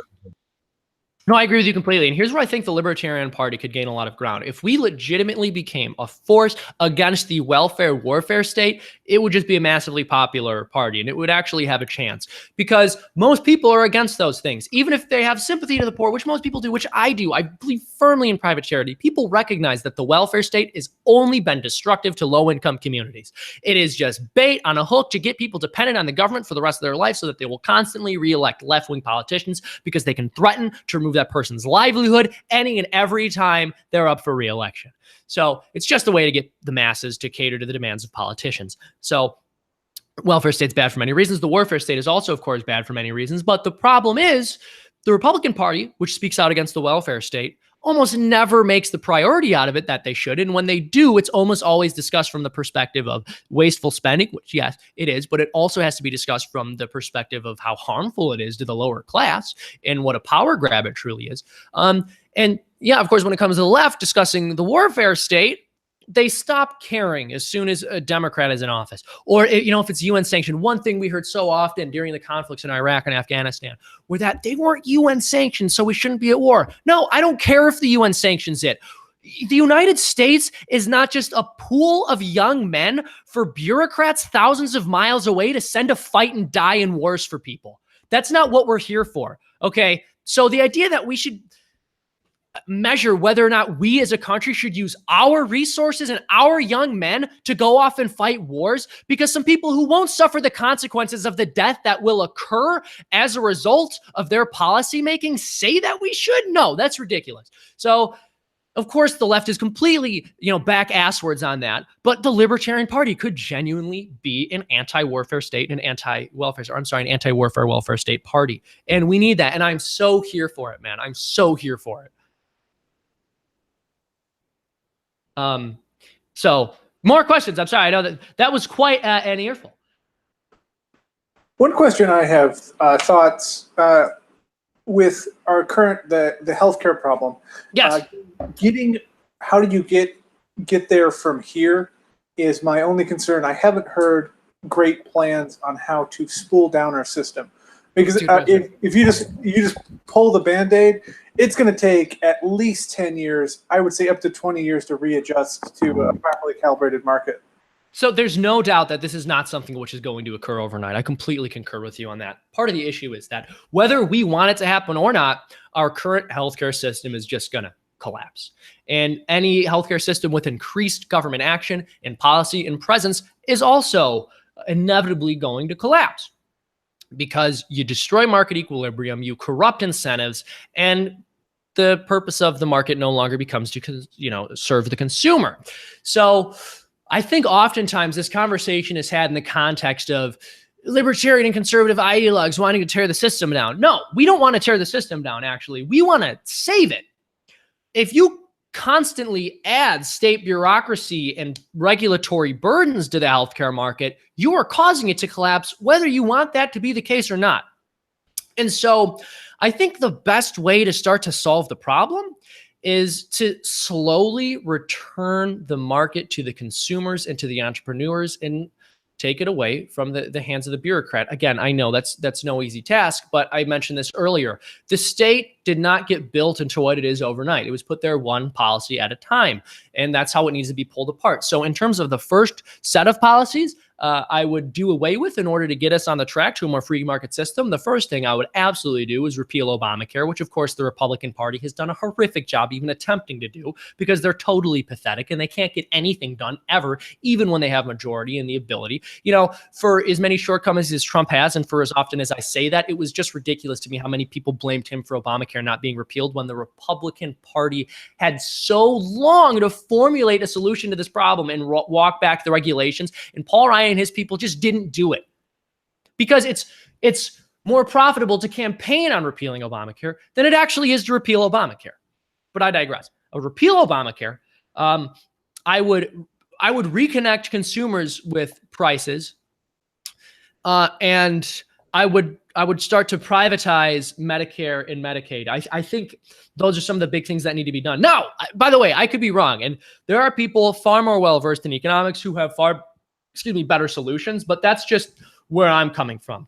No, I agree with you completely. And here's where I think the Libertarian Party could gain a lot of ground. If we legitimately became a force against the welfare warfare state, it would just be a massively popular party, and it would actually have a chance, because most people are against those things. Even if they have sympathy to the poor, which most people do, which I do, I believe firmly in private charity. People recognize that the welfare state has only been destructive to low-income communities. It is just bait on a hook to get people dependent on the government for the rest of their life so that they will constantly re-elect left-wing politicians because they can threaten to remove that person's livelihood any and every time they're up for re-election. So it's just a way to get the masses to cater to the demands of politicians. So welfare state's bad for many reasons. The warfare state is also, of course, bad for many reasons. But the problem is the Republican Party, which speaks out against the welfare state, almost never makes the priority out of it that they should. And when they do, it's almost always discussed from the perspective of wasteful spending, which, yes, it is, but it also has to be discussed from the perspective of how harmful it is to the lower class and what a power grab it truly is. And yeah, of course, when it comes to the left discussing the warfare state, they stop caring as soon as a Democrat is in office. Or, you know, if it's UN sanctioned. One thing we heard so often during the conflicts in Iraq and Afghanistan were that they weren't UN sanctioned, so we shouldn't be at war. No, I don't care if the UN sanctions it. The United States is not just a pool of young men for bureaucrats thousands of miles away to send to fight and die in wars for people. That's not what we're here for, okay? So the idea that we should measure whether or not we as a country should use our resources and our young men to go off and fight wars because some people who won't suffer the consequences of the death that will occur as a result of their policymaking say that we should? No, that's ridiculous. So, of course, the left is completely, back asswards on that, but the Libertarian Party could genuinely be an anti-warfare state and an anti-warfare welfare state party. And we need that. And I'm so here for it, man. I'm so here for it. So more questions. I'm sorry. I know that was quite an earful. One question I have, thoughts with our current the healthcare problem. Yes. How do you get there from here is my only concern. I haven't heard great plans on how to spool down our system, because if you just pull the Band-Aid, it's going to take at least 10 years, I would say up to 20 years to readjust to a properly calibrated market. So there's no doubt that this is not something which is going to occur overnight. I completely concur with you on that. Part of the issue is that whether we want it to happen or not, our current healthcare system is just going to collapse. And any healthcare system with increased government action and policy and presence is also inevitably going to collapse, because you destroy market equilibrium, you corrupt incentives, and the purpose of the market no longer becomes to, serve the consumer. So I think oftentimes this conversation is had in the context of libertarian and conservative ideologues wanting to tear the system down. No, we don't want to tear the system down, actually. We want to save it. If you constantly add state bureaucracy and regulatory burdens to the healthcare market, you are causing it to collapse, whether you want that to be the case or not. And so I think the best way to start to solve the problem is to slowly return the market to the consumers and to the entrepreneurs and take it away from the hands of the bureaucrat. Again, I know that's no easy task, but I mentioned this earlier. The state did not get built into what it is overnight. It was put there one policy at a time, and that's how it needs to be pulled apart. So in terms of the first set of policies, I would do away with in order to get us on the track to a more free market system. The first thing I would absolutely do is repeal Obamacare, which of course the Republican Party has done a horrific job even attempting to do, because they're totally pathetic and they can't get anything done ever, even when they have majority and the ability. You know, for as many shortcomings as Trump has, and for as often as I say that, it was just ridiculous to me how many people blamed him for Obamacare not being repealed when the Republican Party had so long to formulate a solution to this problem and walk back the regulations. And Paul Ryan and his people just didn't do it because it's more profitable to campaign on repealing Obamacare than it actually is to repeal Obamacare. But I digress. I would repeal Obamacare. I would reconnect consumers with prices, and I would start to privatize Medicare and Medicaid. I think those are some of the big things that need to be done. Now, by the way, I could be wrong, and there are people far more well-versed in economics who have better solutions, but that's just where I'm coming from.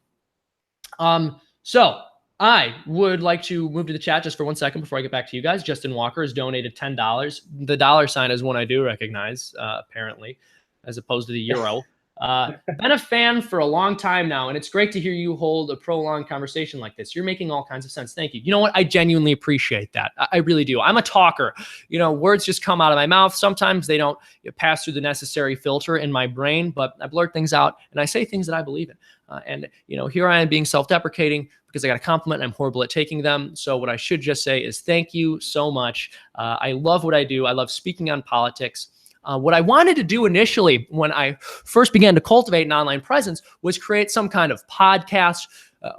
So I would like to move to the chat just for 1 second before I get back to you guys. Justin Walker has donated $10. The dollar sign is one I do recognize, apparently, as opposed to the euro. Been a fan for a long time now, and it's great to hear you hold a prolonged conversation like this. You're making all kinds of sense. Thank you. You know what? I genuinely appreciate that. I really do. I'm a talker. You know, words just come out of my mouth. Sometimes they don't pass through the necessary filter in my brain, but I blurt things out and I say things that I believe in. And, you know, here I am being self-deprecating because I got a compliment and I'm horrible at taking them. So what I should just say is thank you so much. I love what I do. I love speaking on politics. What I wanted to do initially when I first began to cultivate an online presence was create some kind of podcast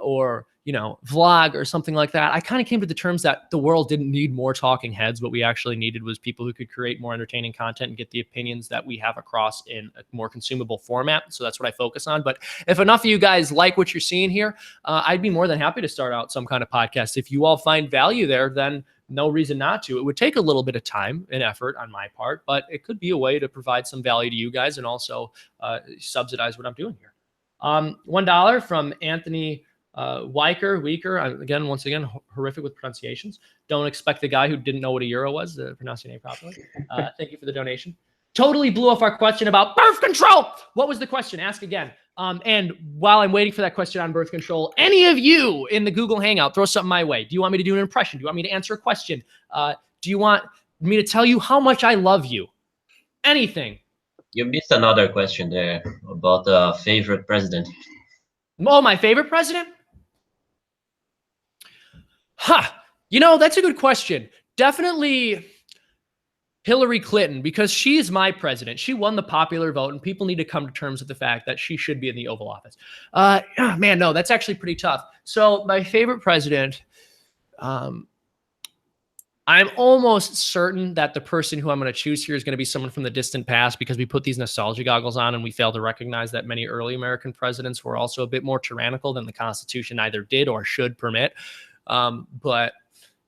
or, you know, vlog or something like that. I kind of came to the terms that the world didn't need more talking heads. What we actually needed was people who could create more entertaining content and get the opinions that we have across in a more consumable format. So that's what I focus on. But if enough of you guys like what you're seeing here, I'd be more than happy to start out some kind of podcast. If you all find value there, then no reason not to. It would take a little bit of time and effort on my part, but it could be a way to provide some value to you guys and also subsidize what I'm doing here. $1 from Anthony Weaker. Again, once again, horrific with pronunciations. Don't expect the guy who didn't know what a euro was to pronounce your name properly. Thank you for the donation. Totally blew off our question about birth control. What was the question? Ask again. And while I'm waiting for that question on birth control, any of you in the Google Hangout, throw something my way. Do you want me to do an impression? Do you want me to answer a question? Do you want me to tell you how much I love you? Anything. You missed another question there about favorite president. Oh, my favorite president? You know, that's a good question. Definitely Hillary Clinton, because she's my president. She won the popular vote, and people need to come to terms with the fact that she should be in the Oval Office. Man, no, that's actually pretty tough. So my favorite president, I'm almost certain that the person who I'm going to choose here is going to be someone from the distant past, because we put these nostalgia goggles on and we fail to recognize that many early American presidents were also a bit more tyrannical than the Constitution either did or should permit. But,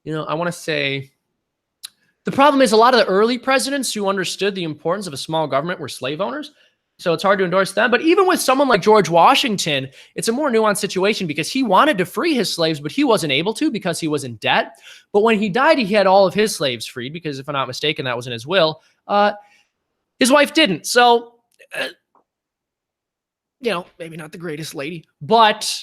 you know, I want to say the problem is a lot of the early presidents who understood the importance of a small government were slave owners. So it's hard to endorse them. But even with someone like George Washington, it's a more nuanced situation because he wanted to free his slaves, but he wasn't able to because he was in debt. But when he died, he had all of his slaves freed because, if I'm not mistaken, that was in his will. His wife didn't. So, you know, maybe not the greatest lady, but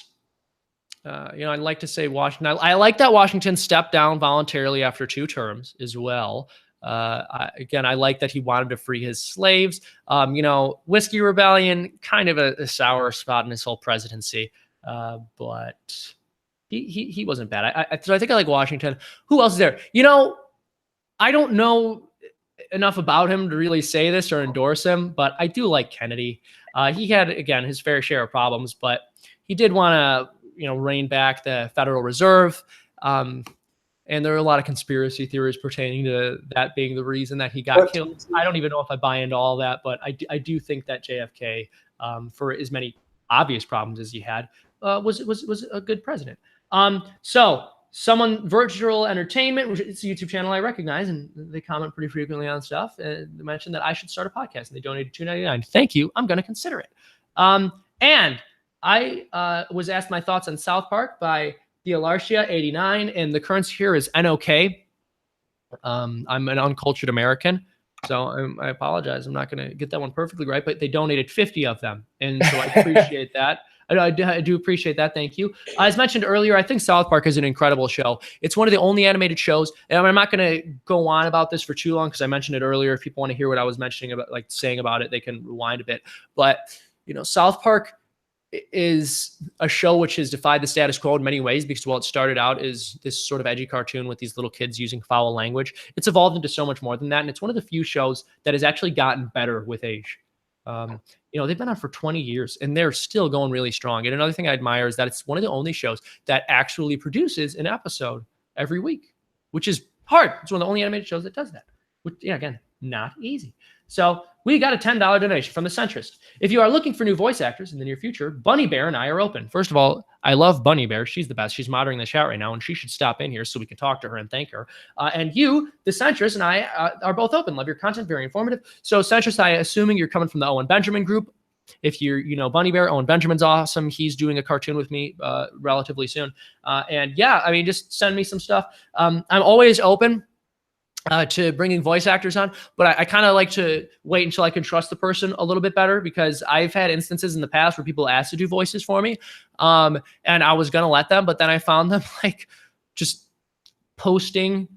you know, I'd like to say Washington. I like that Washington stepped down voluntarily after 2 terms as well. Again, I like that he wanted to free his slaves. You know, Whiskey Rebellion, kind of a sour spot in his whole presidency, but he wasn't bad. So I think I like Washington. Who else is there? You know, I don't know enough about him to really say this or endorse him, but I do like Kennedy. He had, again, his fair share of problems, but he did want to, you know, rein back the Federal Reserve. And there are a lot of conspiracy theories pertaining to that being the reason that he got killed. I don't even know if I buy into all that, but I do think that JFK, for as many obvious problems as he had, was a good president. So Someone Virtual Entertainment, which is a YouTube channel I recognize, and they comment pretty frequently on stuff. They mentioned that I should start a podcast, and they donated $2.99. Thank you. I'm going to consider it. And I was asked my thoughts on South Park by Theolarchia89, and the currency here is NOK. I'm an uncultured American, so I apologize. I'm not going to get that one perfectly right, but they donated 50 of them, and so I appreciate that. I do appreciate that. Thank you. As mentioned earlier, I think South Park is an incredible show. It's one of the only animated shows, and I'm not going to go on about this for too long because I mentioned it earlier. If people want to hear what I was mentioning about, like saying about it, they can rewind a bit. But South Park is a show which has defied the status quo in many ways because while it started out as this sort of edgy cartoon with these little kids using foul language, it's evolved into so much more than that, and it's one of the few shows that has actually gotten better with age. They've been on for 20 years and they're still going really strong. And another thing I admire is that it's one of the only shows that actually produces an episode every week, which is hard. It's one of the only animated shows that does that, which, again, not easy. So we got a $10 donation from the Centrist. If you are looking for new voice actors in the near future, Bunny Bear and I are open. First of all, I love Bunny Bear. She's the best. She's moderating the chat right now, and she should stop in here so we can talk to her and thank her. And you, the Centrist, and I are both open. Love your content. Very informative. So Centrist, I assuming you're coming from the Owen Benjamin group. If you're, Bunny Bear, Owen Benjamin's awesome. He's doing a cartoon with me relatively soon. And yeah, I mean, just send me some stuff. I'm always open to bringing voice actors on, but I kind of like to wait until I can trust the person a little bit better, because I've had instances in the past where people asked to do voices for me, and I was going to let them, but then I found them like just posting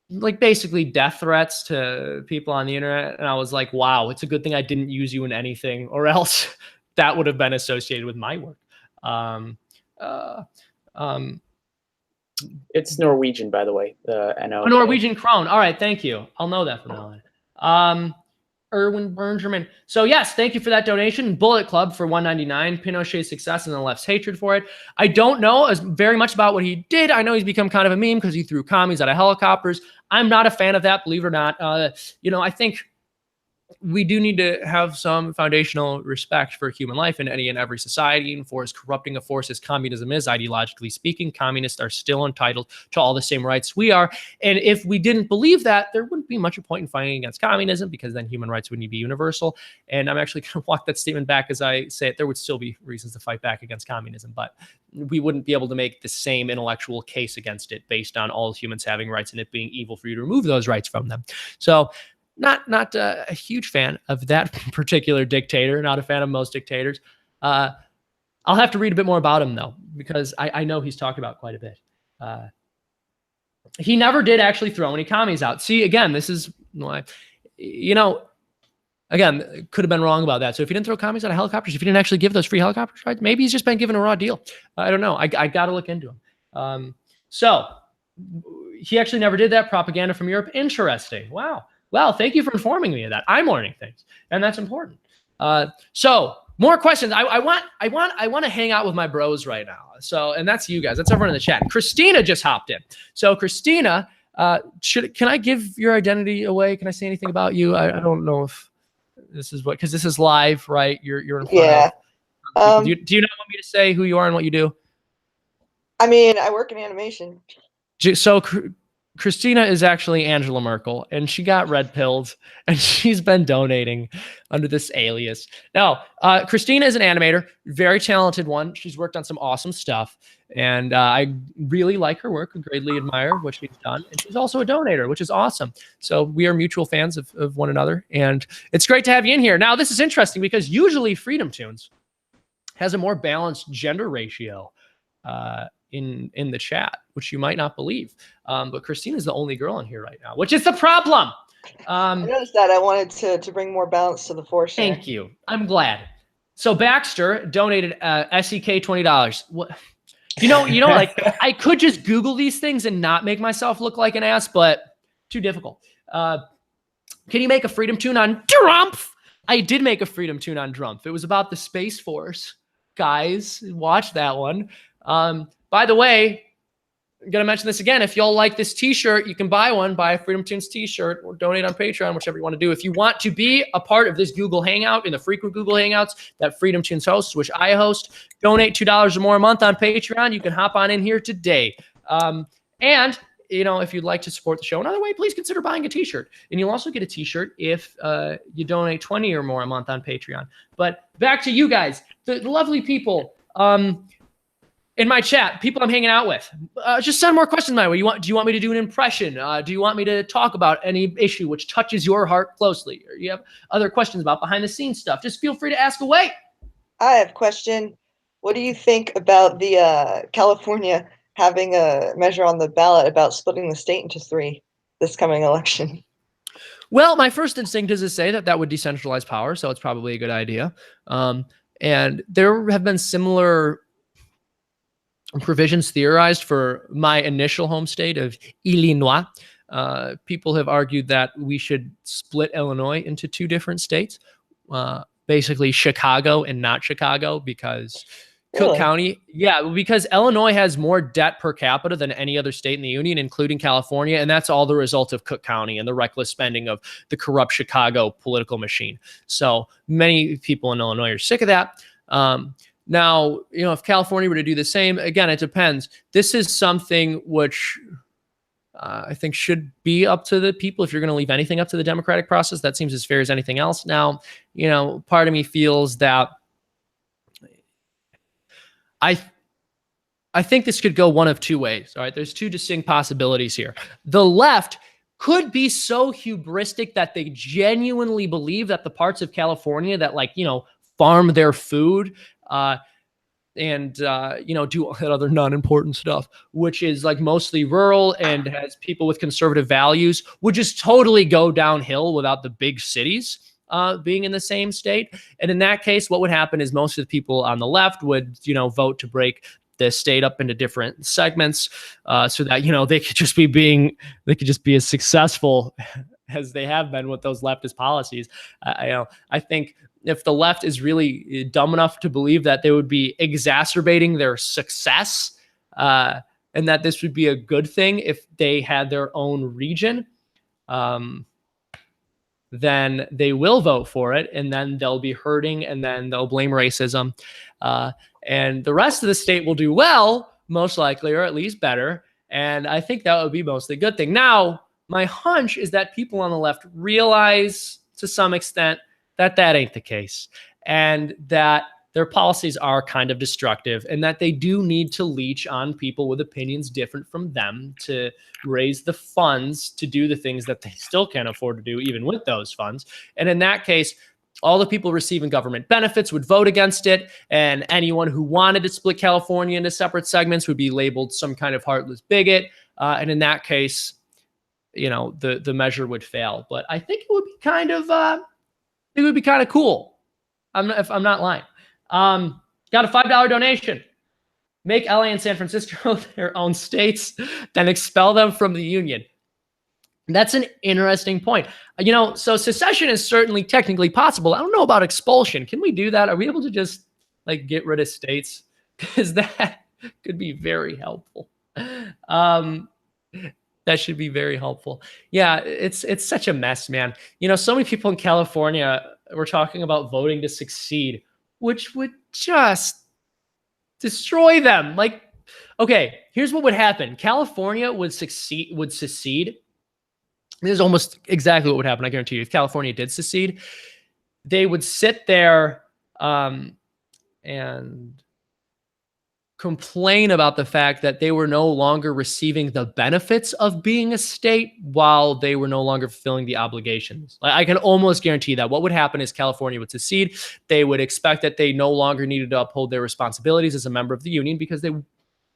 like basically death threats to people on the internet. And I was like, wow, it's a good thing I didn't use you in anything, or else that would have been associated with my work. It's Norwegian, by the way. A Norwegian krone. All right, thank you. I'll know that from now on. Erwin Benjamin. So yes, thank you for that donation. Bullet Club for $1.99. Pinochet's success and the left's hatred for it. I don't know very much about what he did. I know he's become kind of a meme because he threw commies out of helicopters. I'm not a fan of that, believe it or not. I think we do need to have some foundational respect for human life in any and every society, and for as corrupting a force as communism is, ideologically speaking, communists are still entitled to all the same rights we are. And if we didn't believe that, there wouldn't be much point in fighting against communism, because then human rights wouldn't be universal. And I'm actually going to walk that statement back as I say it. There would still be reasons to fight back against communism, but we wouldn't be able to make the same intellectual case against it based on all humans having rights and it being evil for you to remove those rights from them. So not a huge fan of that particular dictator, not a fan of most dictators. I'll have to read a bit more about him, though, because I know he's talked about quite a bit. He never did actually throw any commies out. See, again, this is, again, could have been wrong about that. So if he didn't throw commies out of helicopters, if he didn't actually give those free helicopters, right, maybe he's just been given a raw deal. I don't know. I got to look into him. So he actually never did that. Propaganda from Europe. Interesting. Wow. Well, thank you for informing me of that. I'm learning things, and that's important. So more questions. I want to hang out with my bros right now. So, and that's you guys. That's everyone in the chat. Christina just hopped in. So Christina, can I give your identity away? Can I say anything about you? I don't know if this is because this is live, right? You're in front of. Do you not want me to say who you are and what you do? I mean, I work in animation. So Christina is actually Angela Merkel, and she got red pilled, and she's been donating under this alias. Now, Christina is an animator, very talented one. She's worked on some awesome stuff, and I really like her work and greatly admire what she's done. And she's also a donator, which is awesome. So we are mutual fans of one another, and it's great to have you in here. Now, this is interesting because usually Freedomtoons has a more balanced gender ratio in the chat, which you might not believe. But Christina's the only girl in here right now, which is the problem. I noticed that. I wanted to bring more balance to the force. Thank you. I'm glad. So Baxter donated SEK $20. What? Like I could just Google these things and not make myself look like an ass, but too difficult. Can you make a Freedom Tune on Drumpf? I did make a Freedom Tune on Drumpf. It was about the Space Force. Guys, watch that one. By the way, I'm going to mention this again. If y'all like this t-shirt, you can buy one, buy a Freedomtoons t-shirt or donate on Patreon, whichever you want to do. If you want to be a part of this Google Hangout in the frequent Google Hangouts that Freedomtoons hosts, which I host, donate $2 or more a month on Patreon. You can hop on in here today. And you know, if you'd like to support the show another way, please consider buying a t-shirt. And you'll also get a t-shirt if you donate 20 or more a month on Patreon. But back to you guys, the lovely people in my chat, people I'm hanging out with. Just send more questions my way. Do you want me to do an impression? Do you want me to talk about any issue which touches your heart closely? Or you have other questions about behind the scenes stuff? Just feel free to ask away. I have a question. What do you think about the California having a measure on the ballot about splitting the state into 3 this coming election? Well, my first instinct is to say that that would decentralize power, so it's probably a good idea. And there have been similar provisions theorized for my initial home state of Illinois. People have argued that we should split Illinois into 2 different states, basically Chicago and not Chicago, because Cook County, because Illinois has more debt per capita than any other state in the union, including California, and that's all the result of Cook County and the reckless spending of the corrupt Chicago political machine. So many people in Illinois are sick of that. Now, you know, if California were to do the same, again, it depends. This is something which I think should be up to the people. If you're going to leave anything up to the democratic process, that seems as fair as anything else. Now, you know, part of me feels that I think this could go one of 2 ways. All right, there's 2 distinct possibilities here. The left could be so hubristic that they genuinely believe that the parts of California that, like, you know, farm their food and you know, do all that other non-important stuff, which is like mostly rural and has people with conservative values, would just totally go downhill without the big cities being in the same state. And in that case, what would happen is most of the people on the left would, you know, vote to break the state up into different segments so that, you know, they could just be as successful as they have been with those leftist policies. I think if the left is really dumb enough to believe that they would be exacerbating their success and that this would be a good thing if they had their own region, then they will vote for it, and then they'll be hurting, and then they'll blame racism. And the rest of the state will do well, most likely, or at least better. And I think that would be mostly a good thing. Now, my hunch is that people on the left realize to some extent that that ain't the case, and that their policies are kind of destructive, and that they do need to leech on people with opinions different from them to raise the funds to do the things that they still can't afford to do, even with those funds. And in that case, all the people receiving government benefits would vote against it, and anyone who wanted to split California into separate segments would be labeled some kind of heartless bigot. And in that case, you know, the measure would fail. But I think it would be kind of cool. If I'm not lying. Got a $5 donation. Make LA and San Francisco their own states, then expel them from the union. That's an interesting point. You know, so secession is certainly technically possible. I don't know about expulsion. Can we do that? Are we able to just like get rid of states? Because that could be very helpful. That should be very helpful. Yeah, it's such a mess, man. You know, so many people in California were talking about voting to succeed, which would just destroy them. Like, okay, here's what would happen. California would secede. This is almost exactly what would happen, I guarantee you. If California did secede, they would sit there and complain about the fact that they were no longer receiving the benefits of being a state while they were no longer fulfilling the obligations. I can almost guarantee that what would happen is California would secede. They would expect that they no longer needed to uphold their responsibilities as a member of the union because they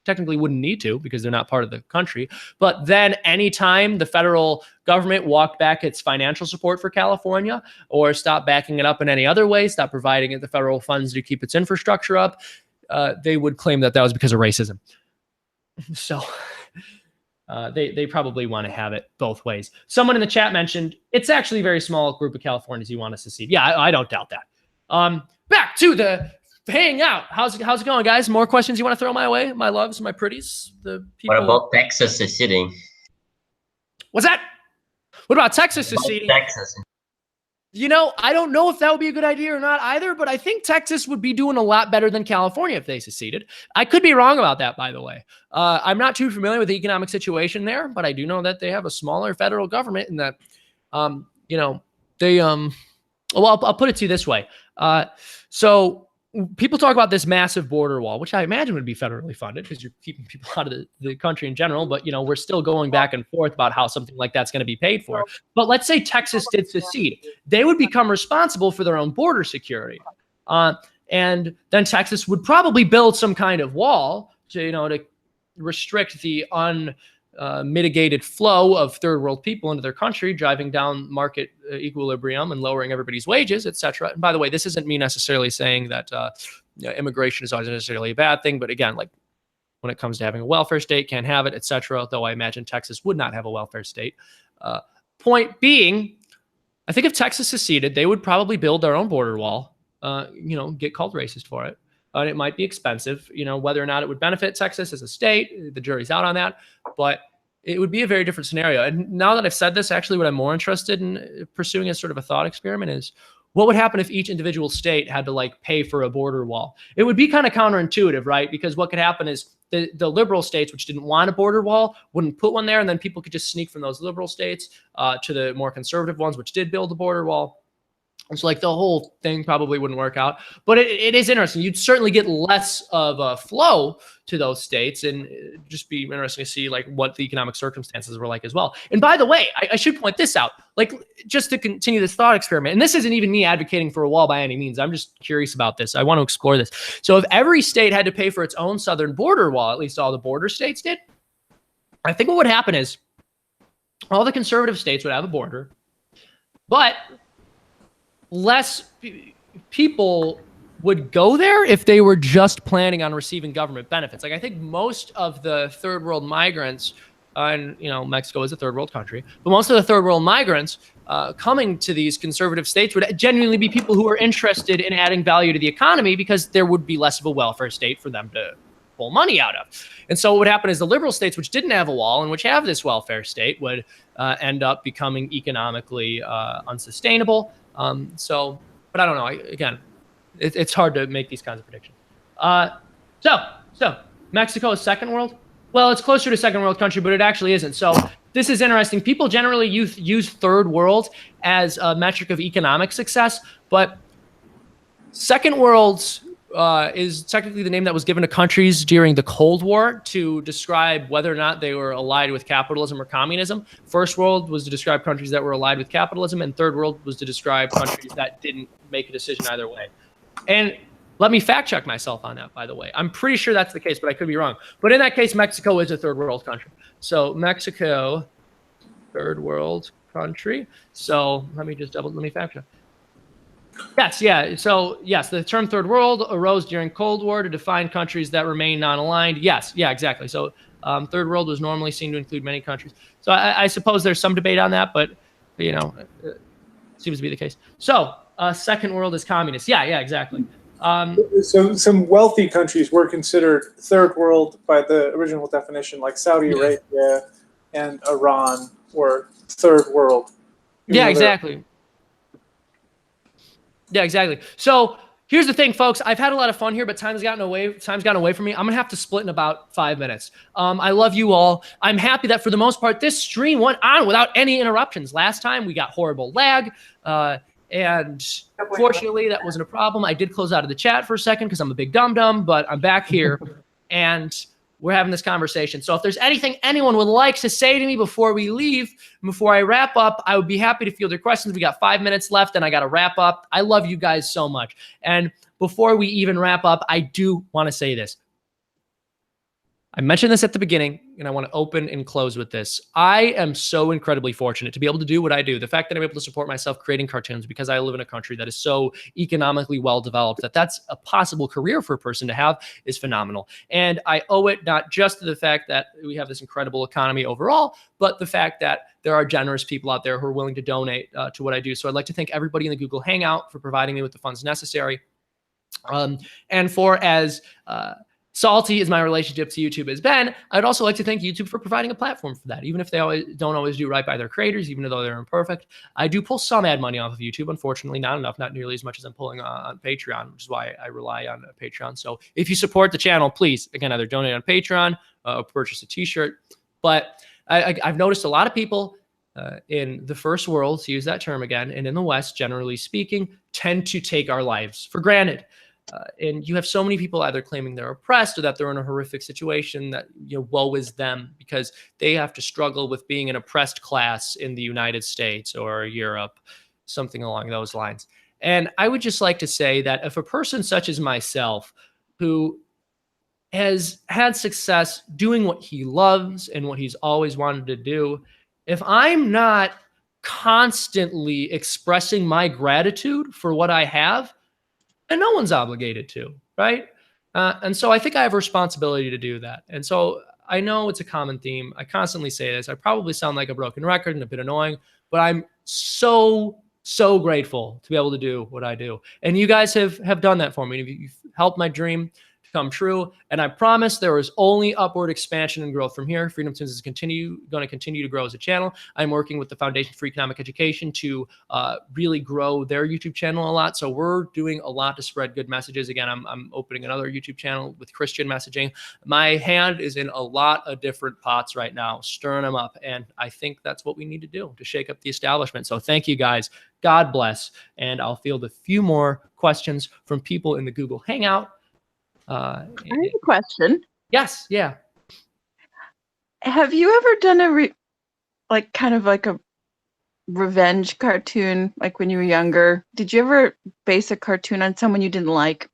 technically wouldn't need to because they're not part of the country. But then anytime the federal government walked back its financial support for California or stopped backing it up in any other way, stopped providing it the federal funds to keep its infrastructure up, they would claim that that was because of racism. So they probably want to have it both ways. Someone in the chat mentioned it's actually a very small group of Californians who want to secede. Yeah, I don't doubt that. Back to the hang out. How's it going, guys? More questions you want to throw my way? My loves, my pretties, the people. What about Texas seceding? What's that? What about Texas About seceding? Texas. You know, I don't know if that would be a good idea or not either, but I think Texas would be doing a lot better than California if they seceded. I could be wrong about that, by the way. I'm not too familiar with the economic situation there, but I do know that they have a smaller federal government and that, you know, they, well, I'll put it to you this way. So people talk about this massive border wall, which I imagine would be federally funded because you're keeping people out of the country in general. But, you know, we're still going back and forth about how something like that's going to be paid for. But let's say Texas did secede. They would become responsible for their own border security. And then Texas would probably build some kind of wall to, you know, to restrict the unmitigated flow of third world people into their country, driving down market equilibrium and lowering everybody's wages, etc. And by the way, this isn't me necessarily saying that you know, immigration is always necessarily a bad thing, but again, like when it comes to having a welfare state, can't have it, etc. Though I imagine Texas would not have a welfare state. Point being, I think if Texas seceded, they would probably build their own border wall. You know, get called racist for it. It might be expensive, you know, whether or not it would benefit Texas as a state, the jury's out on that, but it would be a very different scenario. And now that I've said this, actually what I'm more interested in pursuing as sort of a thought experiment is what would happen if each individual state had to like pay for a border wall? It would be kind of counterintuitive, right? Because what could happen is the liberal states, which didn't want a border wall, wouldn't put one there. And then people could just sneak from those liberal states to the more conservative ones, which did build a border wall. So like the whole thing probably wouldn't work out, but it is interesting. You'd certainly get less of a flow to those states, and it'd just be interesting to see like what the economic circumstances were like as well. And by the way, I should point this out, like just to continue this thought experiment, and this isn't even me advocating for a wall by any means. I'm just curious about this. I want to explore this. So if every state had to pay for its own southern border wall, at least all the border states did, I think what would happen is all the conservative states would have a border, but less people would go there if they were just planning on receiving government benefits. Like I think most of the third world migrants, and you know, Mexico is a third world country, but most of the third world migrants coming to these conservative states would genuinely be people who are interested in adding value to the economy because there would be less of a welfare state for them to pull money out of. And so what would happen is the liberal states, which didn't have a wall and which have this welfare state, would end up becoming economically unsustainable. But I don't know. Again, it's hard to make these kinds of predictions. So Mexico is second world. Well, it's closer to second world country, but it actually isn't. So this is interesting. People generally use third world as a metric of economic success, but second world is technically the name that was given to countries during the Cold War to describe whether or not they were allied with capitalism or communism. First world was to describe countries that were allied with capitalism, and third world was to describe countries that didn't make a decision either way. And let me fact check myself on that, by the way. I'm pretty sure that's the case, but I could be wrong. But in that case, Mexico is a third world country. So Mexico, third world country. So let me fact check. Yes, yeah. So yes, the term third world arose during Cold War to define countries that remain non-aligned. Yes, yeah, exactly. So third world was normally seen to include many countries. So I suppose there's some debate on that, but you know, it seems to be the case. So second world is communist. Yeah, exactly. So some wealthy countries were considered third world by the original definition, like Saudi Arabia and Iran were third world. Yeah, exactly. Yeah, exactly. So here's the thing, folks. I've had a lot of fun here, but time's gotten away from me. I'm gonna have to split in about 5 minutes. I love you all. I'm happy that for the most part, this stream went on without any interruptions. Last time we got horrible lag, and fortunately that wasn't a problem. I did close out of the chat for a second because I'm a big dum-dum, but I'm back here and we're having this conversation. So if there's anything anyone would like to say to me before we leave, before I wrap up, I would be happy to field your questions. We got 5 minutes left and I got to wrap up. I love you guys so much. And before we even wrap up, I do want to say this. I mentioned this at the beginning, and I want to open and close with this. I am so incredibly fortunate to be able to do what I do. The fact that I'm able to support myself creating cartoons because I live in a country that is so economically well developed that that's a possible career for a person to have is phenomenal. And I owe it not just to the fact that we have this incredible economy overall, but the fact that there are generous people out there who are willing to donate to what I do. So I'd like to thank everybody in the Google Hangout for providing me with the funds necessary. And for as salty as my relationship to YouTube has been, I'd also like to thank YouTube for providing a platform for that. Even if they don't always do right by their creators, even though they're imperfect, I do pull some ad money off of YouTube. Unfortunately, not enough, not nearly as much as I'm pulling on Patreon, which is why I rely on Patreon. So if you support the channel, please, again, either donate on Patreon or purchase a t-shirt. But I've noticed a lot of people in the first world, to use that term again, and in the West, generally speaking, tend to take our lives for granted. And you have so many people either claiming they're oppressed or that they're in a horrific situation that, woe is them, because they have to struggle with being an oppressed class in the United States or Europe, something along those lines. And I would just like to say that if a person such as myself, who has had success doing what he loves and what he's always wanted to do, if I'm not constantly expressing my gratitude for what I have, and no one's obligated to, right? And so I think I have a responsibility to do that. And so I know it's a common theme. I constantly say this. I probably sound like a broken record and a bit annoying, but I'm so grateful to be able to do what I do. And you guys have done that for me. You've helped my dream come true. And I promise there is only upward expansion and growth from here. Freedomtoons is going to continue to grow as a channel. I'm working with the Foundation for Economic Education to really grow their YouTube channel a lot. So we're doing a lot to spread good messages. Again, I'm opening another YouTube channel with Christian messaging. My hand is in a lot of different pots right now, stirring them up. And I think that's what we need to do to shake up the establishment. So thank you guys. God bless. And I'll field a few more questions from people in the Google Hangout. I have a question. Yes, yeah. Have you ever done kind of like a revenge cartoon, like when you were younger? Did you ever base a cartoon on someone you didn't like?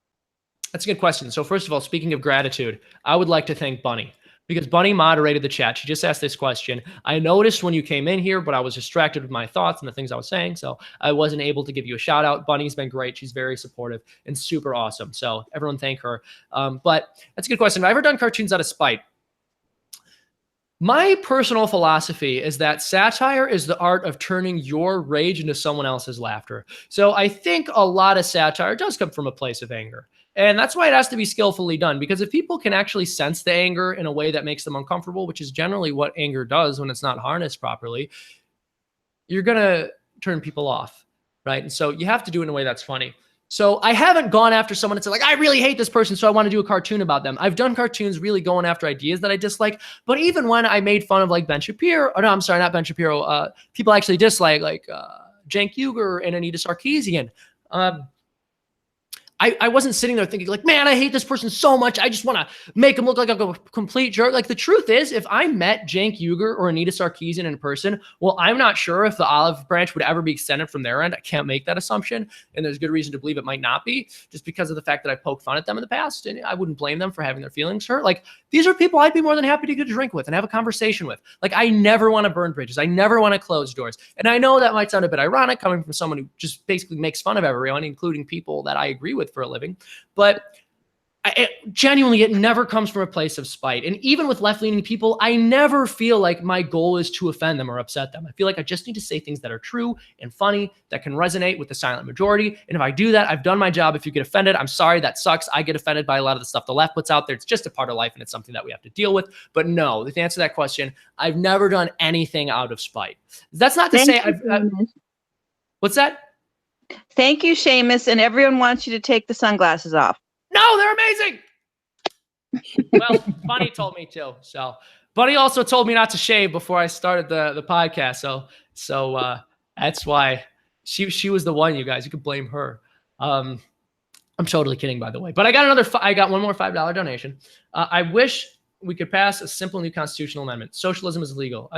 That's a good question. So first of all, speaking of gratitude, I would like to thank Bunny, because Bunny moderated the chat. She just asked this question. I noticed when you came in here, but I was distracted with my thoughts and the things I was saying, so I wasn't able to give you a shout out. Bunny's been great. She's very supportive and super awesome. So everyone thank her. But that's a good question. Have I ever done cartoons out of spite? My personal philosophy is that satire is the art of turning your rage into someone else's laughter. So I think a lot of satire does come from a place of anger. And that's why it has to be skillfully done, because if people can actually sense the anger in a way that makes them uncomfortable, which is generally what anger does when it's not harnessed properly, you're going to turn people off, right? And so you have to do it in a way that's funny. So I haven't gone after someone and said, like, I really hate this person, so I want to do a cartoon about them. I've done cartoons really going after ideas that I dislike. But even when I made fun of like Ben Shapiro, or no, I'm sorry, not Ben Shapiro, people actually dislike like Cenk Uygur and Anita Sarkeesian. I wasn't sitting there thinking like, man, I hate this person so much. I just want to make him look like a complete jerk. Like the truth is, if I met Cenk Uygur or Anita Sarkeesian in person, well, I'm not sure if the olive branch would ever be extended from their end. I can't make that assumption. And there's good reason to believe it might not be, just because of the fact that I poked fun at them in the past. And I wouldn't blame them for having their feelings hurt. Like these are people I'd be more than happy to get a drink with and have a conversation with. Like I never want to burn bridges. I never want to close doors. And I know that might sound a bit ironic coming from someone who just basically makes fun of everyone, including people that I agree with for a living. But genuinely, it never comes from a place of spite. And even with left-leaning people, I never feel like my goal is to offend them or upset them. I feel like I just need to say things that are true and funny that can resonate with the silent majority. And if I do that, I've done my job. If you get offended, I'm sorry, that sucks. I get offended by a lot of the stuff the left puts out there. It's just a part of life, and it's something that we have to deal with. But no, to answer that question, I've never done anything out of spite. That's not to say I've what's that? Thank you, Seamus, and everyone wants you to take the sunglasses off. No, they're amazing. Well, Bunny told me to. So Bunny also told me not to shave before I started the podcast. So that's why she was the one, you guys. You could blame her. I'm totally kidding, by the way. But I got one more $5 donation. I wish we could pass a simple new constitutional amendment. Socialism is illegal.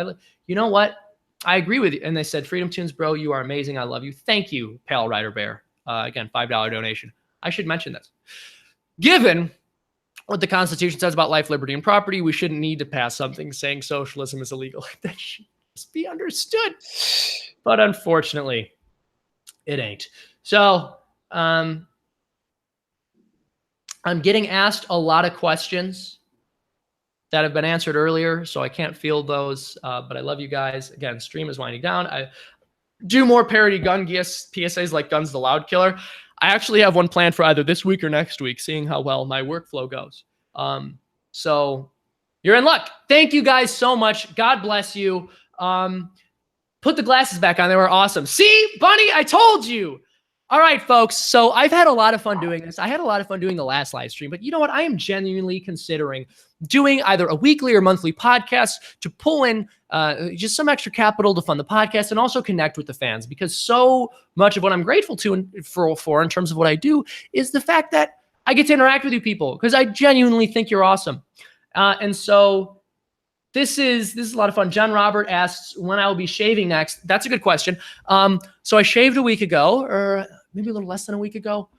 You know what? I agree with you. And they said, Freedomtoons, bro, you are amazing. I love you. Thank you, Pale Rider Bear. Again, $5 donation. I should mention this. Given what the Constitution says about life, liberty, and property, we shouldn't need to pass something saying socialism is illegal. That should just be understood. But unfortunately, it ain't. So I'm getting asked a lot of questions that have been answered earlier, so I can't field those, but I love you guys. Again, stream is winding down. I do more parody gun PSAs like Guns the Loud Killer. I actually have one planned for either this week or next week, seeing how well my workflow goes. So you're in luck. Thank you guys so much. God bless you. Put the glasses back on. They were awesome. See, Bunny, I told you. All right, folks. So I've had a lot of fun doing this. I had a lot of fun doing the last live stream, but you know what? I am genuinely considering doing either a weekly or monthly podcast to pull in just some extra capital to fund the podcast and also connect with the fans, because so much of what I'm grateful to and for in terms of what I do is the fact that I get to interact with you people, because I genuinely think you're awesome. And so this is a lot of fun. John Robert asks when I will be shaving next. That's a good question. So I shaved a week ago, or maybe a little less than a week ago.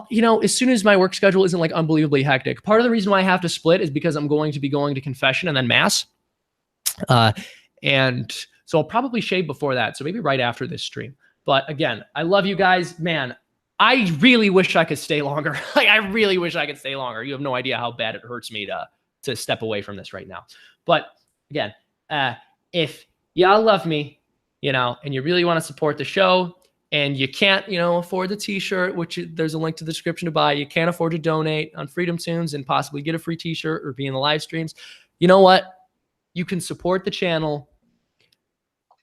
You know, as soon as my work schedule isn't like unbelievably hectic. Part of the reason why I have to split is because I'm going to be going to confession and then mass. And so I'll probably shave before that. So maybe right after this stream. But again, I love you guys, man. I really wish I could stay longer. Like, I really wish I could stay longer. You have no idea how bad it hurts me to step away from this right now. But again, if y'all love me, you know, and you really want to support the show, and you can't, you know, afford the t-shirt, which there's a link to the description to buy. You can't afford to donate on Freedomtoons and possibly get a free t-shirt or be in the live streams. You know what? You can support the channel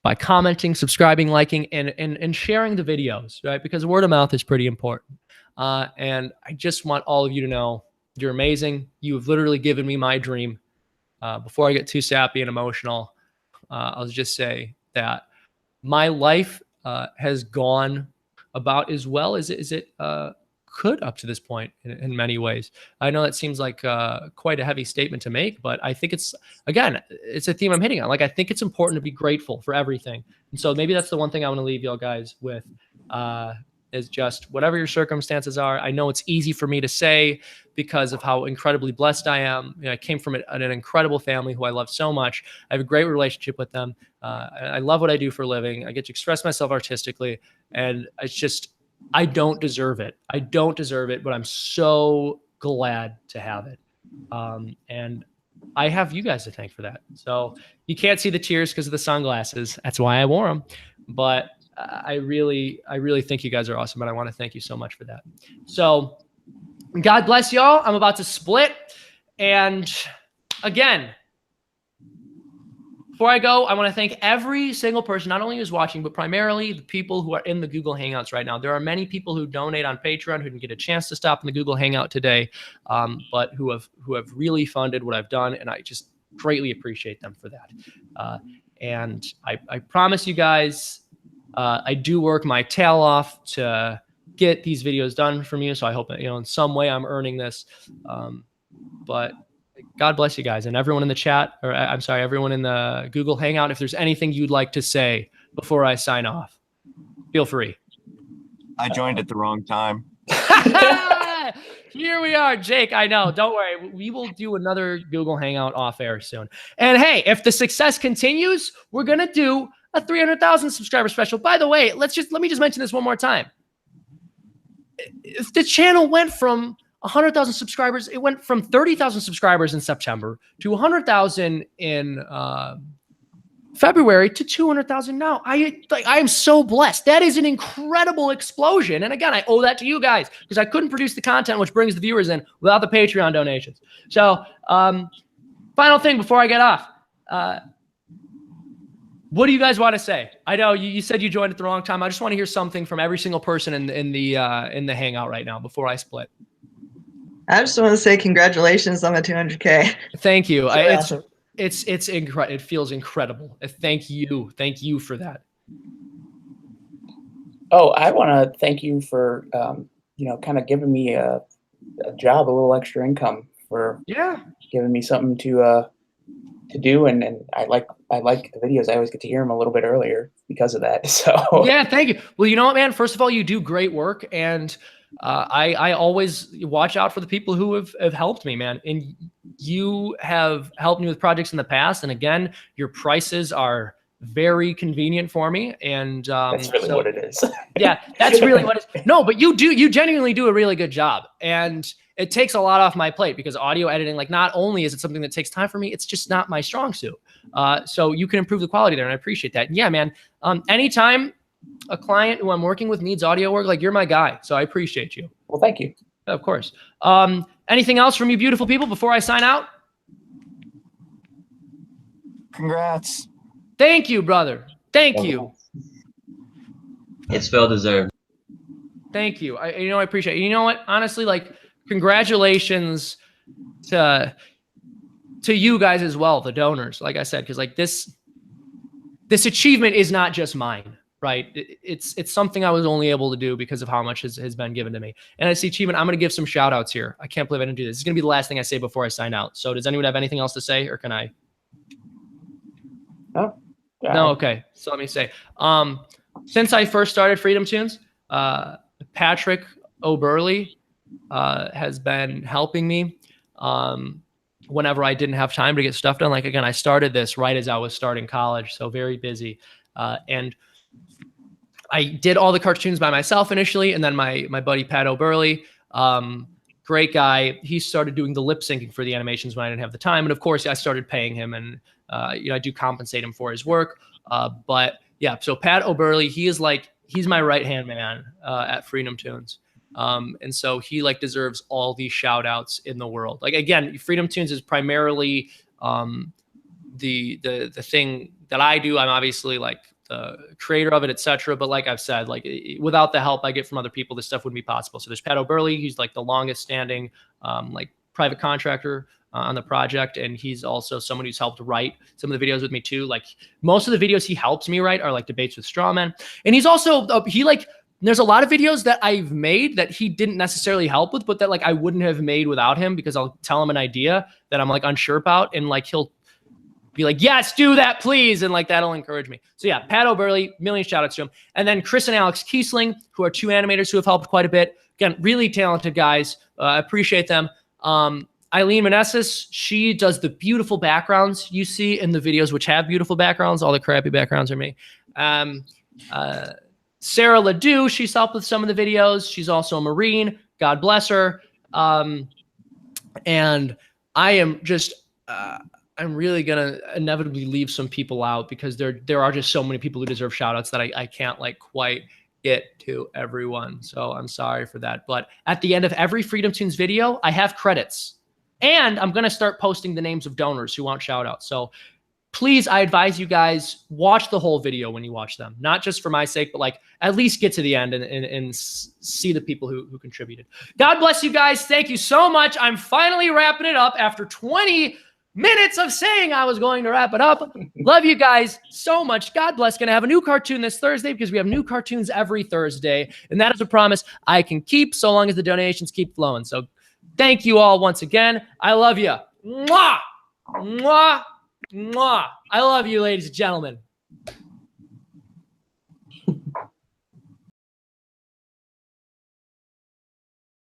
by commenting, subscribing, liking, and sharing the videos, right? Because word of mouth is pretty important. And I just want all of you to know you're amazing. You have literally given me my dream. Before I get too sappy and emotional, I'll just say that my life has gone about as well as it could up to this point in many ways. I know that seems like quite a heavy statement to make, but I think it's a theme I'm hitting on. Like, I think it's important to be grateful for everything. And so maybe that's the one thing I want to leave y'all guys with, is just whatever your circumstances are. I know it's easy for me to say because of how incredibly blessed I am. You know, I came from an incredible family who I love so much. I have a great relationship with them. I love what I do for a living. I get to express myself artistically, and it's just, I don't deserve it. I don't deserve it, but I'm so glad to have it. And I have you guys to thank for that. So you can't see the tears because of the sunglasses. That's why I wore them. But I really think you guys are awesome, and I want to thank you so much for that. So God bless y'all. I'm about to split. And again, before I go, I want to thank every single person, not only who's watching, but primarily the people who are in the Google Hangouts right now. There are many people who donate on Patreon who didn't get a chance to stop in the Google Hangout today, but who have really funded what I've done, and I just greatly appreciate them for that. And I promise you guys, I do work my tail off to get these videos done from you. So I hope that, you know, in some way I'm earning this. But God bless you guys, and everyone in the chat, or I'm sorry, everyone in the Google Hangout. If there's anything you'd like to say before I sign off, feel free. I joined at the wrong time. Here we are, Jake. I know. Don't worry. We will do another Google Hangout off air soon. And hey, if the success continues, we're going to do a 300,000 subscriber special. By the way, let me just mention this one more time. If the channel went from 100,000 subscribers, it went from 30,000 subscribers in September to 100,000 in February to 200,000 now. I am so blessed. That is an incredible explosion. And again, I owe that to you guys, because I couldn't produce the content which brings the viewers in without the Patreon donations. So final thing before I get off. What do you guys want to say? I know you said you joined at the wrong time. I just want to hear something from every single person in the Hangout right now before I split. I just want to say congratulations on the 200K. Thank you. Awesome. It's incredible. It feels incredible. Thank you for that. Oh, I want to thank you for kind of giving me a job, a little extra income, for giving me something to do, and I like the videos. I always get to hear them a little bit earlier because of that. So yeah, thank you. Well, you know what, man? First of all, you do great work, and I always watch out for the people who have helped me, man. And you have helped me with projects in the past, and again, your prices are very convenient for me. And that's really what it is. Yeah, that's really what it is. No, but you genuinely do a really good job, and it takes a lot off my plate, because audio editing, like, not only is it something that takes time for me, it's just not my strong suit. So you can improve the quality there, and I appreciate that. And yeah, man, anytime a client who I'm working with needs audio work, like you're my guy. So I appreciate you. Well, thank you. Of course. Anything else from you beautiful people before I sign out? Congrats. Thank you, brother. Thank you. It's well deserved. Thank you. I appreciate it. You know what? Honestly, like, congratulations to you guys as well, the donors, like I said, because like this achievement is not just mine, right? It's something I was only able to do because of how much has been given to me. And it's the achievement. I'm going to give some shout outs here. I can't believe I didn't do this. This is going to be the last thing I say before I sign out. So does anyone have anything else to say, or can I? Oh, yeah. No. Okay. So let me say, since I first started Freedomtoons, Patrick O'Burley has been helping me whenever I didn't have time to get stuff done. Like, again, I started this right as I was starting college, so very busy. And I did all the cartoons by myself initially, and then my buddy Pat O'Burley, great guy, he started doing the lip syncing for the animations when I didn't have the time. And of course, I started paying him, and I do compensate him for his work. But yeah, so Pat O'Burley, he's my right-hand man at Freedomtoons. And so he like deserves all these shout outs in the world. Like, again, Freedomtoons is primarily the thing that I do. I'm obviously like the creator of it, etc. But like I've said, like without the help I get from other people, this stuff wouldn't be possible. So there's Pat O'Burley. He's like the longest standing like private contractor on the project, and he's also someone who's helped write some of the videos with me too. Like most of the videos he helps me write are like debates with strawmen, and he's also there's a lot of videos that I've made that he didn't necessarily help with, but that like I wouldn't have made without him, because I'll tell him an idea that I'm like unsure about, and like he'll be like, yes, do that, please. And like, that'll encourage me. So yeah, Pat O'Burley, million shout outs to him. And then Chris and Alex Kiesling, who are two animators who have helped quite a bit. Again, really talented guys. I appreciate them. Eileen Meneses, she does the beautiful backgrounds you see in the videos, which have beautiful backgrounds. All the crappy backgrounds are me. Sarah Ledoux, she's helped with some of the videos. She's also a Marine. God bless her. And I am just, I'm really going to inevitably leave some people out, because there are just so many people who deserve shout outs that I can't like quite get to everyone. So I'm sorry for that. But at the end of every Freedomtoons video, I have credits, and I'm going to start posting the names of donors who want shout outs. So please, I advise you guys, watch the whole video when you watch them, not just for my sake, but like at least get to the end and see the people who contributed. God bless you guys. Thank you so much. I'm finally wrapping it up after 20 minutes of saying I was going to wrap it up. Love you guys so much. God bless. Going to have a new cartoon this Thursday, because we have new cartoons every Thursday. And that is a promise I can keep so long as the donations keep flowing. So thank you all once again. I love you. Mwah! Mwah! Mwah! I love you, ladies and gentlemen.